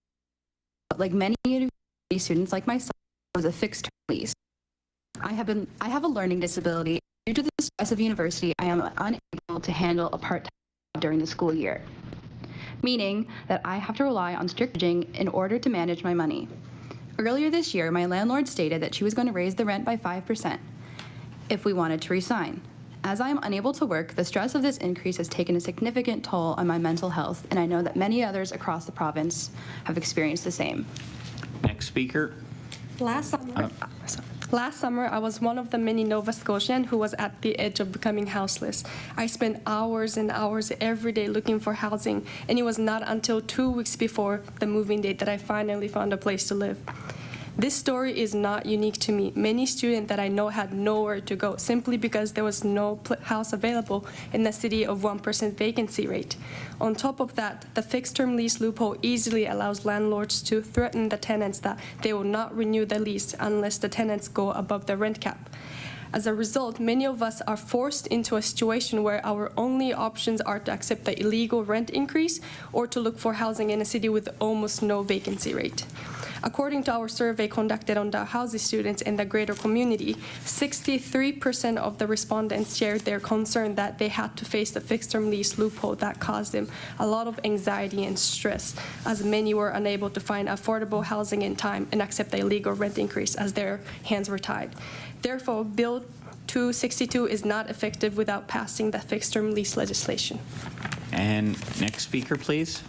that, like many university students like myself, was a fixed lease. I have a learning disability. Due to the stress of university, I am unable to handle a part-time job during the school year, meaning that I have to rely on strict budgeting in order to manage my money. Earlier this year, my landlord stated that she was going to raise the rent by 5% if we wanted to resign. As I am unable to work, the stress of this increase has taken a significant toll on my mental health, and I know that many others across the province have experienced the same. Next speaker. Last summer, Last summer, I was one of the many Nova Scotians who was at the edge of becoming houseless. I spent hours and hours every day looking for housing, and it was not until 2 weeks before the moving date that I finally found a place to live. This story is not unique to me. Many students that I know had nowhere to go simply because there was no house available in a city of 1% vacancy rate. On top of that, the fixed-term lease loophole easily allows landlords to threaten the tenants that they will not renew the lease unless the tenants go above the rent cap. As a result, many of us are forced into a situation where our only options are to accept the illegal rent increase or to look for housing in a city with almost no vacancy rate. According to our survey conducted on Dalhousie students in the greater community, 63% of the respondents shared their concern that they had to face the fixed-term lease loophole that caused them a lot of anxiety and stress, as many were unable to find affordable housing in time and accept the illegal rent increase as their hands were tied. Therefore, Bill 262 is not effective without passing the fixed-term lease legislation. And next speaker, please.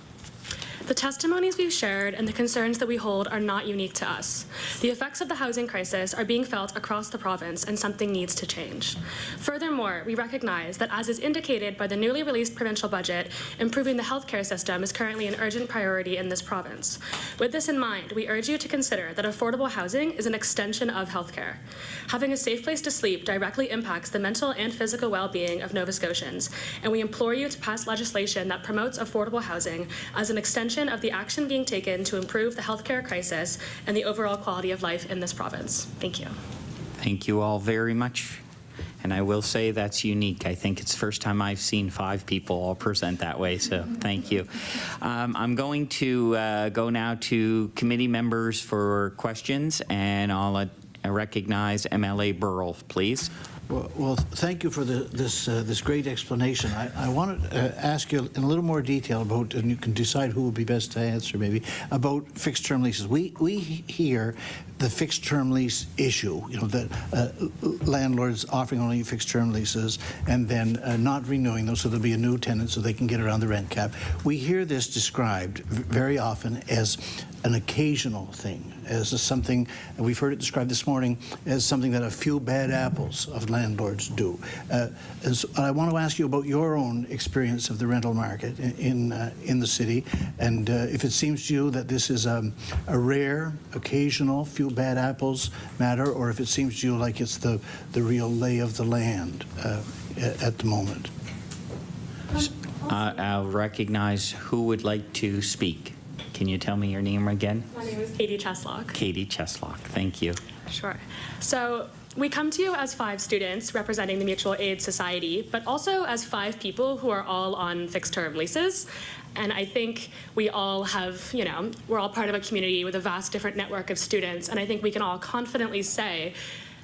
The testimonies we've shared and the concerns that we hold are not unique to us. The effects of the housing crisis are being felt across the province, and something needs to change. Furthermore, we recognize that, as is indicated by the newly released provincial budget, improving the healthcare system is currently an urgent priority in this province. With this in mind, we urge you to consider that affordable housing is an extension of healthcare. Having a safe place to sleep directly impacts the mental and physical well-being of Nova Scotians, and we implore you to pass legislation that promotes affordable housing as an extension of the action being taken to improve the healthcare crisis and the overall quality of life in this province. Thank you. Thank you all very much. And I will say that's unique. I think it's the first time I've seen 5 people all present that way, so thank you. I'm going to go now to committee members for questions, and I'll recognize MLA Burrell, please. Well, thank you for this great explanation. I want to ask you in a little more detail about, and you can decide who would be best to answer maybe, about fixed-term leases. We hear the fixed-term lease issue, you know, that landlords offering only fixed-term leases and then not renewing them, so there'll be a new tenant so they can get around the rent cap. We hear this described very often as an occasional thing, as something, and we've heard it described this morning, as something that a few bad apples of landlords do. And so I want to ask you about your own experience of the rental market in the city, and if it seems to you that this is a rare, occasional, few bad apples matter, or if it seems to you like it's the real lay of the land at the moment. I'll recognize who would like to speak. Can you tell me your name again? My name is Katie Cheslock. Katie Cheslock, thank you. Sure. So we come to you as 5 students representing the Mutual Aid Society, but also as 5 people who are all on fixed-term leases. And I think we all have, you know, we're all part of a community with a vast different network of students, and I think we can all confidently say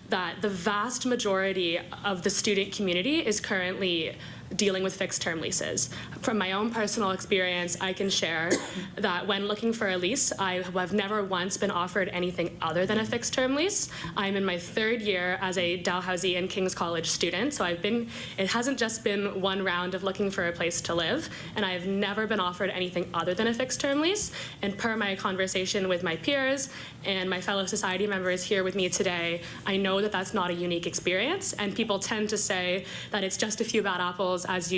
that the vast majority of the student community is currently dealing with fixed-term leases. From my own personal experience, I can share that when looking for a lease, I have never once been offered anything other than a fixed-term lease. I'm in my 3rd year as a Dalhousie and King's College student, so it hasn't just been one round of looking for a place to live, and I have never been offered anything other than a fixed-term lease. And per my conversation with my peers and my fellow society members here with me today, I know that that's not a unique experience, and people tend to say that it's just a few bad apples, as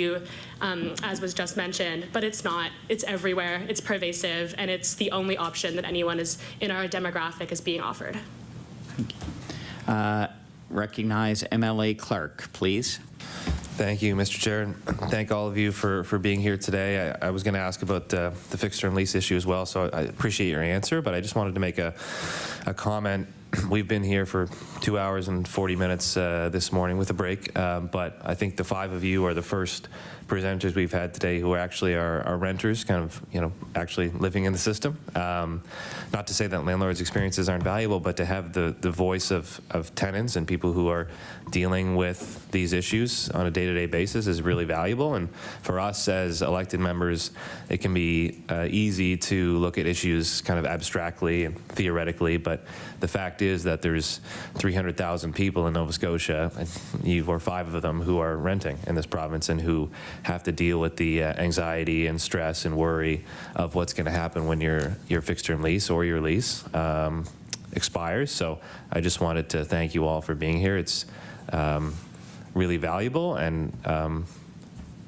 was just mentioned, but it's not. It's everywhere, it's pervasive, and it's the only option that anyone is in our demographic is being offered. Recognize MLA Clark, please. Thank you, Mr. Chair, and thank all of you for being here today. I was going to ask about the fixed-term lease issue as well, so I appreciate your answer, but I just wanted to make a comment. We've been here for 2 hours and 40 minutes this morning with a break, but I think the 5 of you are the first presenters we've had today who are actually our renters, kind of, you know, actually living in the system. Not to say that landlords' experiences aren't valuable, but to have the voice of tenants and people who are dealing with these issues on a day-to-day basis is really valuable. And for us as elected members, it can be easy to look at issues kind of abstractly and theoretically, but the fact is that there's 300,000 people in Nova Scotia, you or 5 of them, who are renting in this province and who have to deal with the anxiety and stress and worry of what's going to happen when your fixed-term lease or your lease expires. So I just wanted to thank you all for being here. It's really valuable, and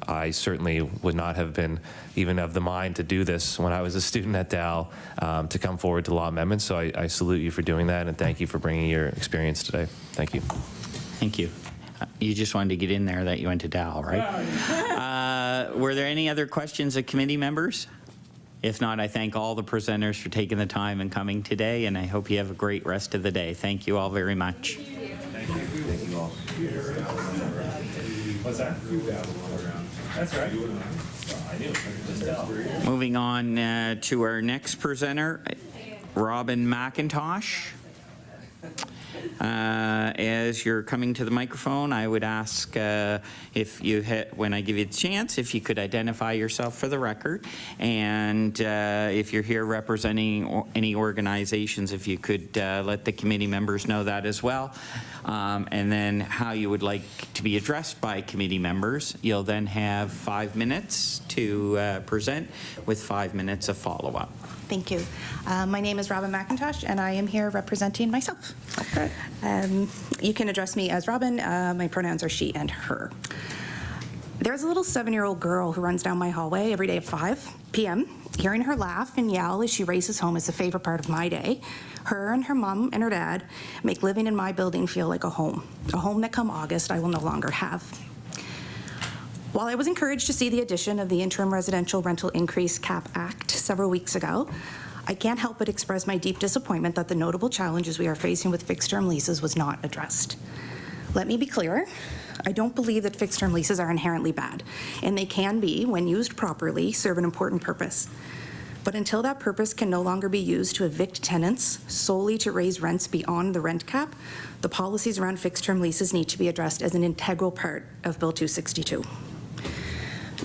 I certainly would not have been even of the mind to do this when I was a student at Dal, to come forward to law amendments. So I salute you for doing that, and thank you for bringing your experience today. Thank you. Thank you. You just wanted to get in there that you went to Dal, right? Were there any other questions of committee members? If not, I thank all the presenters for taking the time and coming today, and I hope you have a great rest of the day. Thank you all very much. Thank you. Thank you all. What's that? That's right. I knew. Moving on to our next presenter, Robin McIntosh. As you're coming to the microphone, I would ask if you when I give you the chance, if you could identify yourself for the record, and if you're here representing any organizations, if you could let the committee members know that as well, and then how you would like to be addressed by committee members. You'll then have 5 minutes to present with 5 minutes of follow-up. Thank you. My name is Robin McIntosh, and I am here representing myself. Okay. You can address me as Robin. My pronouns are she and her. There's a little 7-year-old girl who runs down my hallway every day at 5 p.m. Hearing her laugh and yell as she races home is the favorite part of my day. Her and her mom and her dad make living in my building feel like a home that come August I will no longer have. While I was encouraged to see the addition of the Interim Residential Rental Increase Cap Act several weeks ago, I can't help but express my deep disappointment that the notable challenges we are facing with fixed-term leases was not addressed. Let me be clear, I don't believe that fixed-term leases are inherently bad, and they can be, when used properly, serve an important purpose. But until that purpose can no longer be used to evict tenants solely to raise rents beyond the rent cap, the policies around fixed-term leases need to be addressed as an integral part of Bill 262.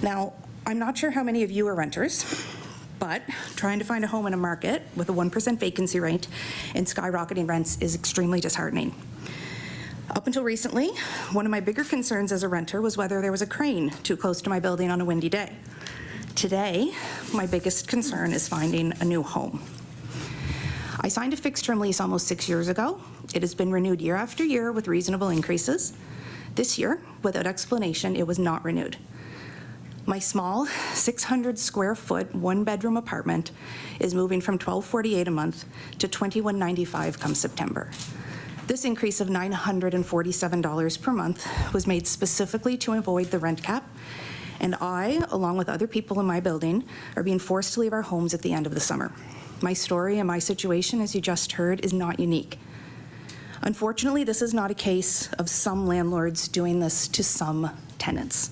Now, I'm not sure how many of you are renters, but trying to find a home in a market with a 1% vacancy rate and skyrocketing rents is extremely disheartening. Up until recently, one of my bigger concerns as a renter was whether there was a crane too close to my building on a windy day. Today, my biggest concern is finding a new home. I signed a fixed-term lease almost 6 years ago. It has been renewed year after year with reasonable increases. This year, without explanation, it was not renewed. My small 600 square foot 1-bedroom apartment is moving from $12.48 a month to $21.95 come September. This increase of $947 per month was made specifically to avoid the rent cap, and I, along with other people in my building, are being forced to leave our homes at the end of the summer. My story and my situation, as you just heard, is not unique. Unfortunately, this is not a case of some landlords doing this to some tenants.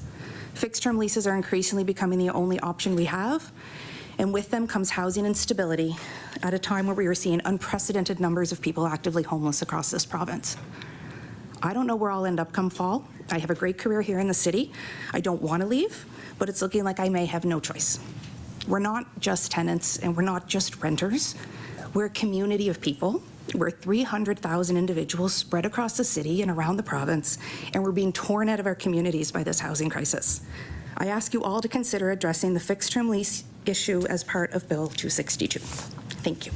Fixed-term leases are increasingly becoming the only option we have, and with them comes housing instability at a time where we are seeing unprecedented numbers of people actively homeless across this province. I don't know where I'll end up come fall. I have a great career here in the city. I don't want to leave, but it's looking like I may have no choice. We're not just tenants, and we're not just renters. We're a community of people. We're 300,000 individuals spread across the city and around the province, and we're being torn out of our communities by this housing crisis. I ask you all to consider addressing the fixed-term lease issue as part of Bill 262. Thank you.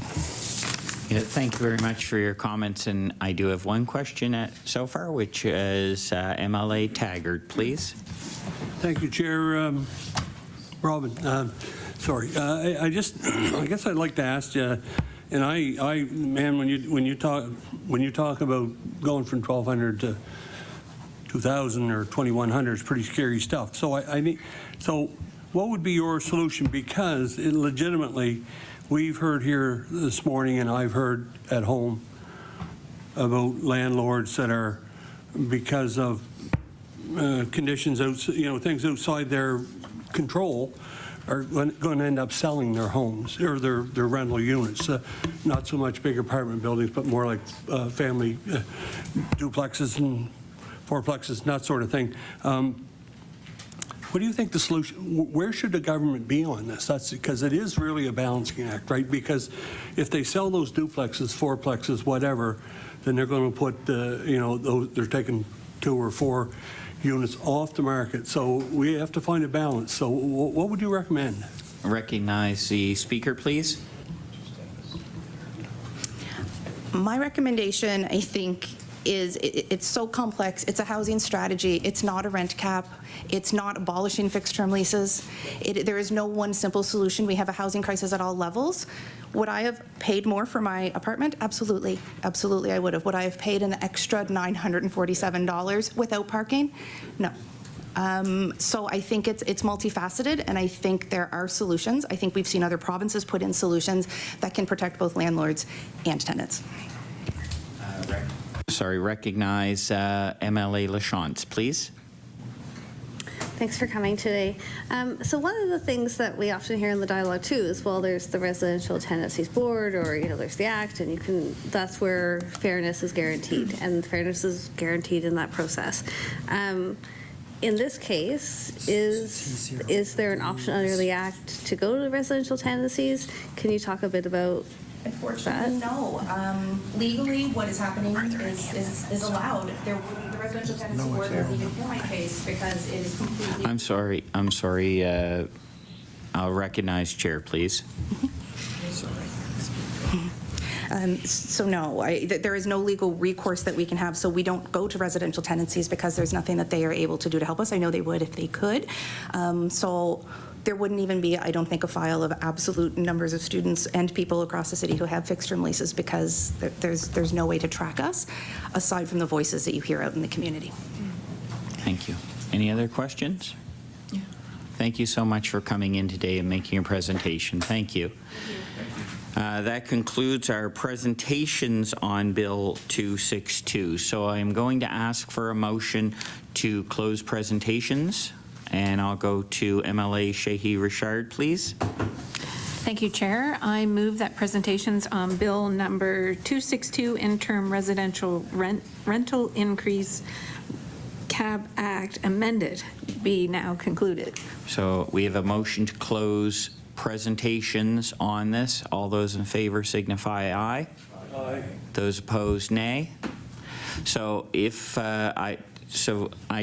Yeah, thank you very much for your comments, and I do have one question so far, which is MLA Taggart, please. Thank you, Chair. Robin, sorry. I guess I'd like to ask you. And man, when you talk about going from 1,200 to 2,000 or 2,100, it's pretty scary stuff. So so what would be your solution? Because legitimately, we've heard here this morning, and I've heard at home about landlords that are, because of conditions, things outside their control, are going to end up selling their homes or their rental units. Not so much big apartment buildings, but more like family duplexes and fourplexes and that sort of thing. What do you think the solution, where should the government be on this? That's because it is really a balancing act, right? Because if they sell those duplexes, fourplexes, whatever, then they're going to put, they're taking 2 or 4 units off the market. So we have to find a balance. So what would you recommend? Recognize the speaker, please. My recommendation, I think, is it's so complex. It's a housing strategy. It's not a rent cap. It's not abolishing fixed-term leases. There is no one simple solution. We have a housing crisis at all levels. Would I have paid more for my apartment? Absolutely. Absolutely, I would have. Would I have paid an extra $947 without parking? No. So I think it's multifaceted, and I think there are solutions. I think we've seen other provinces put in solutions that can protect both landlords and tenants. Recognize MLA Lachance, please. Thanks for coming today. So one of the things that we often hear in the dialogue too is, well, there's the Residential Tenancies Board, or there's the Act, and that's where fairness is guaranteed, and fairness is guaranteed in that process. In this case, is there an option under the Act to go to residential tenancies? Can you talk a bit about Unfortunately, no. Legally, what is happening is allowed. The Residential Tenancy Board doesn't even hear my case because it is completely... I'm sorry. I'll recognize Chair, please. So no, there is no legal recourse that we can have, so we don't go to residential tenancies because there's nothing that they are able to do to help us. I know they would if they could. So there wouldn't even be, I don't think, a file of absolute numbers of students and people across the city who have fixed-term leases because there's no way to track us aside from the voices that you hear out in the community. Thank you. Any other questions? Yeah. Thank you so much for coming in today and making your presentation. Thank you. That concludes our presentations on Bill 262. So I'm going to ask for a motion to close presentations, and I'll go to MLA Sheehy-Richard, please. Thank you, Chair. I move that presentations on Bill number 262, Interim Residential Rental Increase Cab Act amended, be now concluded. So we have a motion to close presentations on this. All those in favor signify aye. Aye. Those opposed, nay. So if I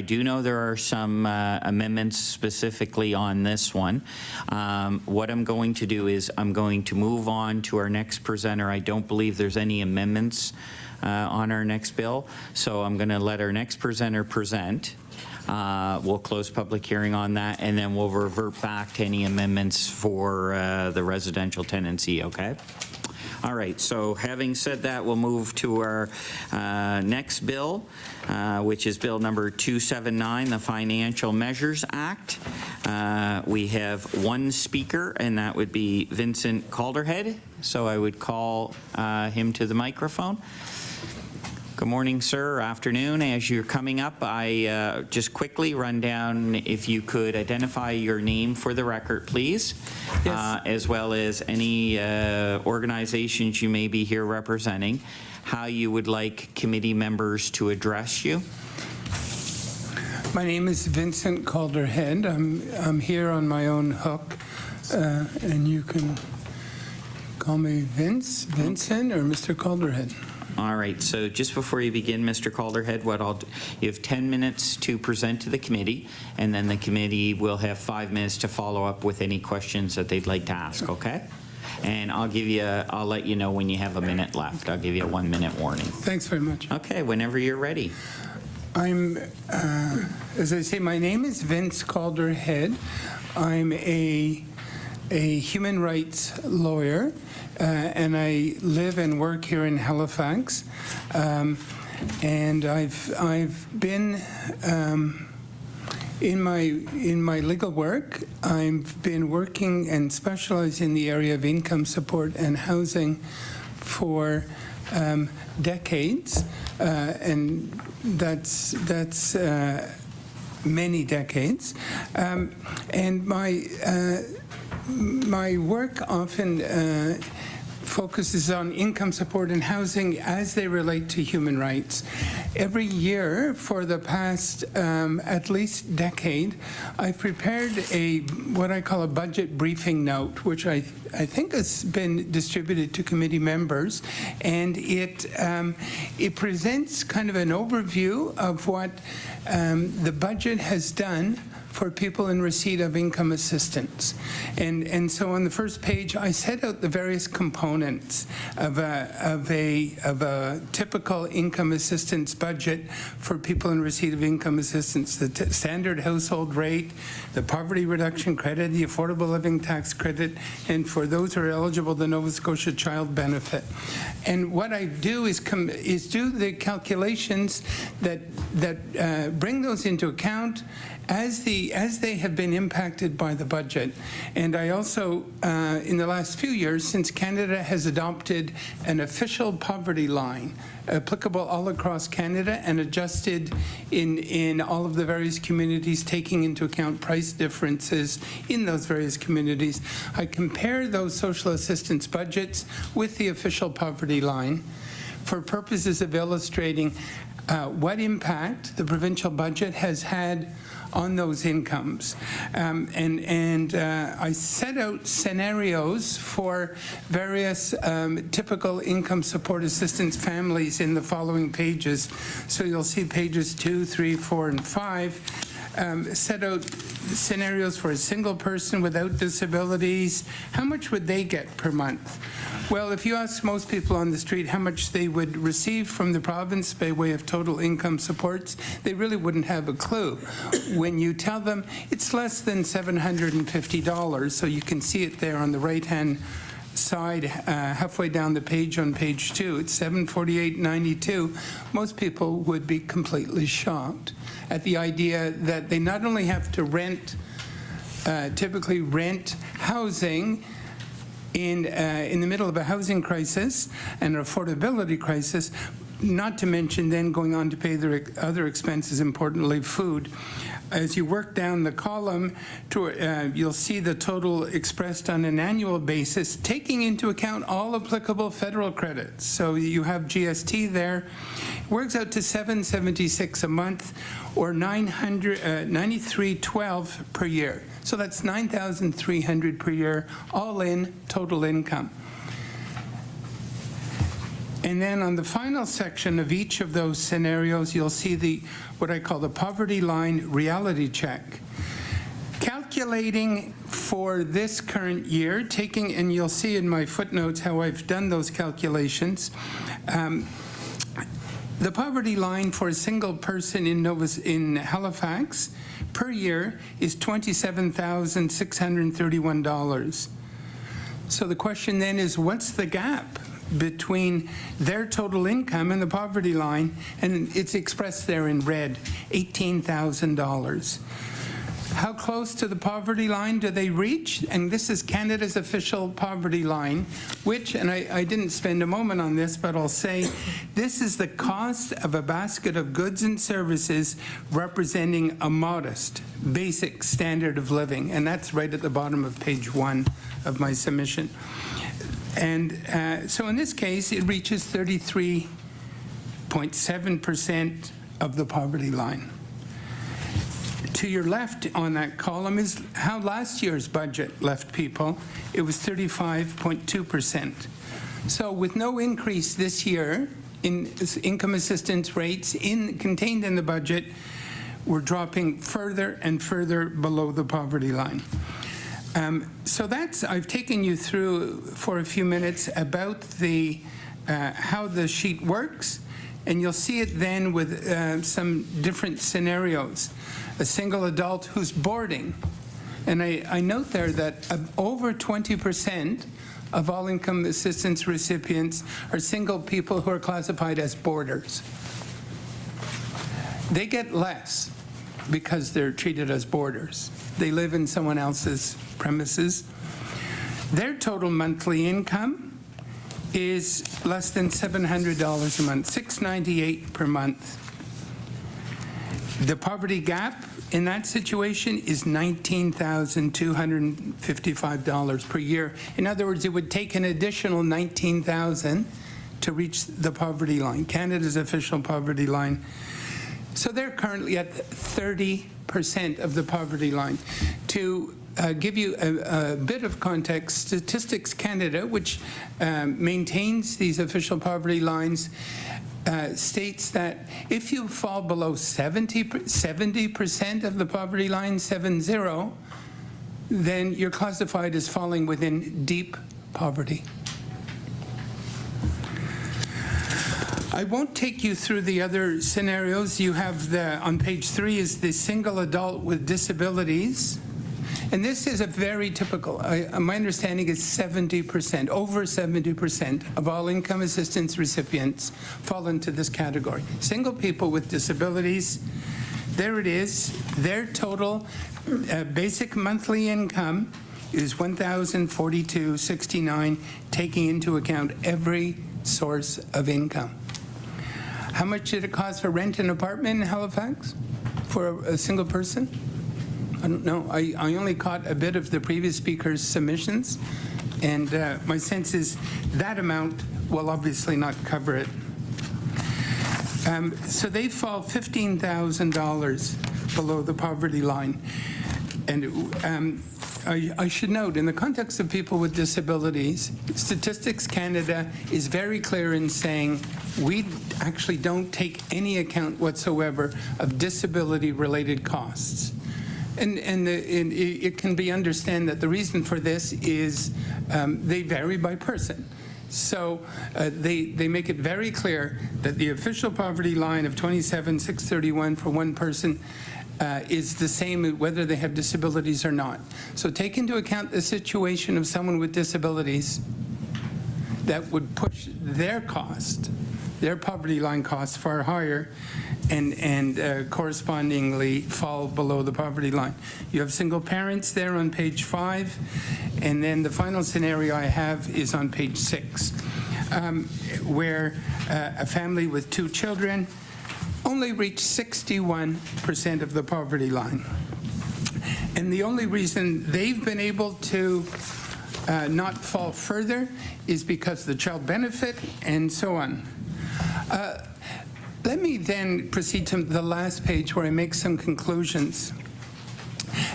do know there are some amendments specifically on this one. What I'm going to do is I'm going to move on to our next presenter. I don't believe there's any amendments on our next bill, so I'm going to let our next presenter present. We'll close public hearing on that, and then we'll revert back to any amendments for the residential tenancy, okay? All right, so having said that, we'll move to our next bill, which is Bill number 279, the Financial Measures Act. We have one speaker, and that would be Vincent Calderhead. So I would call him to the microphone. Good morning, sir, or afternoon. As you're coming up, I just quickly run down, if you could identify your name for the record, please, yes. As well as any organizations you may be here representing, how you would like committee members to address you. My name is Vincent Calderhead. I'm here on my own hook, and you can call me Vince, Vincent, or Mr. Calderhead. All right, so just before you begin, Mr. Calderhead, you have 10 minutes to present to the committee, and then the committee will have 5 minutes to follow up with any questions that they'd like to ask, okay? And I'll let you know when you have a minute left. I'll give you a 1-minute warning. Thanks very much. Okay, whenever you're ready. As I say, my name is Vince Calderhead. I'm a human rights lawyer. And I live and work here in Halifax, and I've been in my legal work. I've been working and specialized in the area of income support and housing for decades, and that's many decades, and my work often focuses on income support and housing as they relate to human rights. Every year for the past at least decade, I've prepared what I call a budget briefing note, which I think has been distributed to committee members, and it presents kind of an overview of what the budget has done for people in receipt of income assistance. And so on the first page, I set out the various components of a typical income assistance budget for people in receipt of income assistance: the standard household rate, the poverty reduction credit, the affordable living tax credit, and for those who are eligible, the Nova Scotia child benefit. And what I do is do the calculations that bring those into account as they have been impacted by the budget. And I also, in the last few years, since Canada has adopted an official poverty line applicable all across Canada and adjusted in all of the various communities, taking into account price differences in those various communities, I compare those social assistance budgets with the official poverty line for purposes of illustrating what impact the provincial budget has had on those incomes. I set out scenarios for various typical income support assistance families in the following pages. So you'll see pages 2, 3, 4, and 5. Set out scenarios for a single person without disabilities. How much would they get per month? Well, if you ask most people on the street how much they would receive from the province by way of total income supports, they really wouldn't have a clue. When you tell them it's less than $750, so you can see it there on the right-hand side, halfway down the page on page 2, it's $748.92. Most people would be completely shocked at the idea that they not only have to typically rent housing in the middle of a housing crisis and an affordability crisis, not to mention then going on to pay their other expenses, importantly food. As you work down the column, you'll see the total expressed on an annual basis, taking into account all applicable federal credits. So you have GST there. It works out to $776 a month, or $93.12 per year. So that's $9,300 per year, all in total income. And then on the final section of each of those scenarios, you'll see what I call the poverty line reality check. Calculating for this current year, and you'll see in my footnotes how I've done those calculations. The poverty line for a single person in Halifax per year is $27,631. So the question then is, what's the gap between their total income and the poverty line? And it's expressed there in red, $18,000. How close to the poverty line do they reach? And this is Canada's official poverty line, which, and I didn't spend a moment on this, but I'll say this is the cost of a basket of goods and services representing a modest, basic standard of living. And that's right at the bottom of page 1 of my submission. And so in this case, it reaches 33.7% of the poverty line. To your left on that column is how last year's budget left people. It was 35.2%. So with no increase this year in income assistance rates contained in the budget, we're dropping further and further below the poverty line. So I've taken you through for a few minutes about how the sheet works, and you'll see it then with some different scenarios. A single adult who's boarding, and I note there that over 20% of all income assistance recipients are single people who are classified as boarders. They get less because they're treated as boarders. They live in someone else's premises. Their total monthly income is less than $700 a month, $698 per month. The poverty gap in that situation is $19,255 per year. In other words, it would take an additional $19,000 to reach the poverty line, Canada's official poverty line. So they're currently at 30% of the poverty line. To give you a bit of context, Statistics Canada, which maintains these official poverty lines, states that if you fall below 70% of the poverty line, 70, then you're classified as falling within deep poverty. I won't take you through the other scenarios. You have on page 3 is the single adult with disabilities. And this is a very typical, my understanding is 70%, over 70% of all income assistance recipients fall into this category. Single people with disabilities, there it is. Their total basic monthly income is $1,042.69, taking into account every source of income. How much did it cost for rent an apartment in Halifax for a single person? I don't know. I only caught a bit of the previous speaker's submissions, and my sense is that amount will obviously not cover it. So they fall $15,000 below the poverty line. And I should note, in the context of people with disabilities, Statistics Canada is very clear in saying we actually don't take any account whatsoever of disability-related costs. And it can be understood that the reason for this is they vary by person. So they make it very clear that the official poverty line of $27,631 for one person is the same whether they have disabilities or not. So take into account the situation of someone with disabilities that would push their cost, their poverty line costs far higher, and correspondingly fall below the poverty line. You have single parents there on page 5, and then the final scenario I have is on page 6, where a family with 2 children only reach 61% of the poverty line. And the only reason they've been able to not fall further is because the child benefit and so on. Let me then proceed to the last page where I make some conclusions.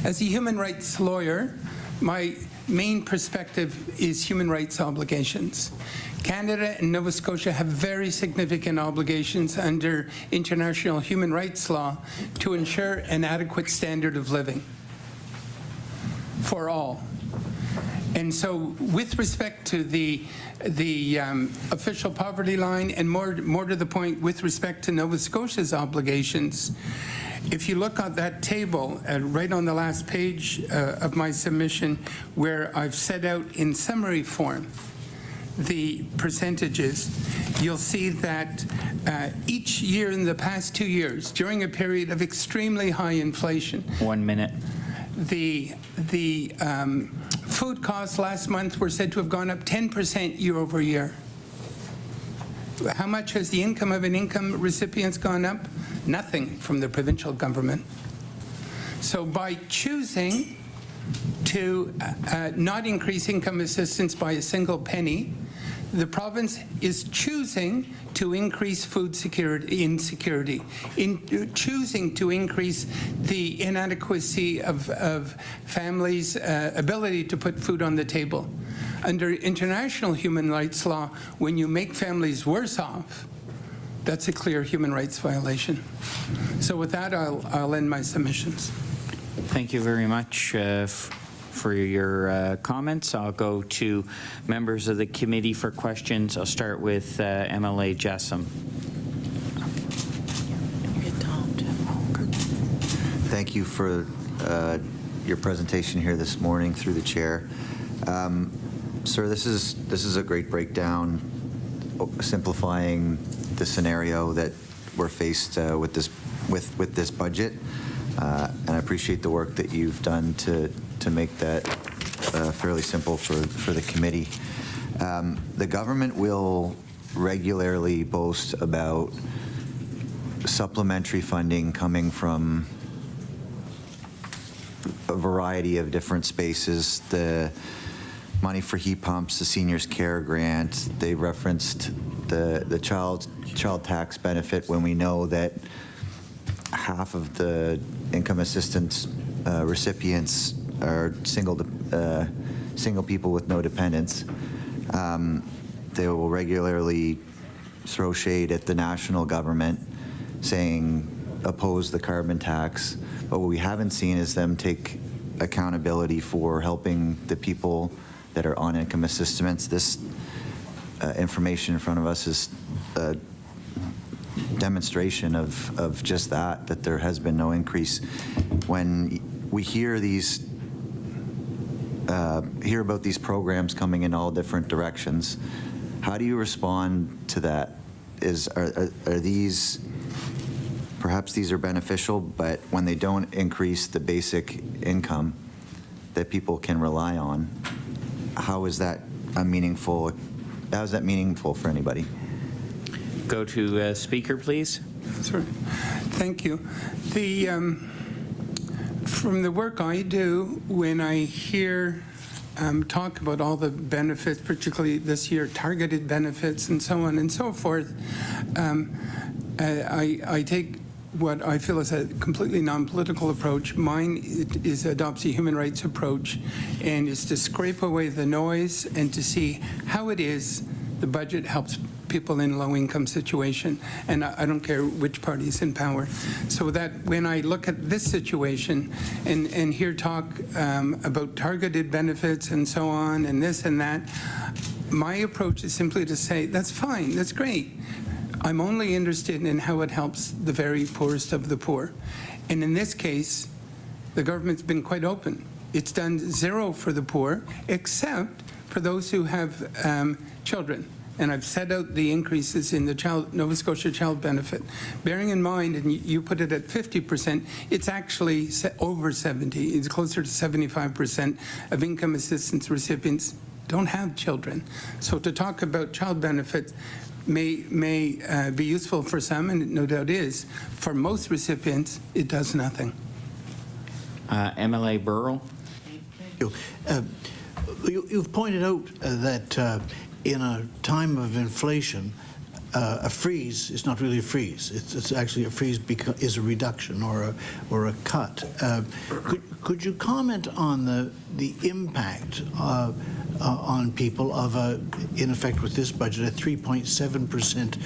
As a human rights lawyer, my main perspective is human rights obligations. Canada and Nova Scotia have very significant obligations under international human rights law to ensure an adequate standard of living for all. And so with respect to the official poverty line, and more to the point with respect to Nova Scotia's obligations, if you look at that table right on the last page of my submission, where I've set out in summary form the percentages, you'll see that each year in the past 2 years, during a period of extremely high inflation. 1 minute. The food costs last month were said to have gone up 10% year over year. How much has the income of an income recipient gone up? Nothing from the provincial government. So by choosing to not increase income assistance by a single penny, the province is choosing to increase food insecurity, in choosing to increase the inadequacy of families' ability to put food on the table. Under international human rights law, when you make families worse off, that's a clear human rights violation. So with that, I'll end my submissions. Thank you very much for your comments. I'll go to members of the committee for questions. I'll start with MLA Jessam. Thank you for your presentation here this morning through the chair. Sir, this is a great breakdown, simplifying the scenario that we're faced with this budget, and I appreciate the work that you've done to make that fairly simple for the committee. The government will regularly boast about supplementary funding coming from a variety of different spaces. The money for heat pumps, the seniors care grant, they referenced the child tax benefit, when we know that half of the income assistance recipients are single people with no dependents. They will regularly throw shade at the national government, saying oppose the carbon tax, but what we haven't seen is them take accountability for helping the people that are on income assistance. This information in front of us is a demonstration of just that there has been no increase. When we hear these hear about these programs coming in all different directions, how do you respond to that? Are these, perhaps these are beneficial, but when they don't increase the basic income that people can rely on, how is that meaningful for anybody? Go to speaker, please. Sorry. Thank you. From the work I do, when I hear talk about all the benefits, particularly this year, targeted benefits and so on and so forth, I take what I feel is a completely non-political approach. Mine adopts a human rights approach, and is to scrape away the noise and to see how it is the budget helps people in low-income situation, and I don't care which party is in power. So that when I look at this situation and hear talk about targeted benefits and so on and this and that, my approach is simply to say, that's fine, that's great. I'm only interested in how it helps the very poorest of the poor. And in this case, the government's been quite open. It's done zero for the poor, except for those who have children. And I've set out the increases in the Nova Scotia child benefit. Bearing in mind, and you put it at 50%, it's actually over 70. It's closer to 75% of income assistance recipients don't have children. So to talk about child benefits may be useful for some, and it no doubt is. For most recipients, it does nothing. MLA Burrell. Thank you. You've pointed out that in a time of inflation, a freeze is not really a freeze. It's actually a freeze is a reduction or a cut. Could you comment on the impact on people of in effect with this budget, a 3.7%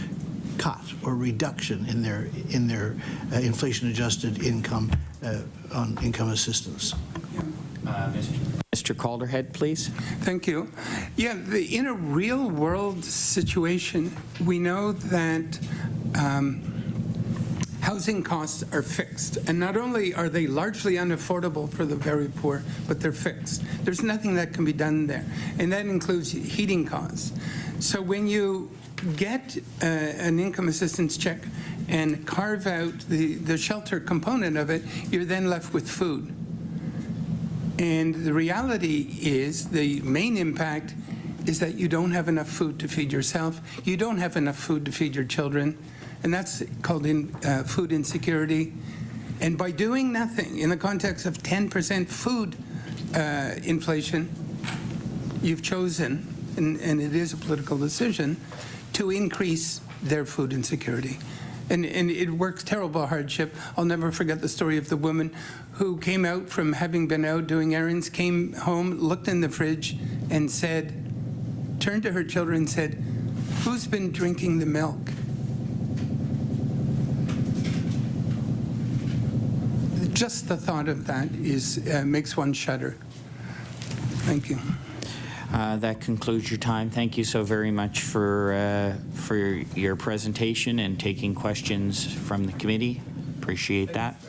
cut or reduction in their inflation-adjusted income on income assistance? Mr. Calderhead, please. Thank you. Yeah, in a real-world situation, we know that housing costs are fixed. And not only are they largely unaffordable for the very poor, but they're fixed. There's nothing that can be done there. And that includes heating costs. So when you get an income assistance check and carve out the shelter component of it, you're then left with food. And the reality is the main impact is that you don't have enough food to feed yourself. You don't have enough food to feed your children. And that's called food insecurity. And by doing nothing in the context of 10% food inflation, you've chosen, and it is a political decision, to increase their food insecurity. And it works terrible hardship. I'll never forget the story of the woman who came out from having been out doing errands, came home, looked in the fridge, and turned to her children and said, "Who's been drinking the milk?" Just the thought of that makes one shudder. Thank you. That concludes your time. Thank you so very much for your presentation and taking questions from the committee. Appreciate that.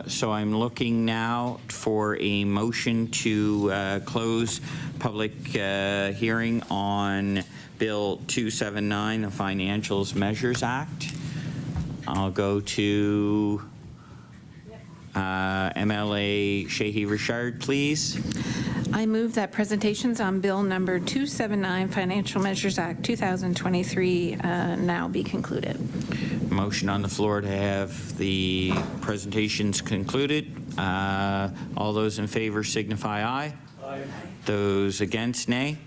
So I'm looking now for a motion to close public hearing on Bill 279, the Financials Measures Act. I'll go to MLA Sheehy-Richard, please. I move that presentations on Bill number 279, Financial Measures Act 2023, now be concluded. Motion on the floor to have the presentations concluded. All those in favor signify aye. Aye. Those against, nay.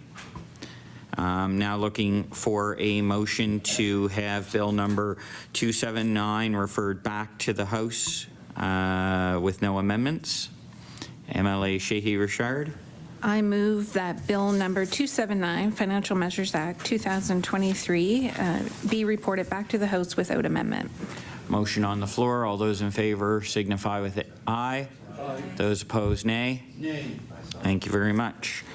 Now looking for a motion to have Bill number 279 referred back to the House with no amendments. MLA Sheehy-Richard. I move that Bill number 279, Financial Measures Act 2023, be reported back to the House without amendment. Motion on the floor. All those in favor signify with aye. Those opposed, nay. Nay. Thank you very much.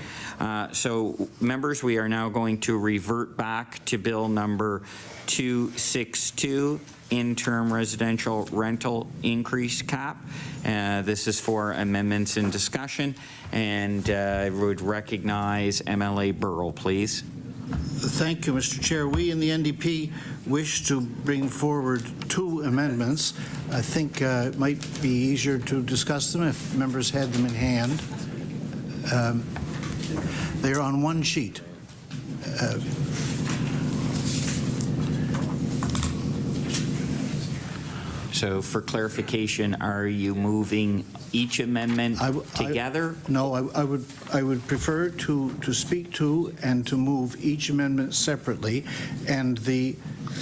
So, members, we are now going to revert back to Bill number 262, interim residential rental increase cap. This is for amendments and discussion, and I would recognize MLA Burrell, please. Thank you, Mr. Chair. We in the NDP wish to bring forward two amendments. I think it might be easier to discuss them if members had them in hand. They're on one sheet. So for clarification, are you moving each amendment together? No, I would prefer to speak to and to move each amendment separately. And the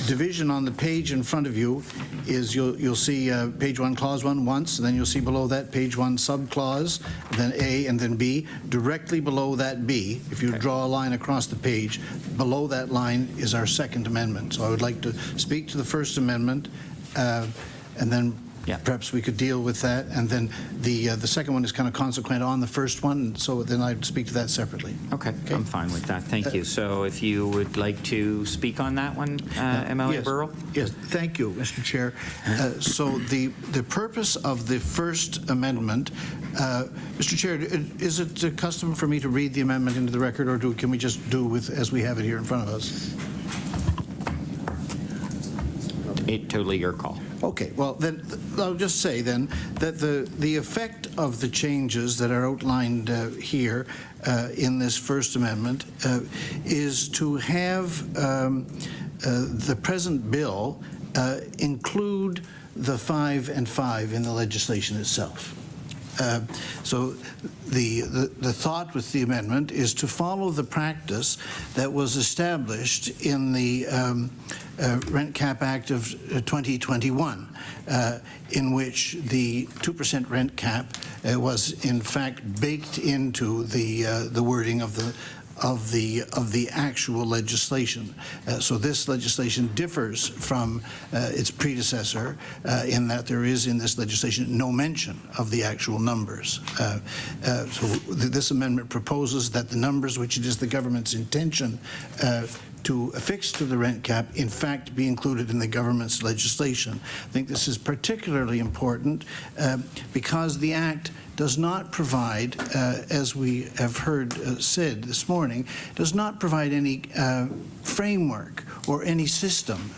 division on the page in front of you is you'll see page 1, clause 1 once, and then you'll see below that page 1 subclause, then A, and then B. Directly below that B, if you draw a line across the page, below that line is our second amendment. So I would like to speak to the first amendment, and then perhaps we could deal with that. And then the second one is kind of consequent on the first one, so then I'd speak to that separately. Okay, I'm fine with that. Thank you. So if you would like to speak on that one, MLA Burrell? Yes, thank you, Mr. Chair. So the purpose of the first amendment, Mr. Chair, is it custom for me to read the amendment into the record, or can we just do with as we have it here in front of us? Totally your call. Okay, well, then I'll just say then that the effect of the changes that are outlined here in this First Amendment is to have the present bill include the 5 and 5 in the legislation itself. So the thought with the amendment is to follow the practice that was established in the Rent Cap Act of 2021, in which the 2% rent cap was in fact baked into the wording of the actual legislation. So this legislation differs from its predecessor in that there is in this legislation no mention of the actual numbers. So this amendment proposes that the numbers, which it is the government's intention to affix to the rent cap, in fact be included in the government's legislation. I think this is particularly important because the Act does not provide, as we have heard said this morning, does not provide any framework or any system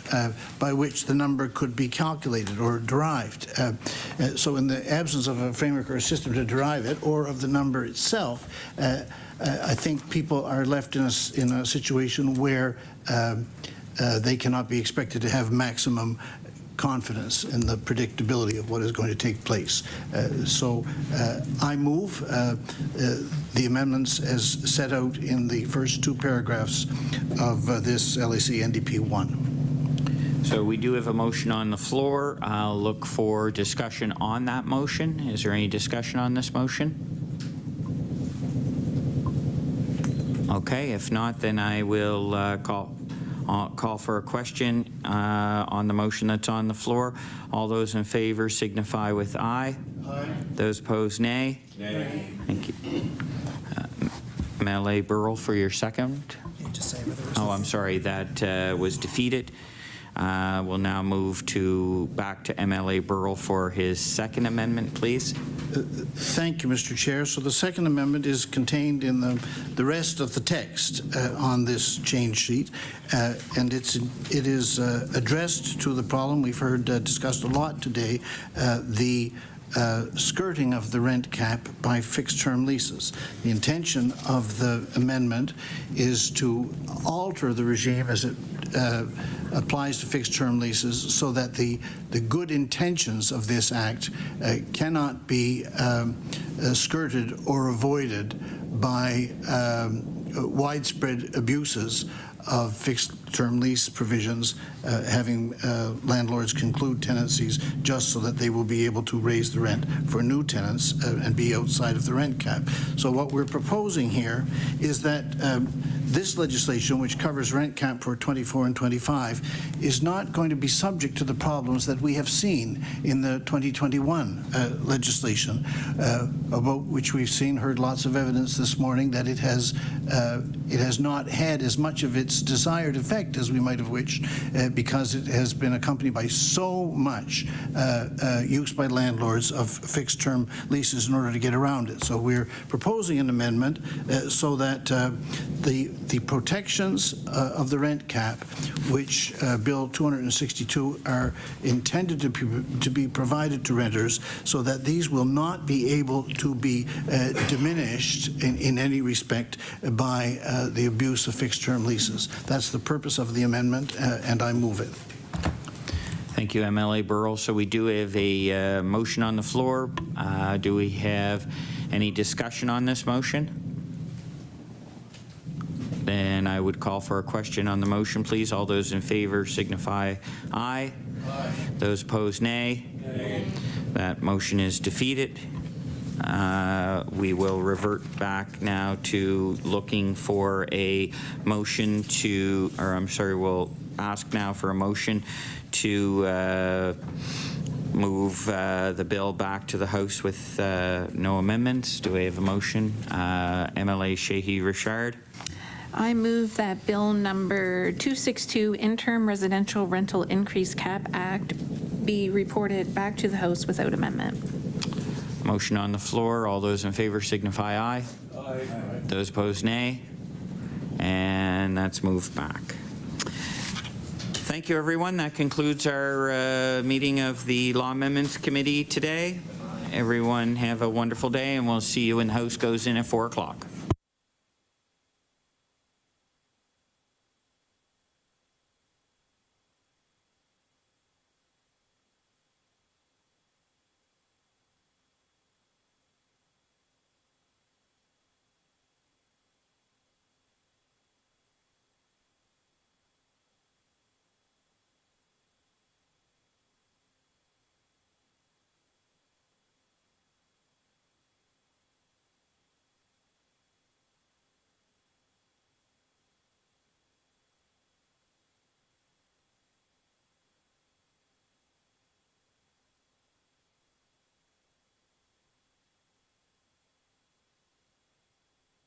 by which the number could be calculated or derived. So in the absence of a framework or a system to derive it, or of the number itself, I think people are left in a situation where they cannot be expected to have maximum confidence in the predictability of what is going to take place. So I move the amendments as set out in the first two paragraphs of this LAC NDP 1. So we do have a motion on the floor. I'll look for discussion on that motion. Is there any discussion on this motion? Okay, if not, then I will call for a question on the motion that's on the floor. All those in favor signify with aye. Aye. Those opposed, nay. Nay. Thank you. MLA Burrell for your second. Oh, I'm sorry, that was defeated. We'll now move back to MLA Burrell for his second amendment, please. Thank you, Mr. Chair. So the second amendment is contained in the rest of the text on this change sheet, and it is addressed to the problem we've heard discussed a lot today, the skirting of the rent cap by fixed-term leases. The intention of the amendment is to alter the regime as it applies to fixed-term leases so that the good intentions of this Act cannot be skirted or avoided by widespread abuses of fixed-term lease provisions, having landlords conclude tenancies just so that they will be able to raise the rent for new tenants and be outside of the rent cap. So what we're proposing here is that this legislation, which covers rent cap for 24 and 25, is not going to be subject to the problems that we have seen in the 2021 legislation, about which we've heard lots of evidence this morning that it has not had as much of its desired effect as we might have wished, because it has been accompanied by so much use by landlords of fixed-term leases in order to get around it. So we're proposing an amendment so that the protections of the rent cap, which Bill 262 are intended to be provided to renters, so that these will not be able to be diminished in any respect by the abuse of fixed-term leases. That's the purpose of the amendment, and I move it. Thank you, MLA Burrell. So we do have a motion on the floor. Do we have any discussion on this motion? Then I would call for a question on the motion, please. All those in favor signify aye. Aye. Those opposed, nay. Nay. That motion is defeated. We will revert back now to looking for a motion to, or I'm sorry, we'll ask now for a motion to move the bill back to the House with no amendments. Do we have a motion? MLA Sheehy-Richard. I move that Bill number 262, Interim Residential Rental Increase Cap Act, be reported back to the House without amendment. Motion on the floor. All those in favor signify aye. Aye. Those opposed, nay. And that's moved back. Thank you, everyone. That concludes our meeting of the Law Amendments Committee today. Everyone have a wonderful day, and we'll see you when the House goes in at 4 o'clock.